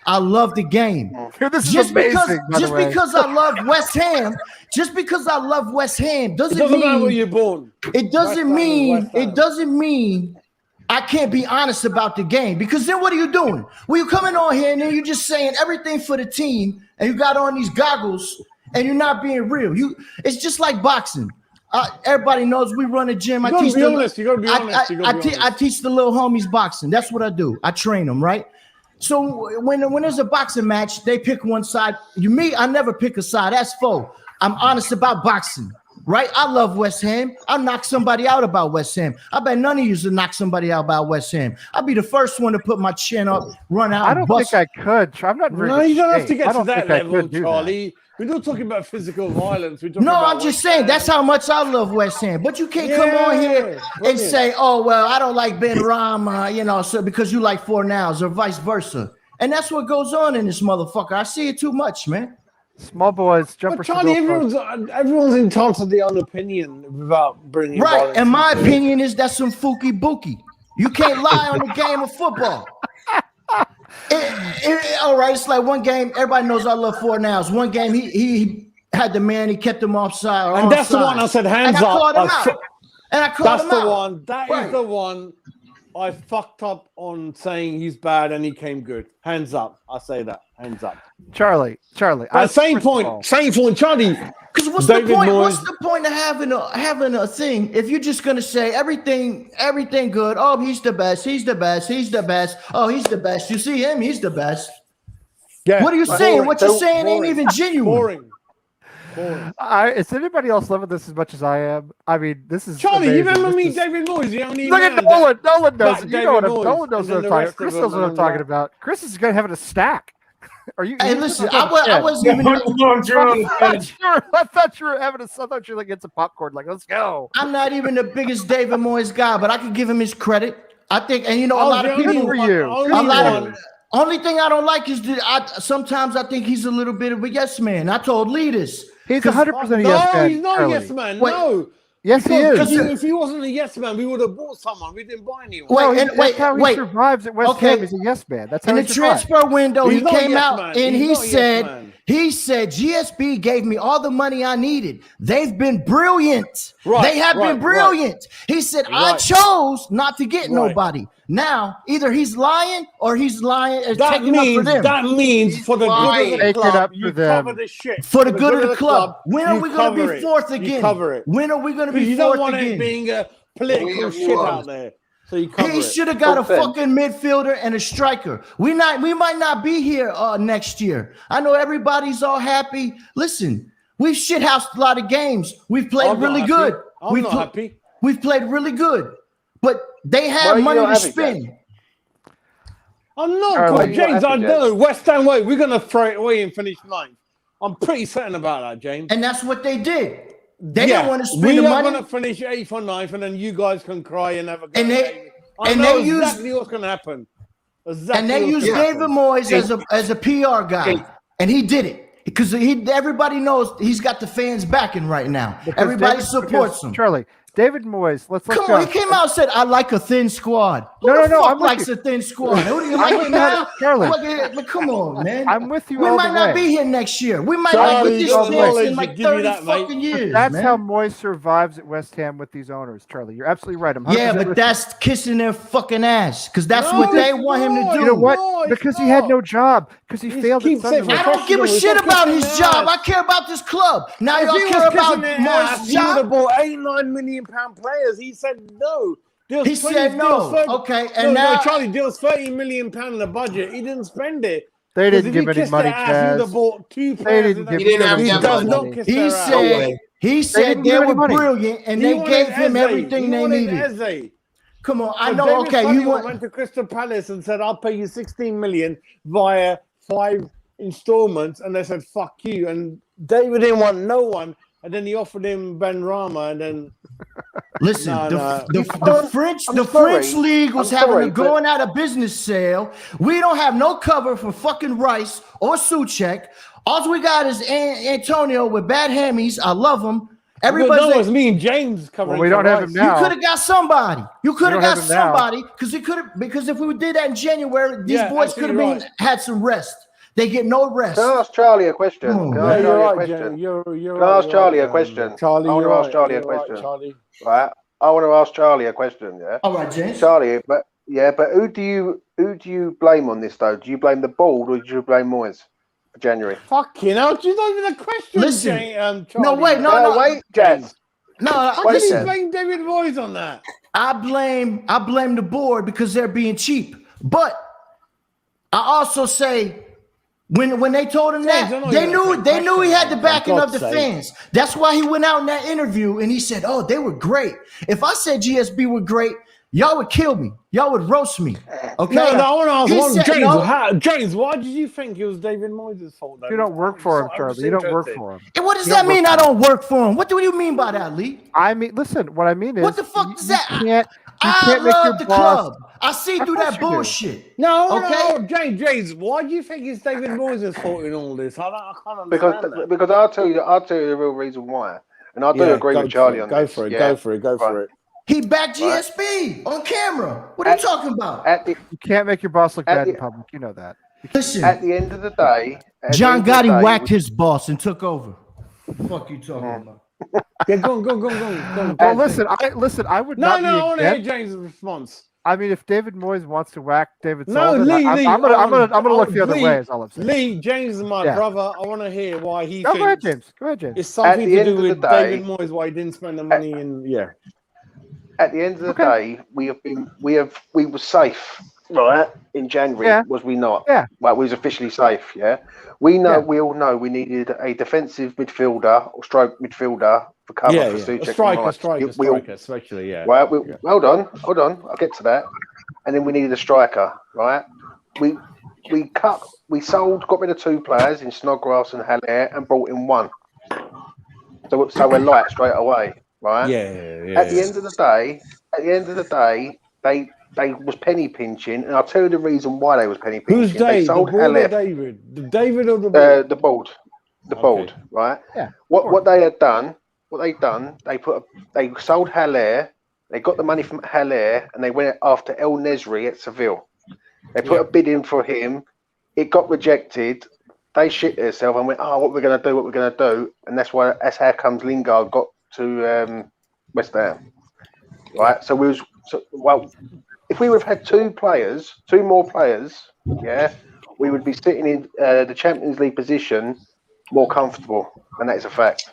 I love the game. This is amazing, because I love West Ham, doesn't mean matter where you're born. It doesn't mean I can't be honest about the game, because then what are you doing? Well, you're coming on here and then you're just saying everything for the team and you got on these goggles and you're not being real. It's just like boxing. Everybody knows we run a gym. I teach the little homies boxing. That's what I do. I train them, right? So when there's a boxing match, they pick one side. I never pick a side. That's foe. I'm honest about boxing. Right? I love West Ham. I'll knock somebody out about West Ham. I bet none of you will knock somebody out about West Ham. I'll be the first one to put my chin up, run out. I don't think I could. I'm not very. No, you don't have to get to that level, Charlie. We're not talking about physical violence. I'm just saying that's how much I love West Ham. But you can't come on here and say, "Oh well, I don't like Ben Rama," so because you like Fornals or vice versa. And that's what goes on in this motherfucker. I see it too much, man. Small boys, jumper. But Charlie, everyone's entitled to their own opinion without bringing right. And my opinion is that's some fooky bookie. You can't lie on the game of football. All right, it's like one game. Everybody knows I love Fornals. One game, he had the man. He kept him offside. And that's the one I said hands up. And I called him out. That is the one I fucked up on saying he's bad and he came good. Hands up. I say that. Hands up. Charlie. Same point, Charlie. Because what's David the point? Moyes. What's the point of having a thing if you're just gonna say everything good? Oh, he's the best. He's the best. He's the best. Oh, he's the best. You see him? He's the best. Yeah. What are you saying? What you're saying ain't even genuine. Boring. Is anybody else loving this as much as I am? I mean, this is Charlie, amazing. you remember me, David Moyes? The only Look at man Nolan. Nolan knows. back You know what David Moyes, Nolan knows and what then I'm the talking. rest Chris of knows what them I'm talking are- about. Chris is going to have a stack. Are you? Hey, listen, I wasn't even. I thought you were having a. I thought you were like get some popcorn. Like, let's go. I'm not even the biggest David Moyes guy, but I could give him his credit. I think, and you know, a lot of people. Only thing I don't like is that sometimes I think he's a little bit of a yes man. I told Lee this. He's 100% a yes man. No, he's not a Charlie. yes man. Wait. No. Yes, he is. If he wasn't a yes man, we would have bought someone. We didn't buy anyone. That's how he survives at West Ham. He's a yes man. That's how in he the survives. transfer window, He's he not a came yes out man. and He's he said, GSB gave me all the money I needed. They've been brilliant. Right, they have been brilliant. He said, I Right. chose not to get Right. nobody. Now, either he's lying or he's lying and That taking up for means them. for the good of the Taking club, up for you them. cover the shit. For the good of the club. When are you we going to cover be it. fourth You again? cover it. When are we going to be You fourth don't want again? it being a political shit out there. So you cover He it. should have got a fucking midfielder and a striker. We might not be here next year. I know everybody's all happy. Listen, we've shithoused a lot of games. We've played really good. I'm not happy. We've played really good, but they have money to spend. I'm not, James. I know West Ham way. We're gonna throw it away and finish ninth. I'm pretty certain about that, James. And that's what they did. They didn't want to spend we the are money. gonna finish 8th or 9th, and then you guys can cry and have a go. And they I and know they use exactly what's gonna happen. and they use David Moyes as a PR guy, and he did it because everybody knows he's got the fans backing right now. Everybody supports him. Charlie, David Moyes. Let's Come go. on, he came out and said, "I like a thin squad." Who No, the no, fuck I'm with likes you. a thin squad? Who do you like it now? Charlie. But come on, man. I'm with you We all might the not way. be here next year. We might Charlie, not get this your chance knowledge in like will give you 30 that, mate. fucking years. That's man. how Moyes survives at West Ham with these owners, Charlie. You're absolutely right. I'm 100% Yeah, but with that's kissing their fucking ass because that's No, what they it's want him to not. do. you. You know what? No, it's because he had not. no job. Because he failed at keeps saying Sunderland. I don't give a Professional, shit it's about not his kissing job. their I care about this club. Now If y'all he care was about kissing their ass, Moyes' he would have job. bought £8-9 million players. He said no. He said no. Okay, and no, now Charlie, there was £30 million in the budget. He didn't spend it. They didn't 'Cause if give he any kissed money, their ass, he would Chaz. have bought 2 They players. didn't in give that- He didn't have He to have does money. not kiss he their said he said didn't they give any were money. brilliant and He they wanted gave him Eze. everything He they wanted needed. Eze. Come on, I But know. David Okay, you Sullivan want. went to Crystal Palace and said, "I'll pay you 16 million via 5 installments," and they said, "Fuck you." And David didn't want no one, and then he offered him Ben Rama, and then Listen, No, the French sorry. league was I'm having sorry, a going out of business sale. We don't have no cover for fucking Rice or Suchek. All we got is Antonio with bad hammies. I love him. Everybody's no, it's me and James covering. Well, we don't for have Rice. him now. You could have got somebody. You could have don't got have him now. somebody because if we did that in January, these Yeah, boys could have absolutely had some rest. They get no rest. Can I ask Charlie a question? Oh, Can yeah, I ask you're Charlie a right, question? Jen. You're Can I ask right, Charlie you're a right. question? Charlie, I want you're to ask right, Charlie a you're right, question. Charlie. Right. I want to ask Charlie a question. Yeah. All right, James. Charlie, but who do you blame on this though? Do you blame the board or do you blame Moyes for January? Fucking hell, it's not even a question. Listen. Charlie. No, wait, no. Wait, Jazz. No, How Wait, can you Jazz. blame David Moyes on that? I blame the board because they're being cheap. But I also say when they told him James, I that, know they you're not knew he had the for backing of God's the sake. fans. That's why he went out in that interview and he said, "Oh, they were great. If I said GSB were great, y'all would kill me. Y'all would roast me." Okay. No, I want to ask He one. said, James, no. James, why did you think it was David Moyes' fault? Though? You don't work for him, I'm Charlie. just You don't work interested. for him. And what does You don't that mean? work I for don't work for him. What do you mean by that, Lee? I mean, listen. What I mean is, What the fuck is that? You I can't make your love the boss. club. I see through course that you do. bullshit. No, Okay. no, James, why do you think it's David Moyes' fault in all this? I can't understand that. Because I'll tell you the real reason why, and I do agree go with Charlie for it, on go this. for it, yeah. go for it, go for it. He backed GSB on camera. What are you talking about? At the You can't make your boss look At bad in the- public. You know that. Listen, at the end of the day, John Gotti whacked his boss and took over. What the fuck you talking about? Yeah, go on. Well, listen. I would No, not no, I want be to hear against. James' response. I mean, if David Moyes wants to whack David No, Sullivan, Lee, I'm gonna look the other way. Is all I'm saying. Lee, James is my brother. I want to hear why he Go ahead, thinks James. Go ahead, James. it's something to do with David Moyes. Why he didn't spend the money in? Yeah. At the end of the day, we were safe, right? In January, was we not? Yeah. Well, we was officially safe. Yeah. We know. Yeah. We all know we needed a defensive midfielder or stroke midfielder for cover for Suchek. Striker, especially. Yeah. Right. Hold on. I'll get to that. And then we needed a striker, right? We got rid of 2 players in Snodgrass and Haller and brought in 1. So we're light straight away, right? Yeah. At the end of the day, they was penny pinching, and I'll tell you the reason why they was penny pinching. Who's Dave? They sold Haller. David? The David or the board? The board, right? Yeah. What they done, they sold Haller. They got the money from Haller, and they went after El Nesri at Seville. They put a bid in for him. It got rejected. They shit themselves and went, what we're going to do. And that's how comes Lingard got to West Ham. Right? If we would have had 2 more players, we would be sitting in the Champions League position more comfortable. And that is a fact.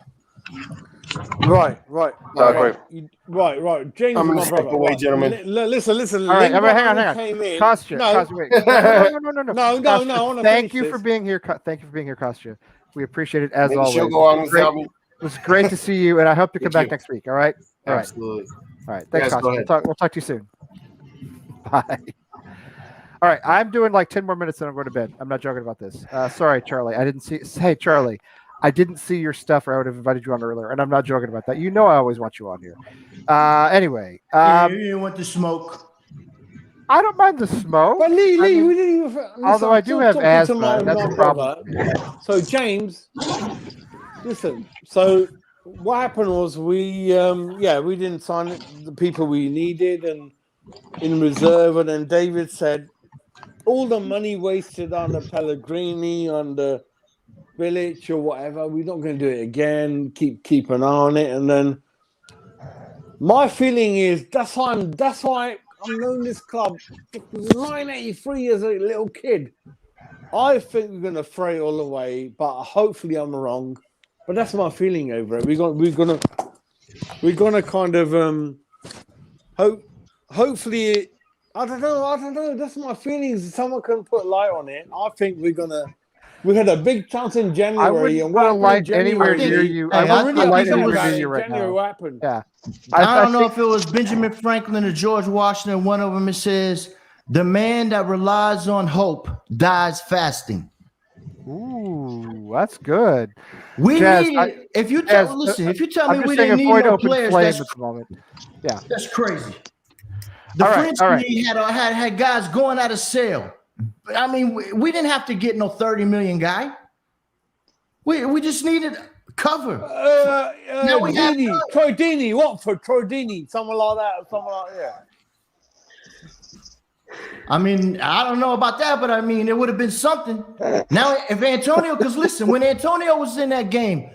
Right. So I agree. Right. James, I'm going to step away, gentlemen. Listen. All right, hang on. Kostya. No. Thank you for being here. Thank you for being here, Kostya. We appreciate it as always. It was great to see you, and I hope you come back next week. All right. Absolutely. All right. Thanks, Kostya. We'll talk to you soon. Bye. All right. I'm doing like 10 more minutes, and I'm going to bed. I'm not joking about this. Sorry, Charlie. I didn't see. Hey, Charlie. I didn't see your stuff, or I would have invited you on earlier, and I'm not joking about that. You know I always want you on here. Anyway. You want the smoke? I don't mind the smoke. But Lee, we didn't even... Although I do have asthma, that's a problem. So, James, listen. So, what happened was we didn't sign the people we needed and in reserve, and then David said, all the money wasted on the Pellegrini, on the Village or whatever, we're not going to do it again. Keep an eye on it, and then my feeling is that's why I've known this club 1983 as a little kid. I think we're going to throw it all away, but hopefully I'm wrong. But that's my feeling over it. We're gonna kind of hopefully. I don't know. That's my feelings. Someone can put light on it. I think we had a big chance in January. I wouldn't put a light anywhere near you. I wouldn't put a light anywhere near you right now. What happened? Yeah. I don't know if it was Benjamin Franklin or George Washington. One of them, it says, the man that relies on hope dies fasting. Ooh, that's good. If you tell me we didn't need no players, at the moment. Yeah. That's crazy. The French league had guys going out of sale. I mean, we didn't have to get no 30 million guy. We just needed cover. Now we have Troy Deeney, Watford, Troy Deeney, someone like that. I mean, I don't know about that, but I mean, it would have been something. Now, if Antonio, because listen, when Antonio was in that game,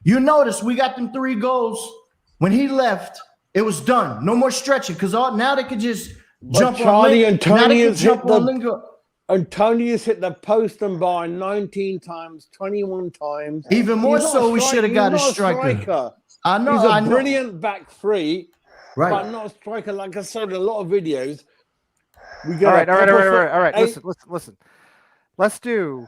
you notice we got them 3 goals. When he left, it was done. No more stretching, because now they could just jump on Lingard. Antonius hit the post and bar 19 times, 21 times. Even more so, we should have got a striker. I know. He's a brilliant back 3, right? But not a striker. Like I said in a lot of videos. All right. Listen. Let's do.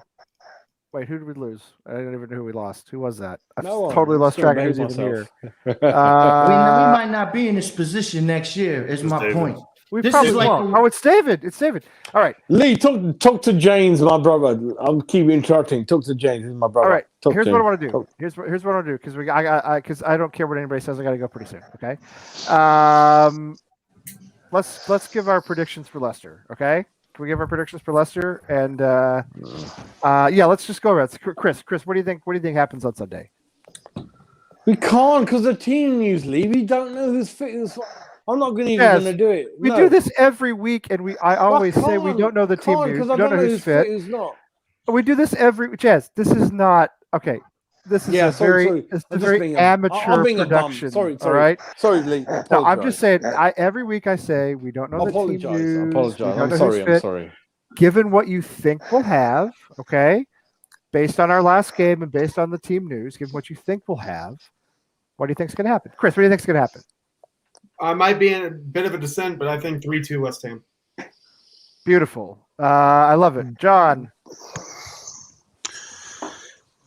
Wait, who did we lose? I don't even know who we lost. Who was that? I totally lost track of who's even here. We might not be in this position next year. Is my David. point. We probably won't. It's David. All right. Lee, talk to James, my brother. I'll keep interrupting. Talk to James, he's my brother. All right. Here's what I want to do. Here's what I want to do because I don't care what anybody says. I got to go pretty soon. Okay. Let's give our predictions for Leicester. Okay. Can we give our predictions for Leicester? And let's just go around. Chris, what do you think? What do you think happens on Sunday? We can't because the team news leave. We don't know who's fit. I'm not going to do it. We do this every week, and I always say we don't know the team news. We don't know who's fit. Who's not. But we do this every Jazz. This is not okay. this is a very amateur production. Sorry. All right. Sorry, Lee. No, I'm just saying. Every week I say we don't know the team news. I apologize. I'm sorry. Given what you think we'll have, okay, based on our last game and based on the team news, given what you think we'll have, what do you think's going to happen, Chris? What do you think's going to happen? I might be in a bit of a descent, but I think 3-2 West Ham. Beautiful. I love it, John.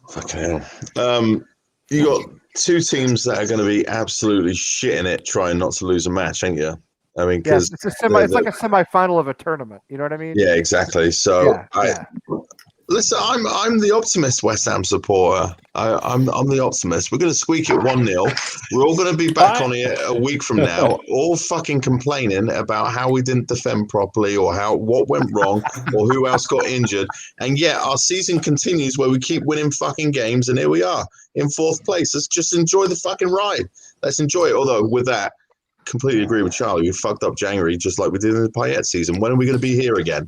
Fucking hell. You got two teams that are going to be absolutely shitting it, trying not to lose a match, ain't you? I mean, because it's like a semi-final of a tournament. You know what I mean? Yeah, exactly. So listen, I'm the optimist West Ham supporter. I'm the optimist. We're going to squeak it 1-0. We're all going to be back on it a week from now, all fucking complaining about how we didn't defend properly or what went wrong or who else got injured. And yet our season continues where we keep winning fucking games, and here we are in 4th place. Let's just enjoy the fucking ride. Let's enjoy it. Although with that, completely agree with Charlie. We fucked up January just like we did in the Payet season. When are we going to be here again?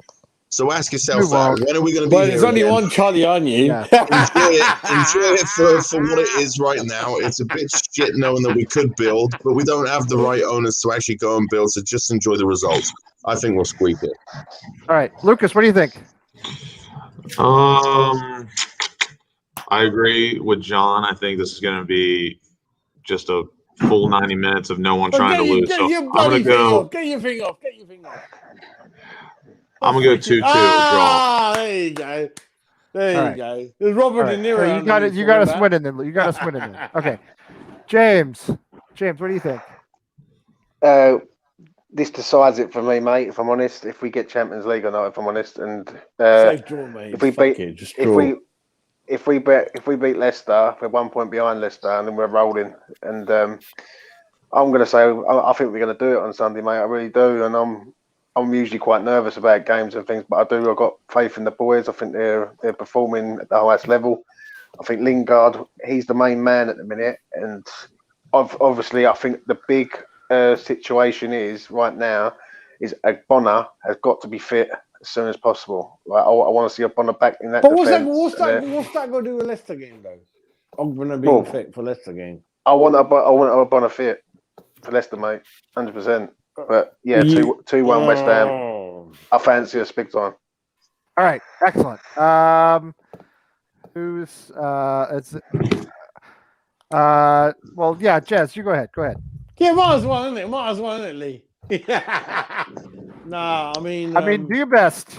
So ask yourself that. When are we going to be here? There's only one Charlie on you. Yeah. Enjoy it for what it is right now. It's a bit shit knowing that we could build, but we don't have the right owners to actually go and build. So just enjoy the results. I think we'll squeak it. All right, Lucas, what do you think? I agree with John. I think this is going to be just a full 90 minutes of no one trying to lose. So I'm going to go. Get your finger off. I'm going to go 2-2 draw. There you go. There you go. There's Robert De Niro. So you got us winning then. You got us winning then. Okay. James, what do you think? This decides it for me, mate. If I'm honest, if we get Champions League or not, if I'm honest, and safe draw, mate. If we beat Leicester, we're 1 point behind Leicester, and then we're rolling. And I'm going to say I think we're going to do it on Sunday, mate. I really do, and I'm usually quite nervous about games and things, but I've got faith in the boys. I think they're performing at the highest level. I think Lingard, he's the main man at the minute, and obviously I think the big situation is right now is Bonner has got to be fit as soon as possible. Like, I want to see Bonner back in that. But what's that going to do with Leicester game though? I'm going to be fit for Leicester game. I want a Bonner fit for Leicester, mate, 100%. But yeah, 2-1 West Ham. I fancy us big time. All right, excellent. Who's well, yeah, Jez, you go ahead. Yeah, might as well, isn't it, Lee? Nah, I mean, do your best.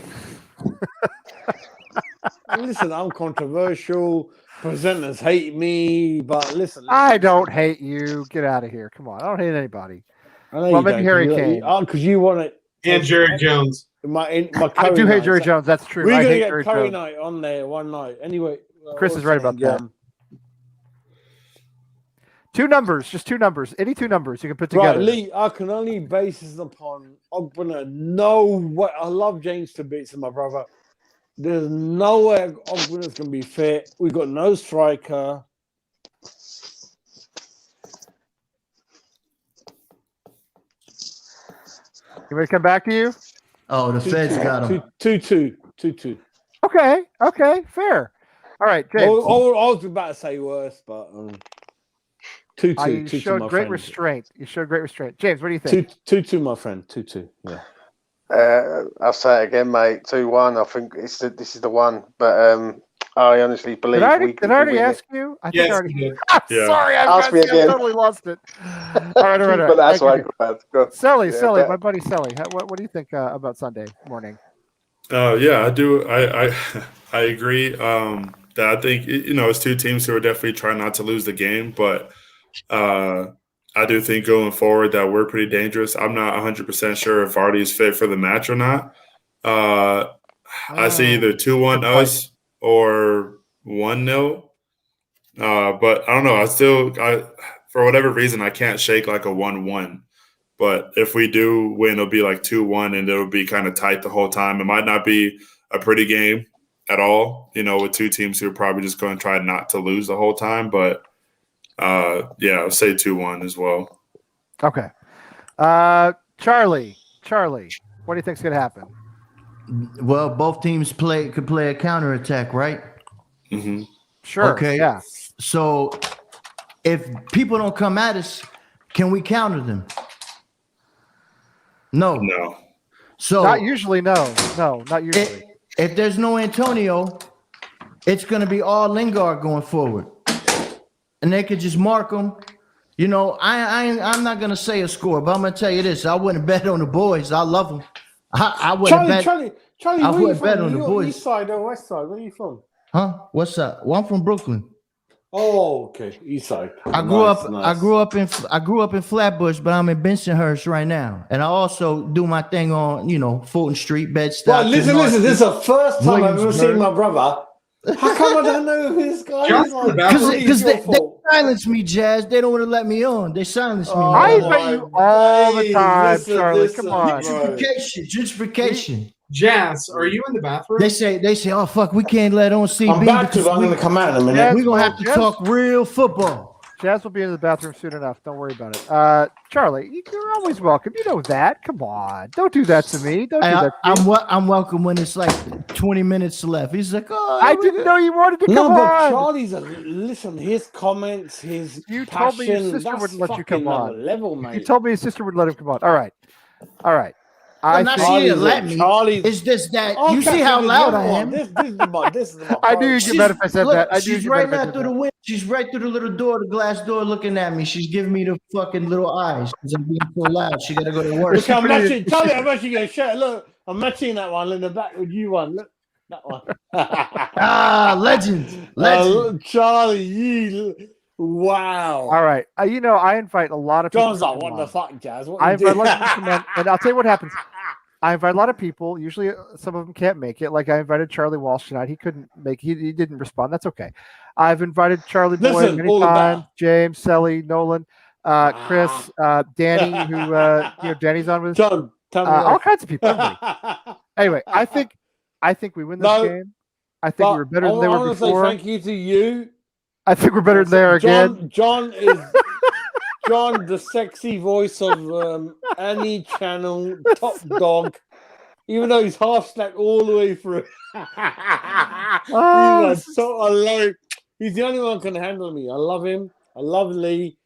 Listen, I'm controversial. Presenters hate me, but listen. I don't hate you. Get out of here. Come on, I don't hate anybody. Well, maybe Harry Kane. Because you want it. And Jerry Jones. My I do hate Jerry Jones. That's true. We're going to get Jerry Curry Jones. night on there one night. Anyway. Chris is right about that. 2 numbers. Just 2 numbers. Any 2 numbers you can put together. Right, Lee, I can only base this upon Ogbonna. No way. I love James to bits and my brother. There's no way Ogbonna's going to be fit. We've got no striker. You ready to come back to you? Oh, the Feds got him. 2-2. Okay, fair. All right, James. I was about to say worse, but 2-2. You showed great restraint. James, what do you think? 2-2, my friend. 2-2. Yeah. I'll say it again, mate. 2-1. I think this is the one. But I honestly believe did I already ask you? I think I already did. Sorry, I totally lost it. All right. But that's right. Sully, my buddy Sully. What do you think about Sunday morning? Yeah, I do. I agree. That I think it's 2 teams who are definitely trying not to lose the game, but I do think going forward that we're pretty dangerous. I'm not 100% sure if Vardy is fit for the match or not. I see either 2-1 us or 1-0. But I don't know. For whatever reason, I can't shake like a 1-1. But if we do win, it'll be like 2-1, and it'll be kind of tight the whole time. It might not be a pretty game at all, with 2 teams who are probably just going to try not to lose the whole time. But, yeah, I'll say 2-1 as well. Okay. Charlie, what do you think's going to happen? Well, both teams could play a counterattack, right? Mm-hmm. Sure. Okay. Yeah. So if people don't come at us, can we counter them? No. So not usually. No, not usually. If there's no Antonio, it's going to be all Lingard going forward, and they could just mark him. You know, I'm not going to say a score, but I'm going to tell you this: I wouldn't bet on the boys. I love them. I wouldn't bet. Charlie, I where you wouldn't bet from? on the boys. East side or west side? Where are you from? Huh? What's up? Well, I'm from Brooklyn. Oh, okay, east side. I grew up in Flatbush, but I'm in Bensonhurst right now, and I also do my thing on Fulton Street, Bed-Stuy. Well, listen. This is the first time I've ever seen my brother. How come I don't know who this guy is? Because they silence me, Jazz. They don't want to let me on. They silence me. I invite you all the time, Charlie. Come on. Gentrification. Jazz, are you in the bathroom? They say, oh fuck, we can't let on CB. I'm back to. I'm going to come out in a minute. We're gonna have to talk real football. Jazz will be in the bathroom soon enough. Don't worry about it. Charlie, you're always welcome. You know that. Come on. Don't do that to me. Don't do that to me. I'm welcome when it's like 20 minutes left. He's like, oh, I didn't know you wanted to come on. No, but Charlie's listen, his comments, his You passion, told me your sister wouldn't let you come on. Level, mate. You told me his sister would let him come on. All right. I'm not saying to let me. It's just that you see how loud I am. This is the I knew you'd get mad if I said that. She's right now through the window. She's right through the little door, the glass door, looking at me. She's giving me the fucking little eyes because I'm being so loud. She gotta go to work. Look, I'm matching. Charlie, I'm actually gonna share. Look, I'm matching that one in the back with you one. Look, that one. Legend. Charlie, wow. All right. I invite a lot of people. John's like, what the fuck, Jazz? What I invite a lot of people to come on, and I'll tell you what happens. I invite a lot of people. Usually, some of them can't make it. Like I invited Charlie Walsh tonight. He couldn't make. He didn't respond. That's okay. I've invited Charlie Boyd many times. James, Selly, Nolan, Chris, Danny, who Danny's on with us. John, all kinds of people. Anyway, I think we win this game. I think we were better than they were before. Thank you to you. I think we're better than they are again. John is John, the sexy voice of any channel, top dog. Even though he's half snapped all the way through. He's the only one who can handle me. I love him. I love Lee.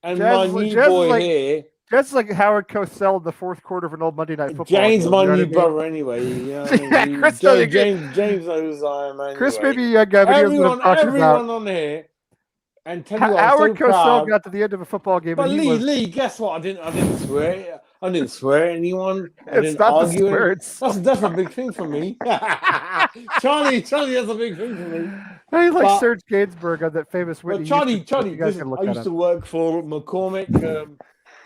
And my new boy here. That's like Howard Cosell in the fourth quarter of an old Monday Night Football. James, my new brother, anyway. James knows I am. Anyway. Chris, maybe a young guy, but everyone on here. And tell you what, Howard so Cosell got to the end of a football game. But Lee, guess what? I didn't swear. I didn't swear at anyone. I didn't argue. That's a big thing for me. Charlie, that's a big thing for me. Hey, like Serge Gainsbourg on that famous Whitney. Charlie, I used to work for McCormick,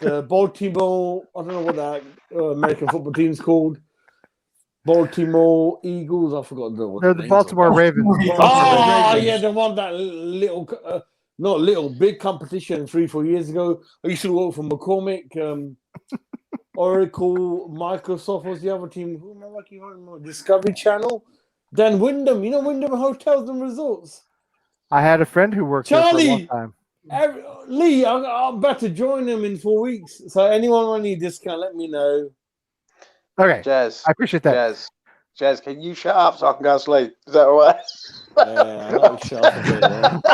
the Baltimore. I don't know what that American football team's called. Baltimore Eagles. I forgot what they're the Baltimore Ravens. Yeah, they won that little, not little, big competition 3-4 years ago. I used to work for McCormick. Oracle, Microsoft was the other team. Who am I working on? Discovery Channel. Then Wyndham, Wyndham Hotels and Resorts. I had a friend who worked there for a long time. Lee, I'm about to join them in 4 weeks. So anyone want any discount, let me know. Okay, Jazz. I appreciate that. Jazz, can you shut up so I can go to sleep? Is that all right? Yeah, I'll shut up a bit.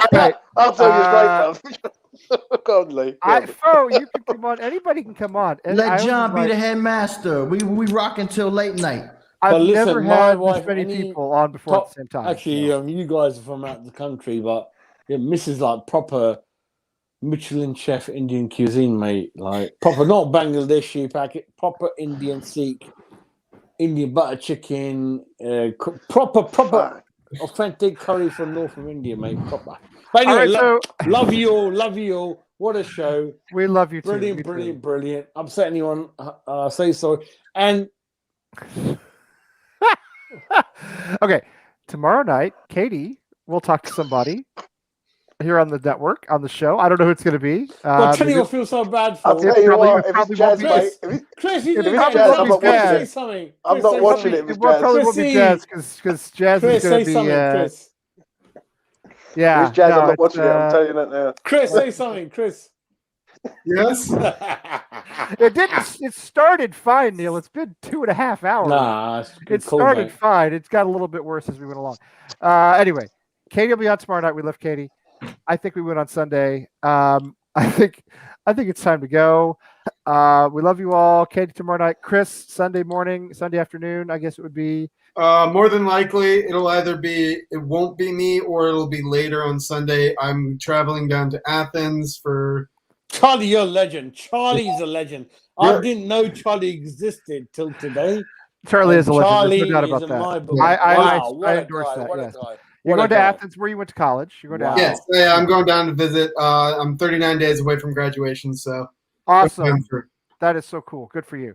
Okay. I'll tell you straight, God, Lee. You can come on. Anybody can come on. And let John be the headmaster. We rock until late night. I've never had this many people on before at the same time. Actually, you guys are from out the country, but Mrs. like proper Michelin chef Indian cuisine, mate. Like proper, not Bangladeshi packet, proper Indian Sikh, Indian butter chicken, proper authentic curry from north of India, mate. Proper. But anyway, love you all. What a show. We love you too. Brilliant. Upset anyone, say sorry. And okay, tomorrow night, Katie will talk to somebody here on the network, on the show. I don't know who it's going to be. I'll tell you what feels so bad for. I'll tell you what, if it's Jazz, mate. Chris, say something. I'm not watching it. It probably will be Jazz because Jazz is going to be. Chris. Yeah. It's Jazz, I'm not watching it. I'm telling you that now. Chris, say something. Chris. Yes. It started fine, Neil. It's been 2.5 hours. Nah, it started fine. It's got a little bit worse as we went along. Anyway, Katie will be on tomorrow night. We love Katie. I think we win on Sunday. I think it's time to go. We love you all. Katie tomorrow night. Chris, Sunday morning, Sunday afternoon, I guess it would be. More than likely, it won't be me, or it'll be later on Sunday. I'm traveling down to Athens for. Charlie, you're a legend. Charlie's a legend. I didn't know Charlie existed till today. Charlie is a legend. Charlie There's no doubt about that. I endorse that. Yes. You're going to Athens, where you went to college. You're going to Athens. Yes, yeah, I'm going down to visit. I'm 39 days away from graduation, so awesome. That is so cool. Good for you.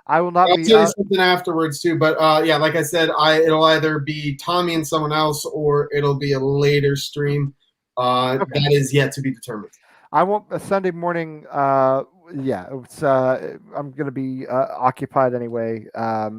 I will not I'll be. tell you something afterwards too, but yeah, like I said, it'll either be Tommy and someone else, or it'll be a later stream. That is yet to be determined. I won't a Sunday morning. Yeah, it's. I'm going to be occupied anyway.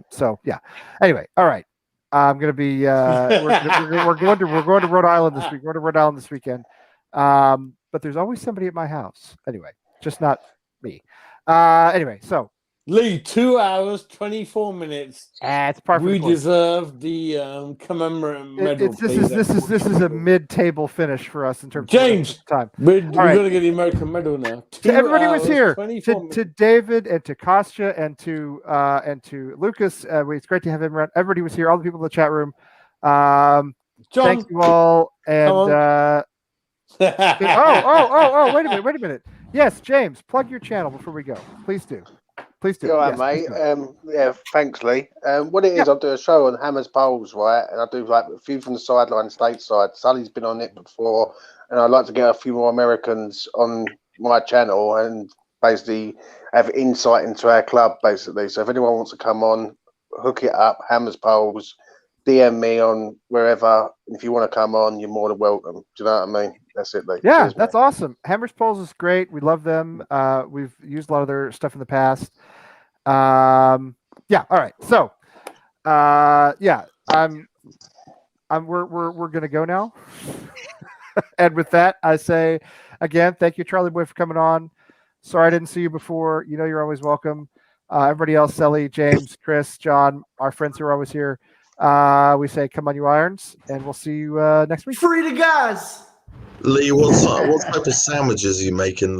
So yeah. Anyway, all right. I'm going to be. We're going to Rhode Island this week. We're going to Rhode Island this weekend. But there's always somebody at my house. Anyway, just not me. Anyway, so. Lee, 2 hours, 24 minutes. It's part. We deserve the commemorative medal. This is a mid-table finish for us in terms James, of time. We're going to get the American medal now. To everybody who was here, to David and to Kostya and to Lucas. It's great to have him around. Everybody was here. All the people in the chat room. John, thank you all. And wait a minute. Yes, James, plug your channel before we go. Please do. Please do. All right, mate. Yeah, thanks, Lee. What it is, I do a show on Hammers Polls, right? And I do like a few from the sideline, stateside. Sully's been on it before, and I'd like to get a few more Americans on my channel and basically have insight into our club, basically. So if anyone wants to come on, hook it up, Hammers Polls, DM me on wherever. And if you want to come on, you're more than welcome. Do you know what I mean? That's it, Lee. Yeah, cheers, that's awesome. Hammers Polls is great. We love them. We've used a lot of their stuff in the past. Yeah. All right. So, yeah, we're gonna go now. And with that, I say again, thank you, Charlie Boy, for coming on. Sorry I didn't see you before. You know you're always welcome. Everybody else, Sally, James, Chris, John, our friends who are always here. We say, come on, you irons, and we'll see you next week. Free to guys. Lee, what type of sandwiches are you making?